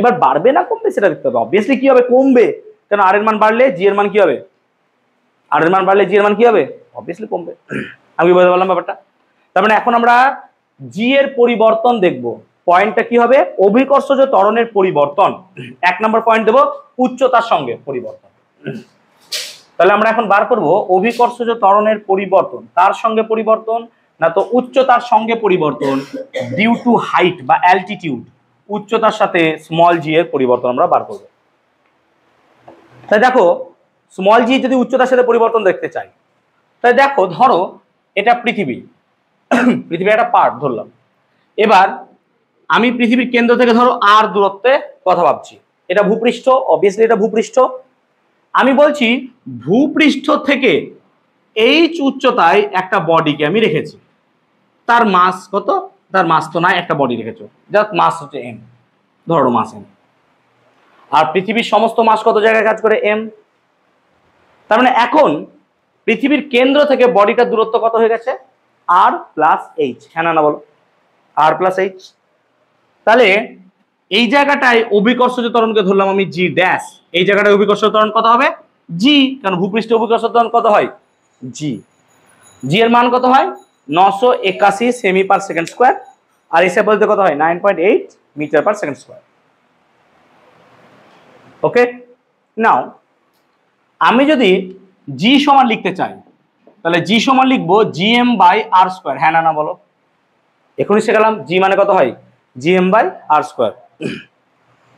এবার বাড়বে না কমবে সেটা দেখতে হবে, অবভিয়াসলি কি হবে, কমবে, কেন আর এর মান বাড়লে জি এর মান কি হবে, আর এর মান বাড়লে জি এর মান কি হবে, অবভিয়াসলি কমবে। আমি বুঝতে পারলাম ব্যাপারটা। তার মানে এখন আমরা জি এর পরিবর্তন দেখব, পয়েন্টটা কি হবে, অভিকর্ষজ ত্বরণের পরিবর্তন। 1 নম্বর পয়েন্ট দেব উচ্চতার সঙ্গে পরিবর্তন। তাহলে আমরা এখন বার করব অভিকর্ষজ ত্বরণের পরিবর্তন তার সঙ্গে পরিবর্তন, না তো উচ্চতার সঙ্গে পরিবর্তন ডিউ টু হাইট বা অ্যালটিটিউড, উচ্চতার সাথে স্মল জি এর পরিবর্তন আমরা বার করব। তাই দেখো স্মল জি যদি উচ্চতার সাথে পরিবর্তন দেখতে চাই, তাই দেখো ধরো এটা পৃথিবী, পৃথিবীর একটা পার্ট ধরলাম। এবার আমি পৃথিবীর কেন্দ্র থেকে ধরো আর দূরত্বে কথা ভাবছি, এটা ভূপৃষ্ঠ, অবভিয়াসলি এটা ভূপৃষ্ঠ। আমি বলছি ভূপৃষ্ঠ থেকে এইচ উচ্চতায় একটা বডিকে আমি রেখেছি, তার মাস কত, তার মাস তো নাই, একটা বডি রেখেছো যার মাস হচ্ছে এম, ধরো মাস এম। আর পৃথিবীর সমস্ত মাস কত জায়গায় কাজ করে, এম। তার মানে এখন পৃথিবীর কেন্দ্র থেকে বডিটার দূরত্ব কত হয়ে গেছে, আর প্লাস এইচ, হ্যাঁ না বলো, আর প্লাস এইচ। তাহলে এই জায়গাটায় অভিকর্ষজ ত্বরণকে ধরলাম আমি জি ড্যাশ, এই জায়গাটায় অভিকর্ষজ ত্বরণ কত হবে, জি, কারণ ভূপৃষ্ঠে অভিকর্ষজ ত্বরণ কত হয়, জি। জি এর মান কত হয় 981 সেমি পার সেকেন্ড স্কোয়ার, আর এসে বলতে কত হয় 9.8 মিটার পার সেকেন্ড স্কোয়ার। ওকে নাও আমি যদি জি সমান লিখতে চাই, তাহলে জি সমান লিখবো জিএম বাই আর স্কোয়ার, হ্যাঁ না বলো, এখনই শিখালাম জি মানে কত হয় জিএম বাই আর স্কোয়ার।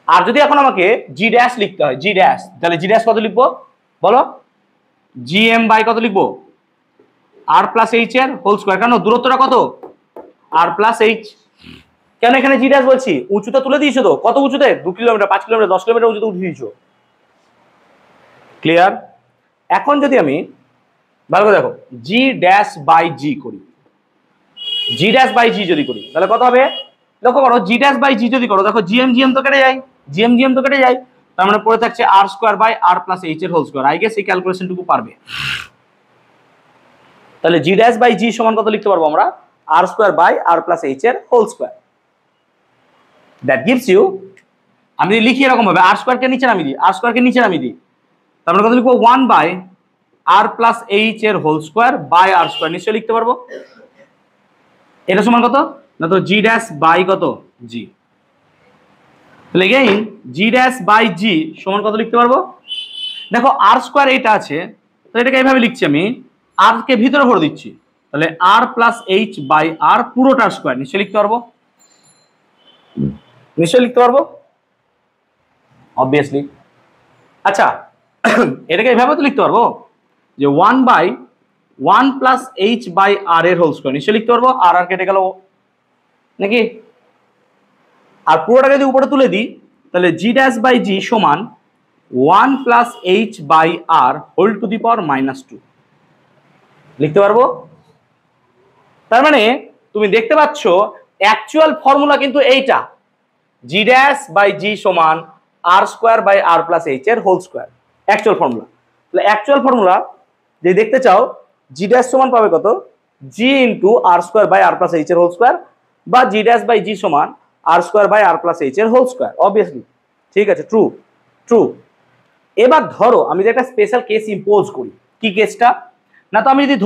আর যদি এখন আমাকে জি ড্যাশ লিখতে হয়, জি ড্যাশ, তাহলে জি ড্যাশ কত লিখবো বলো, জিএম বাই কত লিখবো, আর প্লাস এইচ এর হোল স্কোয়ার, কেন দূরত্বটা কত আর প্লাস এইচ। কেন এখানে জি ড্যাশ বলছি, উঁচুটা তুলে দিয়েছো তো, কত উঁচুতে 2 কিলোমিটার 5 কিলোমিটার 10 কিলোমিটার উঁচুতে উঠে দিয়েছো, ক্লিয়ার। এখন যদি আমি ভালো করে দেখো জি ড্যাশ বাই জি করি, জি ড্যাশ বাই জি যদি করি তাহলে কত হবে, লক্ষ্য করো জি ড্যাশ বাই জি যদি করো, দেখো জিএম জিএম তো কেটে যায়, জিএম জিএম তো কেটে যায়, তার মানে পড়ে থাকছে r square by R plus H এর হোল স্কোয়ার। আই গেস এই ক্যালকুলেশনটুকু পারবে। তাহলে জি ড্যাশ বাই জি সমান কত লিখতে পারবো আমরা, r square by R plus H এর whole square. That gives you, আমি লিখি এরকম ভাবে আর স্কোয়ারকে নিচে নামিয়ে দিই, আর স্কোয়ারকে নিচে নামিয়ে দিই, তারপরে কত লিখবো 1 বাই আর প্লাস এইচ এর whole square by R square, নিশ্চয়ই লিখতে পারবো। এটা সমান কত, না তো জি ড্যাশ বাই কত জি। তাহলে again G dash by g সমান কত লিখতে পারবো? দেখো আর স্কোয়ার এইটা আছে, তো এটাকে এইভাবে লিখছি আমি, আর কে ভিতরে ভরে দিচ্ছি, তাহলে r plus h by r পুরোটার স্কোয়ার নিশ্চয়ই লিখতে পারবো, নিশ্চয়ই লিখতে পারবো অবভিয়াসলি। আচ্ছা এটাকে এইভাবে তো লিখতে পারবো যে 1/1 প্লাস এইচ বাই আর এর হোল স্কোয়ার নিশ্চয়ই লিখতে পারবো, আর আর কেটে গেল নাকি। আর পুরোটাকে যদি উপরে তুলে দিই তাহলে জি ড্যাশ বাই জি সমান 1 plus h by r whole to the power -2 লিখতে পারবো। তার মানে তুমি দেখতে পাচ্ছ অ্যাকচুয়াল ফর্মুলা কিন্তু এইটা, জি ড্যাশ বাই জি সমান r square by R plus H এর হোল স্কোয়ার, অ্যাকচুয়াল ফর্মুলা। তাহলে অ্যাকচুয়াল ফর্মুলা যে দেখতে চাও, জি ড্যাশ সমান পাবে কত, g into r square by R plus H এর হোল স্কোয়ার, বা জি ড্যাশ বাই জি সমান r square by R plus H এর হোল স্কোয়ার, অবভিয়াসলি। ঠিক আছে, ট্রু ট্রু। এবার ধরো আমি যে একটা স্পেশাল কেস ইম্পোজ করি, কি কেসটা না, তো আমি যদি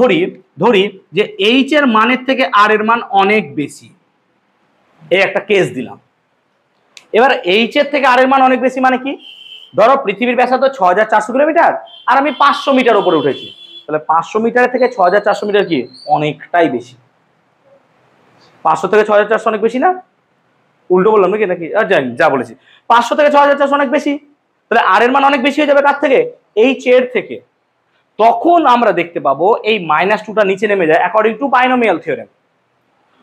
ধরি যে এইচ এর মানের থেকে আর এর মান অনেক বেশি, এই একটা কেস দিলাম। এবার এইচ এর থেকে আর এর মান অনেক বেশি মানে কি, ধরো পৃথিবীর ব্যাসার্ধ 6400 কিলোমিটার আর আমি 500 মিটার উপরে উঠেছি, তাহলে 500 মিটারের থেকে 6400 মিটার কি অনেকটাই বেশি, 500 থেকে 6400 অনেক বেশি না, উল্টো বললাম নাকি নাকি জানি যা বলেছি, 500 থেকে 6400 অনেক বেশি, তাহলে আর এর মান অনেক বেশি হয়ে যাবে কার থেকে, এইচ এর থেকে। তখন আমরা দেখতে পাবো এই -2টা নিচে নেমে যায় অ্যাকর্ডিং টু বাইনোমিয়াল থিওরেম।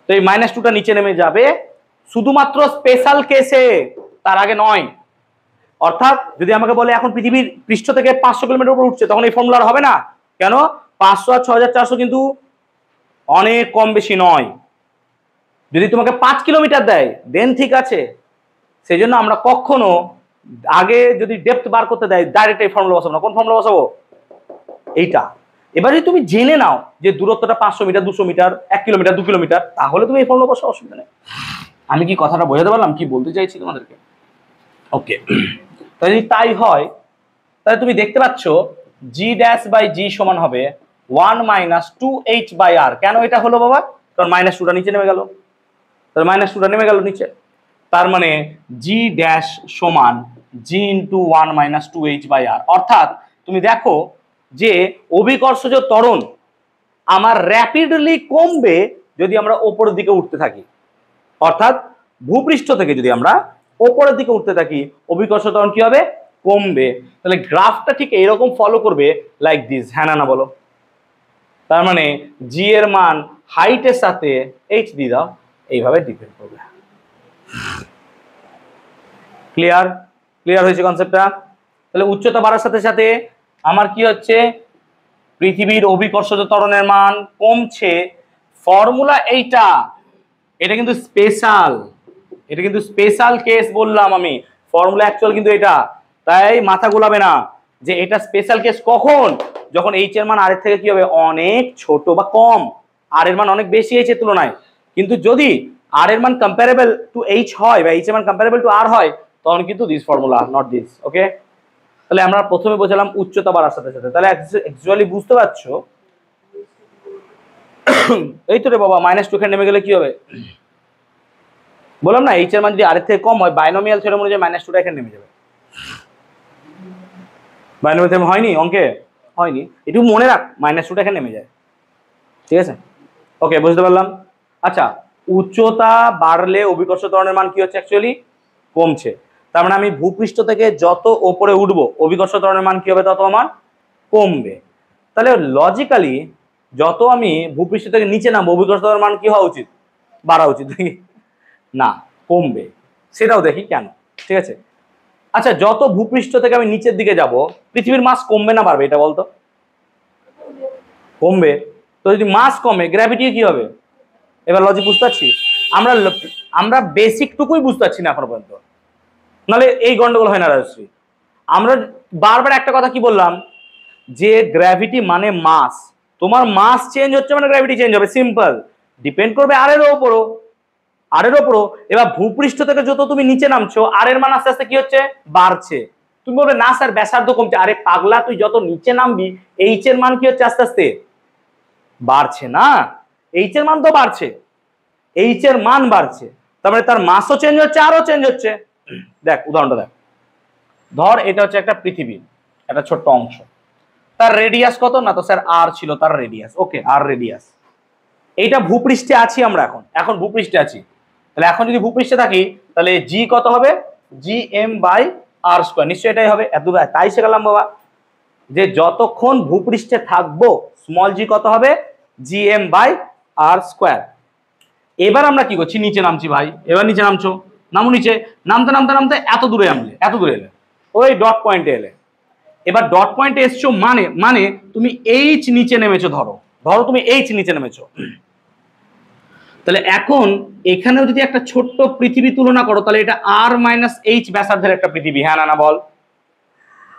তো এই -2টা নিচে নেমে যাবে শুধুমাত্র স্পেশাল কেসে, তার আগে নয়। অর্থাৎ যদি আমাকে বলে এখন পৃথিবীর পৃষ্ঠ থেকে 500 কিলোমিটার উপর উঠছে, তখন এই ফর্মুলা হবে না। কেন, 500 আর 6400 কিন্তু অনেক কম বেশি নয়। যদি তোমাকে 5 কিলোমিটার দেয় দেন ঠিক আছে, সেই জন্য আমরা কখনো আগে যদি ডেপথ বার করতে দেয় ডাইরেক্ট এই ফর্মুলা বসাবো না। কোন ফর্মুলা বসাবো, এইটা। এবার যদি তুমি জেনে নাও যে দূরত্বটা 500 মিটার, 200 মিটার, 1 কিলোমিটার, 2 কিলোমিটার, তাহলে তুমি এই ফর্মুলা বসাও, অসুবিধা নেই। আমি কি কথাটা বোঝাতে পারলাম, কি বলতে চাইছি তোমাদেরকে? ওকে, তাহলে যদি তাই হয় তাহলে তুমি দেখতে পাচ্ছ জি ড্যাশ বাই জি সমান হবে 1 - 2h বাই আর। কেন এটা হলো বাবা, কারণ -2টা নিচে নেমে গেল, তাহলে -2টা নেমে গেল নিচে, তার মানে জি ড্যাশ সমান জি ইন্টু 1 - 2h বাই আর। অর্থাৎ তুমি দেখো যে অভিকর্ষজ ত্বরণ আমার র্যাপিডলি কমবে যদি আমরা ওপরের দিকে উঠতে থাকি, অর্থাৎ ভূপৃষ্ঠ থেকে যদি আমরা ওপরের দিকে উঠতে থাকি অভিকর্ষ ত্বরণ কি হবে, কমবে। তাহলে গ্রাফটা ঠিক এইরকম ফলো করবে, লাইক দিস, হ্যাঁ না বলো। তার মানে জি এর মান হাইটের সাথে এইচ দিয়ে দাও, এইভাবে ডিপেন্ড করবে। ক্লিয়ার, ক্লিয়ার হয়েছে কনসেপ্টটা? তাহলে উচ্চতা বাড়ার সাথে সাথে আমার কি হচ্ছে, পৃথিবীর অভিকর্ষজ ত্বরণের মান কমছে। ফর্মুলা এইটা, এটা কিন্তু স্পেশাল, এটা কিন্তু স্পেশাল কেস বললাম আমি, ফর্মুলা অ্যাকচুয়াল কিন্তু এটা। তাই মাথা গোলাবে না যে এটা স্পেশাল কেস কখন, যখন এইচ এর মান আর এর থেকে কি হবে অনেক ছোট বা কম, আর এর মান অনেক বেশি এইচ এর তুলনায়। কিন্তু যদি আর এর মান কম্পারেবল টু এইচ হয় বা এইচ এর মান কম্পারেবল টু আর হয়, তখন কিন্তু দিস ফর্মুলা, নট দিস। ওকে, তাহলে আমরা প্রথমে বোঝালাম উচ্চতা বাড়ার সাথে সাথে। তাহলে অ্যাকচুয়ালি বুঝতে পারছো, এই তো রে বাবা, -2 এখানে নেমে গেলে কি হবে, বললাম না এইচ এর মান যদি আর এর থেকে কম হয় বাইনোমিয়াল থিওরেম অনুযায়ী -2টা এখানে নেমে যাবে। বাইনোমিয়াল থিওরেম হয়নি অঙ্কে, হয়নি, একটু মনে রাখ, -2টা এখানে নেমে যায়। ঠিক আছে, ওকে, বুঝতে পারলাম। আচ্ছা, উচ্চতা বাড়লে অভিকর্ষ ত্বরণের মান কি হচ্ছে, অ্যাকচুয়ালি কমছে। তার মানে আমি ভূপৃষ্ঠ থেকে যত ওপরে উঠবো অভিকর্ষ ত্বরণের মান কি হবে, তত আমার কমবে। তাহলে লজিক্যালি যত আমি ভূপৃষ্ঠ থেকে নিচে নামবো অভিকর্ষ ত্বরণের মান কি হওয়া উচিত, বাড়া উচিত না, কমবে। সেটাও দেখি কেন। ঠিক আছে, আচ্ছা, যত ভূপৃষ্ঠ থেকে আমি নিচের দিকে যাব পৃথিবীর মাস কমবে না বাড়বে, এটা বলতো? কমবে। তো যদি মাস কমে গ্র্যাভিটি কি হবে, এবার লজিক বুঝতে পারছি? আমরা বেসিকটুকুই বুঝতে পারছি না এখনো পর্যন্ত, নাহলে এই গন্ডগোল হয় না রাজশ্রী। আমরা বারবার একটা কথা কি বললাম, যে গ্র্যাভিটি মানে মাস, তোমার মাস চেঞ্জ হচ্ছে মানে গ্র্যাভিটি চেঞ্জ হবে, সিম্পল। ডিপেন্ড করবে আর এর ওপরও, আর এর ওপরও। এবার ভূপৃষ্ঠ থেকে যত তুমি নিচে নামছো আর এর মান আস্তে আস্তে কি হচ্ছে, বাড়ছে। তুমি বলবে না স্যার ব্যাসার্ধ কমছে, আরে পাগলা, তুই যত নিচে নামবি এইচ এর মান কি হচ্ছে আস্তে আস্তে বাড়ছে না, এইচ এর মান তো বাড়ছে, এইচ এর মান বাড়ছে, তার মানে তার মাসও চেঞ্জ হচ্ছে আরও চেঞ্জ হচ্ছে। দেখ উদাহরণটা দেখ, ধর এটা হচ্ছে একটা পৃথিবী, একটা ছোট্ট অংশ, তার রেডিয়াস কত, না তো স্যার আর ছিল তার রেডিয়াস, ওকে আর রেডিয়াস। এইটা ভূপৃষ্ঠে আছি আমরা, এখন ভূপৃষ্ঠে আছি, তাহলে এখন যদি ভূপৃষ্ঠে থাকি তাহলে জি কত হবে, G M by R square, নিশ্চয়ই এটাই হবে। এত তাই শেখালাম বাবা, যে যতক্ষণ ভূপৃষ্ঠে থাকবো স্মল জি কত হবে, G M by R square. এবার আমরা কি করছি, নিচে নামছি ভাই, এবার নিচে নামছো, নামো নিচে, নামতে নামতে নামতে এত দূরে এলে, ওই ডট পয়েন্টে এলে। এবার ডট পয়েন্টে এসছো মানে মানে তুমি এইচ নিচে নেমেছো, ধরো তুমি এইচ নিচে নেমেছো, তাহলে এখন এখানেও যদি একটা ছোট্ট পৃথিবী তুলনা করো তাহলে এটা আর মাইনাস এইচ ব্যাসার্ধের একটা পৃথিবী, হ্যাঁ না বল।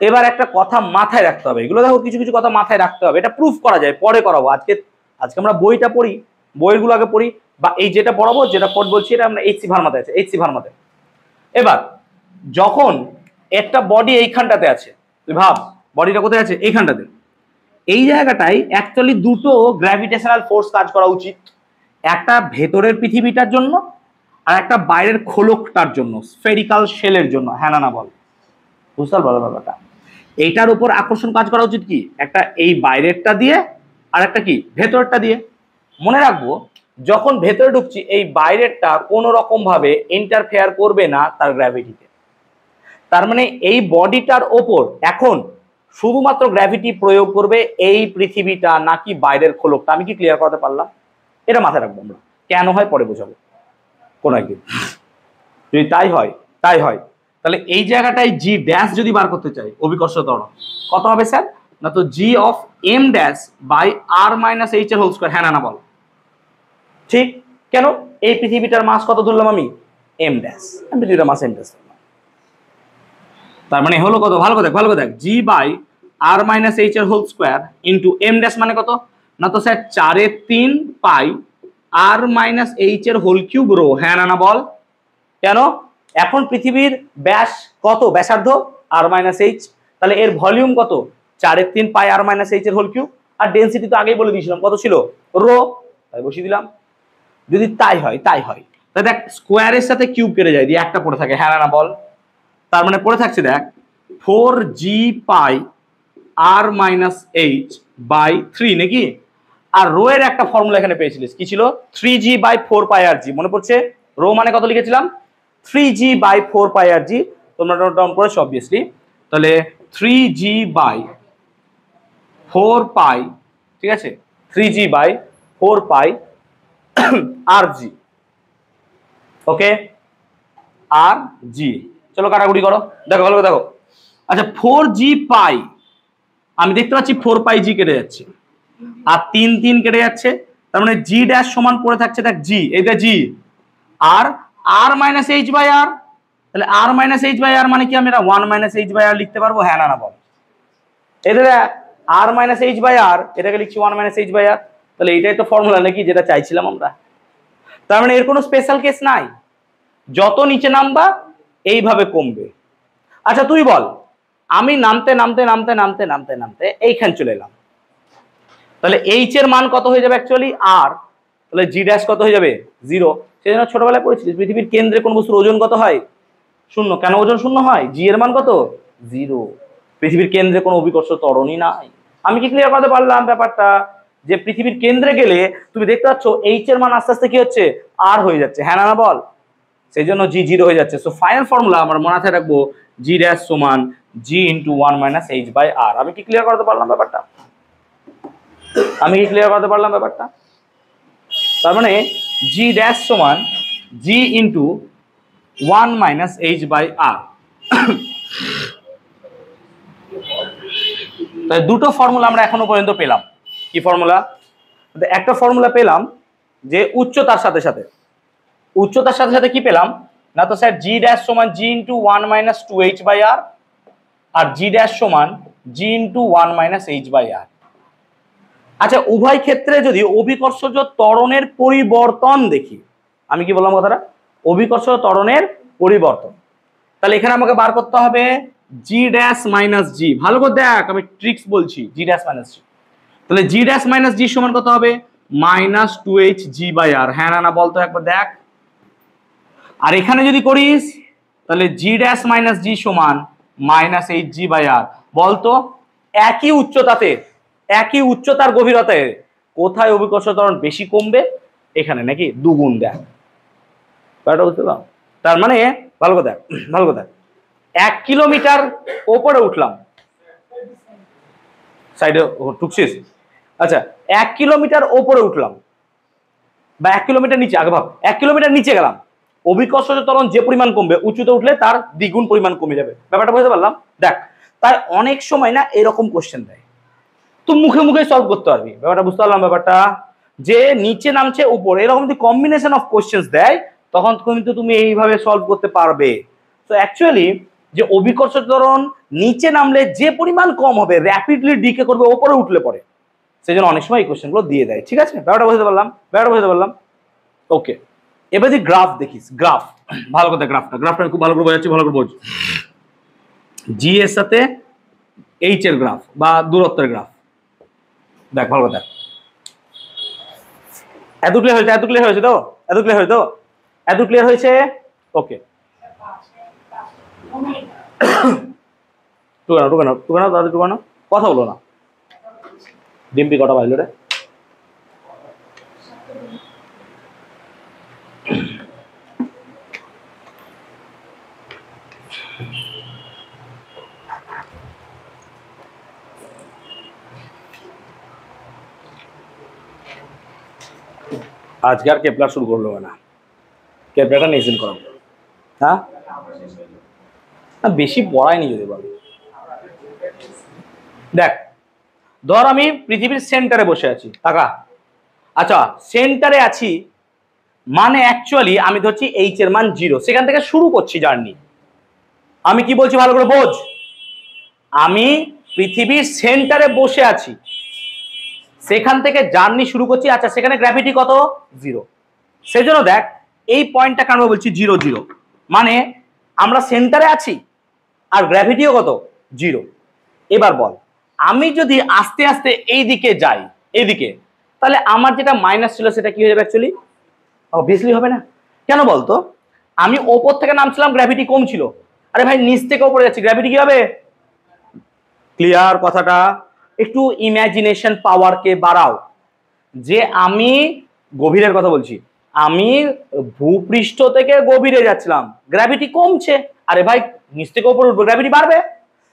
এবার একটা কথা মাথায় রাখতে হবে, এগুলো দেখো কিছু কিছু কথা মাথায় রাখতে হবে, এটা প্রুফ করা যায়, পরে করাবো। আজকে আমরা বইটা পড়ি, বইগুলো আগে পড়ি, বা এই যেটা পড়াবো যেটা পড় বলছি এটা আমরা এইচসি ভার্মাতে আছে, এইচসি ভার্মাতে। এবার যখন একটা বডি এইখানটাতে আছে, তুই ভাব বডিটা কোথায় আছে, এইখানটাতে, এই জায়গাটায় অ্যাকচুয়ালি দুটো গ্র্যাভিটেশনাল ফোর্স কাজ করা উচিত, একটা ভেতরের পৃথিবীটার জন্য আর একটা বাইরের খোলকটার জন্য, স্ফেরিক্যাল শেলের জন্য, হ্যাঁ না বল, বুঝতে পারলো ব্যাপারটা। এইটার উপর আকর্ষণ কাজ করা উচিত কি, একটা এই বাইরেরটা দিয়ে আর একটা কি ভেতরটা দিয়ে। মনে রাখবো যখন ভেতরে ঢুকছি এই বাইরেরটা কোনো রকম ভাবে ইন্টারফেয়ার করবে না তার গ্র্যাভিটিতে, তার মানে এই বডিটার ওপর এখন শুধুমাত্র গ্র্যাভিটি প্রয়োগ করবে এই পৃথিবীটা নাকি বাইরের খোলকটা। আমি কি ক্লিয়ার করতে পারলাম? এটা মাথায় রাখবো আমরা, কেন হয় পরে বোঝাবো কোন একদিন। যদি তাই হয় তাহলে এই জায়গাটায় জি ড্যাশ যদি বার করতে চাই অভিকর্ষ ত্বরণ কত হবে স্যার, না তো g of m dash by R minus H এর হোল স্কয়ার, হ্যাঁ না বল। ঠিক, কেন এই পৃথিবীটার মাস কত ধরলাম আমি, এম ড্যাশ, পৃথিবীটার মাস এম ড্যাশ, তার মানে হলো কত, ভালো করে দেখ G by R minus H এর whole square into M dash মানে কত, না তো sir 4/3 pi R minus H এর হোল কিউব রো, হ্যাঁ না বল। কেন, এখন পৃথিবীর ব্যাস কত, ব্যাসার্ধ আর মাইনাস এইচ, তাহলে এর ভলিউম কত, 4/3 পাই আর মাইনাস এইচ এর হোল কিউব, আর ডেনসিটি তো আগেই বলে দিয়েছিলাম কত ছিল, রো, তাই বসিয়ে দিলাম। যদি তাই হয় তাহলে দেখ স্কোয়ারের সাথে কিউব কেটে যায়, দিয়ে একটা পড়ে থাকে, হ্যাঁ না বল। তার মানে পড়ে থাকছে দেখ 4g pi R minus H by 3 নাকি, আর রো এর একটা ফর্মুলা এখানে পেয়েছিলিস, কি ছিল, 3g বাই 4 পাই আর জি, মনে পড়ছে, রো মানে কত লিখেছিলাম, 3g বাই 4 পাই আর জি, তোমরা নোট ডাউন করেছো অবভিয়াসলি। তাহলে 3g বাই 4 পাই, ঠিক আছে, 3g বাই 4 পাই আর জি, ওকে, আর জি, চলো কাটাকুটি করো, দেখো ভালো দেখো। আচ্ছা 4g পাই, আমি দেখতে পাচ্ছি 4 পাই জি কেটে যাচ্ছে, আর 3 কেটে যাচ্ছে, তার মানে জি ড্যাশ সমান পড়ে থাকছে দেখ জি, এইটা জি, আর আর মাইনাস এইচ বাই আর, তাহলে আর মাইনাস এইচ বাই আর মানে কি, আমি এটা 1 মাইনাস এইচ বাই আর লিখতে পারবো, হ্যাঁ না বল। এটা আর মাইনাস এইচ বাই আর, এটাকে লিখছি 1 মাইনাস এইচ বাই আর, তাহলে এইটাই তো ফর্মুলা নাকি যেটা চাইছিলাম আমরা। তার মানে এর কোনো স্পেশাল কেস নাই, যত নিচে নামবা এইভাবে কমবে। আচ্ছা তুই বল, আমি নামতে নামতে নামতে নামতে নামতে নামতে এইখান চলে এলাম, তাহলে এইচ এর মান কত হয়ে যাবে অ্যাকচুয়ালি আর, তাহলে জি ড্যাশ কত হয়ে যাবে 0। সেই জন্য ছোটবেলায় পড়েছিলিস পৃথিবীর কেন্দ্রে কোন বস্তুর ওজন কত হয়, 0। কেন ওজন 0 হয়, জি এর মান কত 0, পৃথিবীর কেন্দ্রে কোনো অভিকর্ষ ত্বরণই নাই। আমি কি ক্লিয়ার করতে পারলাম ব্যাপারটা, যে পৃথিবীর কেন্দ্রে গেলে তুমি দেখতে পাচ্ছ এইচ এর মান আস্তে আস্তে কি হচ্ছে, আর হয়ে যাচ্ছে, হ্যাঁ না বল, সেই জন্য জি 0 হয়ে যাচ্ছে। সো ফাইনাল ফর্মুলা আমার মাথায় রাখবো, জি ড্যাশ সমান g into 1 minus H by আর। আমি কি ক্লিয়ার করতে পারলাম ব্যাপারটা, তার মানে জি ড্যাশ সমান g into 1 minus H by আর। তাই দুটো ফর্মুলা আমরা এখনো পর্যন্ত পেলাম। কি ফর্মুলা, একটা ফর্মুলা পেলাম যে উচ্চতার সাথে সাথে কি পেলাম, না তো স্যার জি ড্যাশ সমান g into 1 minus 2h by r, r g dash সমান g into 1 minus H by r. আচ্ছা উভয় ক্ষেত্রে যদি অভিকর্ষজ ত্বরণের পরিবর্তন দেখি, আমি কি বললাম কথাটা, অভিকর্ষজ ত্বরণের পরিবর্তন, তাহলে এখানে আমাকে বার করতে হবে জি ড্যাশ মাইনাস জি। ভালো করে দেখ, আমি ট্রিক্স বলছি, জি ড্যাশ মাইনাস জি, তাহলে জি ড্যাশ মাইনাস জি সমান কত হবে, মাইনাস 2h জি বাই আর, হ্যাঁ না বলতো একবার দেখ। আর এখানে যদি করিস তাহলে জি ড্যাশ মাইনাস জি সমান মাইনাস এইচ জি বাই আর। বলতো একই উচ্চতাতে, একই উচ্চতার গভীরতায় কোথায় অভিকর্ষ ত্বরণ বেশি কমবে? এখানে নাকি দুগুণ দেখ, বুঝতে পারলাম? তার মানে ভালো কথা, ভালো কথা, 1 কিলোমিটার ওপরে উঠলাম, সাইডে টুকছিস, আচ্ছা 1 কিলোমিটার ওপরে উঠলাম বা 1 কিলোমিটার নিচে, আগে ভাব 1 কিলোমিটার নিচে গেলাম, অভিকর্ষ ত্বরণ যে পরিমাণ কমবে উঁচুতে উঠলে তার দ্বিগুণ পরিমাণ কমে যাবে। ব্যাপারটা বুঝতে পারলাম? দেখ, তাই অনেক সময় না এরকম কোশ্চেন দেয়, তুই মুখে মুখে সলভ করতে পারবি। ব্যাপারটা বুঝতে পারলাম? ব্যাপারটা যে নিচে নামছে উপরে, এরকম যদি কম্বিনেশন অফ কোশ্চেন্স দেয় তখন কিন্তু তুমি এইভাবে সলভ করতে পারবে। তো অ্যাকচুয়ালি যে অভিকর্ষ ত্বরণ নিচে নামলে যে পরিমাণ কম হবে, র্যাপিডলি ডিকে করবে ওপরে উঠলে পরে, সেই জন্য অনেক সময় এই কোশ্চেনগুলো দিয়ে দেয়। ঠিক আছে, ব্যাপারটা বুঝতে পারলাম? ব্যাপারটা বুঝতে পারলাম? ওকে, এবার যদি গ্রাফ দেখিস, গ্রাফ ভালো কথা, গ্রাফটা খুব ভালো করে বোঝাচ্ছি, ভালো করে বোঝ। জি এর সাথে এইচ এর গ্রাফ বা দূরত্বের গ্রাফ দেখ, ভালো কথা। এত ক্লিয়ার হয়েছে? এত ক্লিয়ার হয়েছে তো? এত ক্লিয়ার হয়েছে তো? এত ক্লিয়ার হয়েছে? ওকে, টুকানো টুকানো টুকানো দাদা, টুকানো, কথা বলো না। ডিম্পি কটা বাজলো রে? আজকে আর কেপলার শুরু করলো না, কেপলারটা নেক্সট করাবো। হ্যাঁ, বেশি পড়ায়নি যদি বল। দেখ, ধর আমি পৃথিবীর সেন্টারে বসে আছি, টাকা, আচ্ছা সেন্টারে আছি মানে অ্যাকচুয়ালি আমি ধরছি এইচ এর মান 0, সেখান থেকে শুরু করছি জার্নি। আমি কি বলছি ভালো করে বোঝ, আমি পৃথিবীর সেন্টারে বসে আছি, সেখান থেকে জার্নি শুরু করছি। আচ্ছা, সেখানে গ্র্যাভিটি কত? 0। সেজন্য দেখ এই পয়েন্টটা কেন বলছি 0 0, মানে আমরা সেন্টারে আছি আর গ্র্যাভিটিও কত? 0। এবার বল, আমি যদি আস্তে আস্তে এই দিকে যাই, এইদিকে, তাহলে আমার যেটা মাইনাস ছিল সেটা কি হয়ে যাবে? অ্যাকচুয়ালি অবভিয়াসলি হবে না। কেন বলতো? আমি ওপর থেকে নামছিলাম, গ্র্যাভিটি কম ছিল, আরে ভাই নিচ থেকে ওপরে যাচ্ছি, গ্র্যাভিটি কি হবে? ক্লিয়ার কথাটা? একটু ইমাজিনেশন পাওয়ারকে বাড়াও, যে আমি গভীরের কথা বলছি, আমি ভূপৃষ্ঠ থেকে গভীরে যাচ্ছিলাম, গ্র্যাভিটি কমছে, আরে ভাই নিচ থেকে উপরে উঠবো, গ্র্যাভিটি বাড়বে।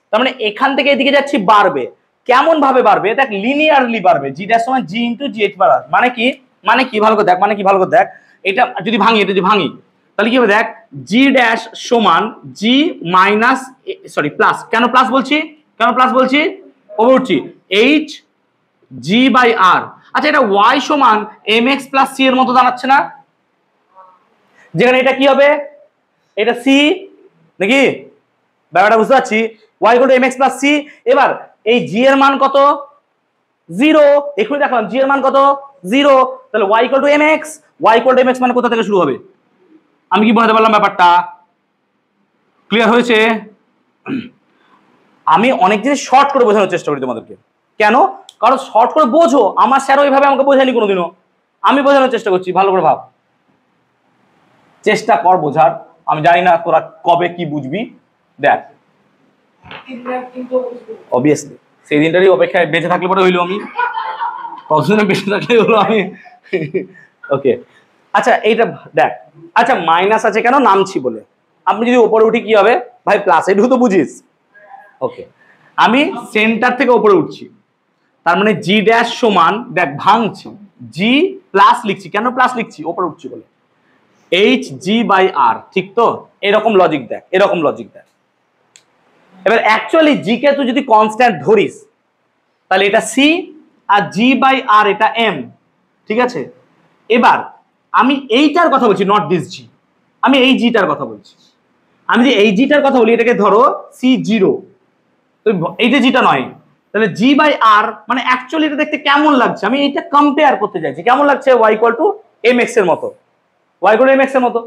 তার মানে এখান থেকে এদিকে যাচ্ছি, বাড়বে। কেমন ভাবে বাড়বে? দেখ লিনিয়ারলি বাড়বে, জি ড্যাশ সমান জি ইনটু জি এইচ বার আর। মানে কি? মানে কি ভালো করে দেখ, মানে কি ভালো করে দেখ, এটা যদি ভাঙি, এটা যদি ভাঙি তাহলে কি হবে? দেখ জি ড্যাশ সমান জি মাইনাস, সরি প্লাস, কেন প্লাস বলছি, কেন প্লাস বলছি? ওপরে উঠছি, এইচ জি বাই আর। আচ্ছা, এটা ওয়াই সমান এম এক্স প্লাস সি এর মতো দাঁড়াচ্ছে না? যেখানে এটা কি হবে? এটা সি নাকি? ব্যাপারটা বুঝতে পারছি? Y equal to M X plus C. এবার এই জি এর মান কত? 0। এখনই দেখলাম জি এর মান কত? 0। তাহলে Y equal to M X, Y equal to M X মানে কোথা থেকে শুরু হবে? আমি কি বোঝাতে পারলাম ব্যাপারটা? ক্লিয়ার হয়েছে? আমি অনেক জিনিস শর্ট করে বোঝানোর চেষ্টা করি তোমাদেরকে। কেন? কারণ শর্ট করে বোঝো, আমার স্যার ওইভাবে আমাকে বোঝায়নি কোনোদিনও, আমি বোঝানোর চেষ্টা করছি। ভালো করে ভাব, চেষ্টা কর বোঝার। আমি জানি না তোরা কবে কি বুঝবি, দেখ অবভিয়াসলি সেই দিনটারই অপেক্ষায় বেঁচে থাকলে পরে হইলো আমি, কতদিনে বেঁচে থাকলে হলো আমি। ওকে, আচ্ছা এইটা দেখ, আচ্ছা মাইনাস আছে কেন? নামছি বলে। আপনি যদি ওপরে উঠি কি হবে ভাই? প্লাস, এটুকু তো বুঝিস। ওকে, আমি সেন্টার থেকে ওপরে উঠছি, তার মানে জি ড্যাশ সমান, দেখ ভাঙছি, জি প্লাস লিখছি, কেন প্লাস লিখছি? ওপরে উঠছি বলে, এইচ জি বাই আর। ঠিক তো? এরকম লজিক দেখ, এরকম লজিক দেখ। এবার অ্যাকচুয়ালি জি কে তুই যদি কনস্ট্যান্ট ধরিস তাহলে এটা C R G by r এটা এম। ঠিক আছে, এবার আমি এইটার কথা বলছি, নট দিস জি, আমি এই জিটার কথা বলছি। আমি যে এই জিটার কথা বলি, এটাকে ধরো সি 0, তো এইটা জিটা নয়, তাহলে জি বাই আর মানে অ্যাকচুয়ালি এটা দেখতে কেমন লাগছে? আমি এটা কম্পেয়ার করতে চাইছি, কেমন লাগছে? Y equal to M X এর মতো, Y equal to M X এর মতো।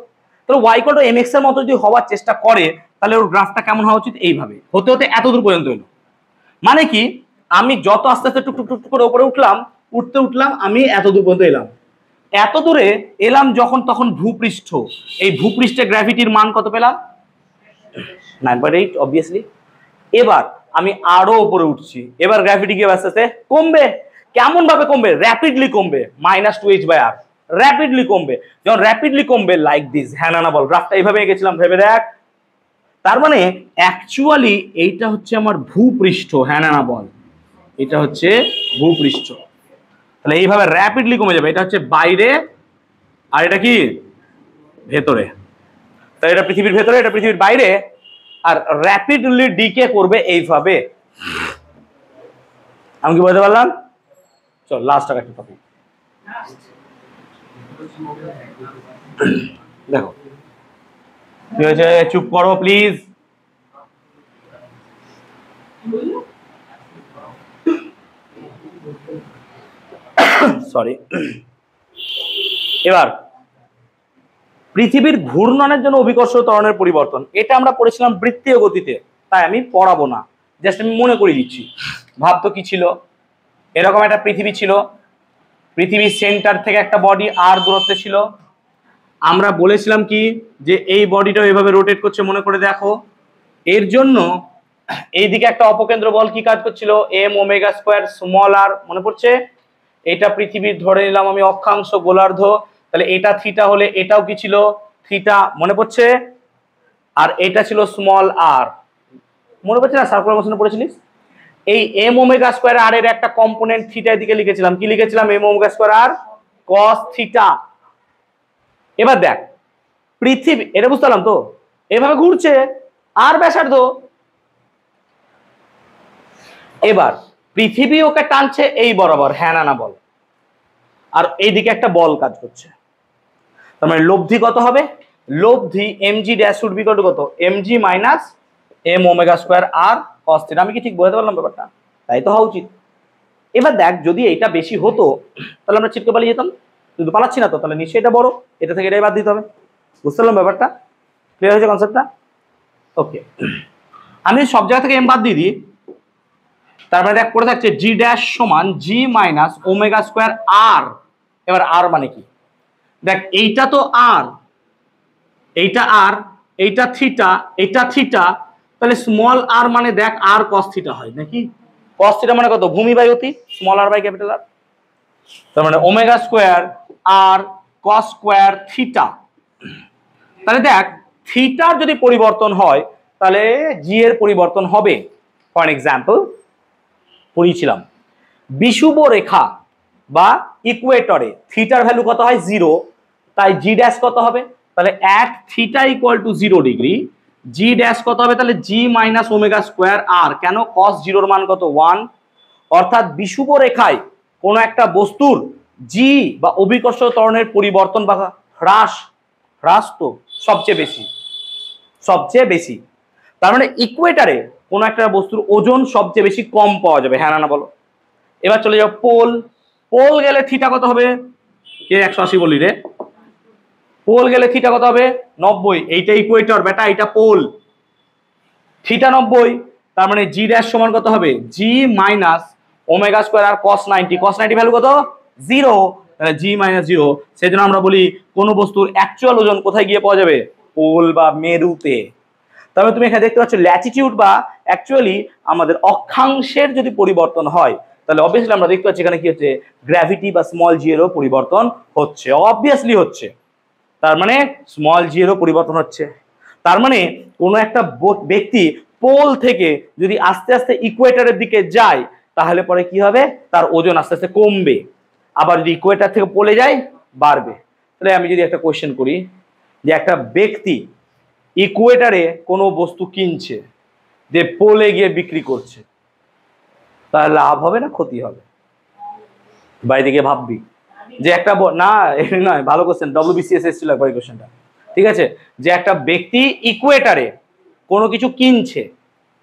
তাহলে Y equal to M X এর মতো যদি হওয়ার চেষ্টা করে তাহলে ওর গ্রাফটা কেমন হওয়া উচিত? এইভাবে হতে হতে এত দূর পর্যন্ত এলো। মানে কি? আমি যত আস্তে আস্তে টুক টুক টুক করে উপরে উঠলাম, উঠতে উঠলাম, আমি এত দূর পর্যন্ত এলাম। এত দূরে এলাম যখন, তখন ভূপৃষ্ঠ, এই ভূপৃষ্ঠে গ্র্যাভিটির মান কত পেলাম? 9.8 অবভিয়াসলি। এবার আমি আরো উপরে উঠছি, এবার গ্র্যাভিটি কি আস্তে আস্তে কমবে। কেমন ভাবে কমবে? র্যাপিডলি কমবে, -2h/r র্যাপিডলি কমবে। যখন র্যাপিডলি কমবে লাইক দিস, হ্যাঁ না বল, গ্রাফটা এইভাবে এঁকেছিলাম, ভেবে দেখ। তার মানে অ্যাকচুয়ালি এইটা হচ্ছে আমার ভূপৃষ্ঠ, হ্যাঁ না বল, এটা হচ্ছে ভূপৃষ্ঠ। তাহলে এইভাবে র্যাপিডলি কমে যাবে, এটা হচ্ছে বাইরে আর এটা কি ভেতরে। তাহলে এটা পৃথিবীর ভেতরে, এটা পৃথিবীর বাইরে, আর র্যাপিডলি ডিকে করবে এইভাবে। আমি কি বলতে পারলাম? চল লাস্ট আর একটা টপিক দেখো কি হয়েছে। চুপ করো প্লিজ। সরি। এবার পৃথিবীর ঘূর্ণনের জন্য অভিকর্ষ ত্বরণের পরিবর্তন, এটা আমরা পড়েছিলাম বৃত্তীয় গতিতে, তাই আমি পড়াবো না, জাস্ট আমি মনে করিয়ে দিচ্ছি। ভাবতো কি ছিল, এরকম একটা পৃথিবী ছিল, পৃথিবীর সেন্টার থেকে একটা বডি আর দূরত্বে ছিল। আমরা বলেছিলাম কি যে এই বডিটা এভাবে রোটেট করছে, মনে করে দেখো। এর জন্য এইদিকে একটা অপকেন্দ্র বল কি কাজ করছিল, m⍵²r, মনে পড়ছে? এটা পৃথিবীর ধরে নিলাম আমি অক্ষাংশ গোলার্ধ, তাহলে এটা থিটা হলে এটাও কি ছিল থিটা, মনে পড়ছে? আর এটা ছিল স্মল আর, মনে পড়ছে না? সার্কুলার মোশনে পড়েছিলিস। এই m⍵²r এর একটা কম্পোনেন্ট থিটা এদিকে লিখেছিলাম, কি লিখেছিলাম? m⍵²r cos theta. এবার দেখ পৃথিবী, এটা বুঝতে পারলাম তো, এভাবে ঘুরছে আর ব্যাসার্ধ। এবার পৃথিবী ওকে টানছে এই বরাবর, হ্যাঁ না বল, আর এইদিকে একটা বল কাজ করছে। তার মানে লব্ধি কত হবে? লব্ধি mg dash should be equal two কত? mg minus m⍵²r cos theta. আমি কি ঠিক বোঝাতে পারলাম ব্যাপারটা? তাই তো হওয়া উচিত। এবার দেখ যদি এটা বেশি হতো তাহলে আমরা ছিটকে পালিয়ে যেতাম, কিন্তু পালাচ্ছি না তো, তাহলে নিশ্চয়ই এটা বড়, এটা থেকে এটাই বাদ দিতে হবে। বুঝতে পারলাম ব্যাপারটা? ক্লিয়ার হয়েছে কনসেপ্টটা? ওকে, আমি সব জায়গা থেকে এম বাদ দিয়ে দিই, তার মানে দেখ পড়ে থাকছে জি ড্যাশ সমান জি মাইনাস ω²r। এবার আর মানে কি? দেখ এইটা তো আর, এইটা আর, এইটা থিটা, এইটা থিটা, তাহলে স্মল আর মানে দেখ আর কস থিটা হয় নাকি? কস থিটা মানে কত? ভূমি বাই অতি, small R by capital R. তার মানে ω²r cos² থিটা। তাহলে দেখ থিটার যদি পরিবর্তন হয় তাহলে জি এর পরিবর্তন হবে। ফর এক্সাম্পল পড়িয়েছিলাম বিষুব রেখা বা ইকুয়েটরে থিটার ভ্যালু কত হয়? 0, তাই জি ড্যাশ কত হবে? তাহলে at theta equal to 0 degree G dash কত হবে? তাহলে জি মাইনাস ω²r। কেন? cos 0 এর মান কত? 1। অর্থাৎ বিষুব রেখায় কোনো একটা বস্তুর জি বা অভিকর্ষ ত্বরণের পরিবর্তন বা হ্রাস, হ্রাস তো সবচেয়ে বেশি, সবচেয়ে বেশি। তার মানে ইকুয়েটারে কোনো একটা বস্তুর ওজন সবচেয়ে বেশি কম পাওয়া যাবে, হ্যাঁ না বলো? এবার চলে যাও পোল, পোল গেলে থিটা কত হবে? কে 180 বলি রে? পোল গেলে থিটা কত হবে? 90। এইটা ইকুয়েটর বেটা, এটা পোল, থিটা 90। তার মানে জি ড্যাশ সমান কত হবে? G minus ω²r cos 90। cos 90 value কত? 0, জি মাইনাস 0। সেজন্য আমরা বলি কোন বস্তুর অ্যাকচুয়াল ওজন কোথায় গিয়ে পাওয়া যাবে? পোল বা মেরুতে। তবে তুমি এখানে দেখতে পাচ্ছ ল্যাটিটিউড বা অ্যাকচুয়ালি আমাদের অক্ষাংশের যদি পরিবর্তন হয় তাহলে অবভিয়াসলি আমরা দেখতে পাচ্ছি এখানে কি হচ্ছে? গ্র্যাভিটি বা স্মল জি এরও পরিবর্তন হচ্ছে, অবভিয়াসলি হচ্ছে। তার মানে স্মল জি এরও পরিবর্তন হচ্ছে। তার মানে কোনো একটা ব্যক্তি পোল থেকে যদি আস্তে আস্তে ইকুয়েটরের দিকে যায় তাহলে পরে কি হবে? তার ওজন আস্তে আস্তে কমবে। আবার যদি ইকুয়েটর থেকে পোলে যায় বাড়বে। তাহলে আমি যদি একটা কোয়েশ্চেন করি যে একটা ব্যক্তি ইকুয়েটরে কোনো বস্তু কিনছে, যে পোলে গিয়ে বিক্রি করছে, তাহলে লাভ হবে না ক্ষতি হবে? বাইরে গিয়ে ভাববি যে একটা না নয়, ভালো কোশ্চেন, WBCS এসেছিল একবার এই কোশ্চেনটা, ঠিক আছে? যে একটা ব্যক্তি ইকুয়েটারে কোনো কিছু কিনছে,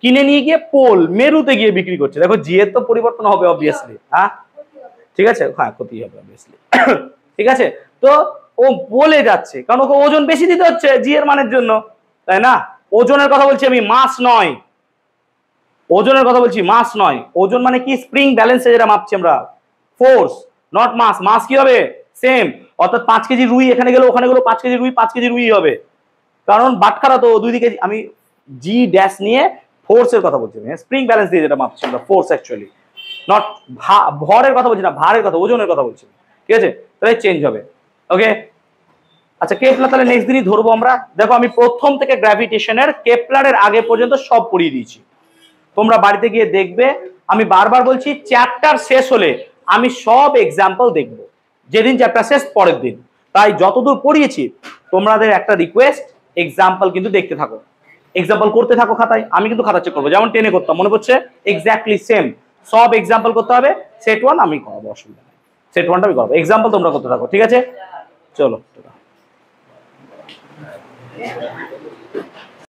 কিনে নিয়ে গিয়ে পোল মেরুতে গিয়ে বিক্রি করছে, দেখো জি এর তো পরিবর্তন হবে অবভিয়াসলি, হ্যাঁ ঠিক আছে, হ্যাঁ ক্ষতি হবে অবভিয়াসলি। ঠিক আছে, তো ও বলে যাচ্ছে কারণ ওকে ওজন বেশি দিতে হচ্ছে জি এর মানের জন্য, তাই না? ওজনের কথা বলছি আমি, মাস নয়। ওজনের কথা বলছি, মাস নয়। ওজন মানে কি? স্প্রিং ব্যালেন্সে যেটা মাপছি আমরা, ফোর্স, নট মাস। মাস কি হবে? সেম। অর্থাৎ 5 কেজি রুই এখানে গেল ওখানে গেল 5 কেজি রুই 5 কেজি রুই হবে, কারণ বাটখারা তো 2 দিকে। আমি জি ড্যাশ নিয়ে ফোর্সের কথা বলছি, স্প্রিং ব্যালেন্স দিয়ে যেটা মাপছি আমরা, ফোর্স অ্যাকচুয়ালি, নট ভরের কথা বলছি না, ভারের কথা, ওজনের কথা বলছি, ঠিক আছে? তাহলে চেঞ্জ হবে। ওকে, আচ্ছা কেপলার তাহলে নেক্সট দিনই ধরবো আমরা। দেখো আমি প্রথম থেকে গ্র্যাভিটেশনের কেপলারের আগে পর্যন্ত সব পড়িয়ে দিয়েছি, তোমরা বাড়িতে গিয়ে দেখবে। আমি বারবার বলছি চ্যাপ্টার শেষ হলে আমি সব এক্সাম্পল দেখব, যেদিন চ্যাপ্টার শেষ পরের দিন। তাই যতদূর পড়িয়েছি তোমাদের একটা রিকোয়েস্ট, এক্সাম্পল কিন্তু দেখতে থাকো, এক্সাম্পল করতে থাকো খাতায়। আমি কিন্তু খাতা চেক করবো, যেমন 10-এ করতাম, মনে পড়ছে? এক্স্যাক্টলি সেম, সব এক্সাম্পল করতে হবে। সেট 1 আমি করাবো, অসুবিধা নেই, সেট 1টা আমি করাবো, এক্সাম্পল তোমরা করতে থাকো, ঠিক আছে? চলো।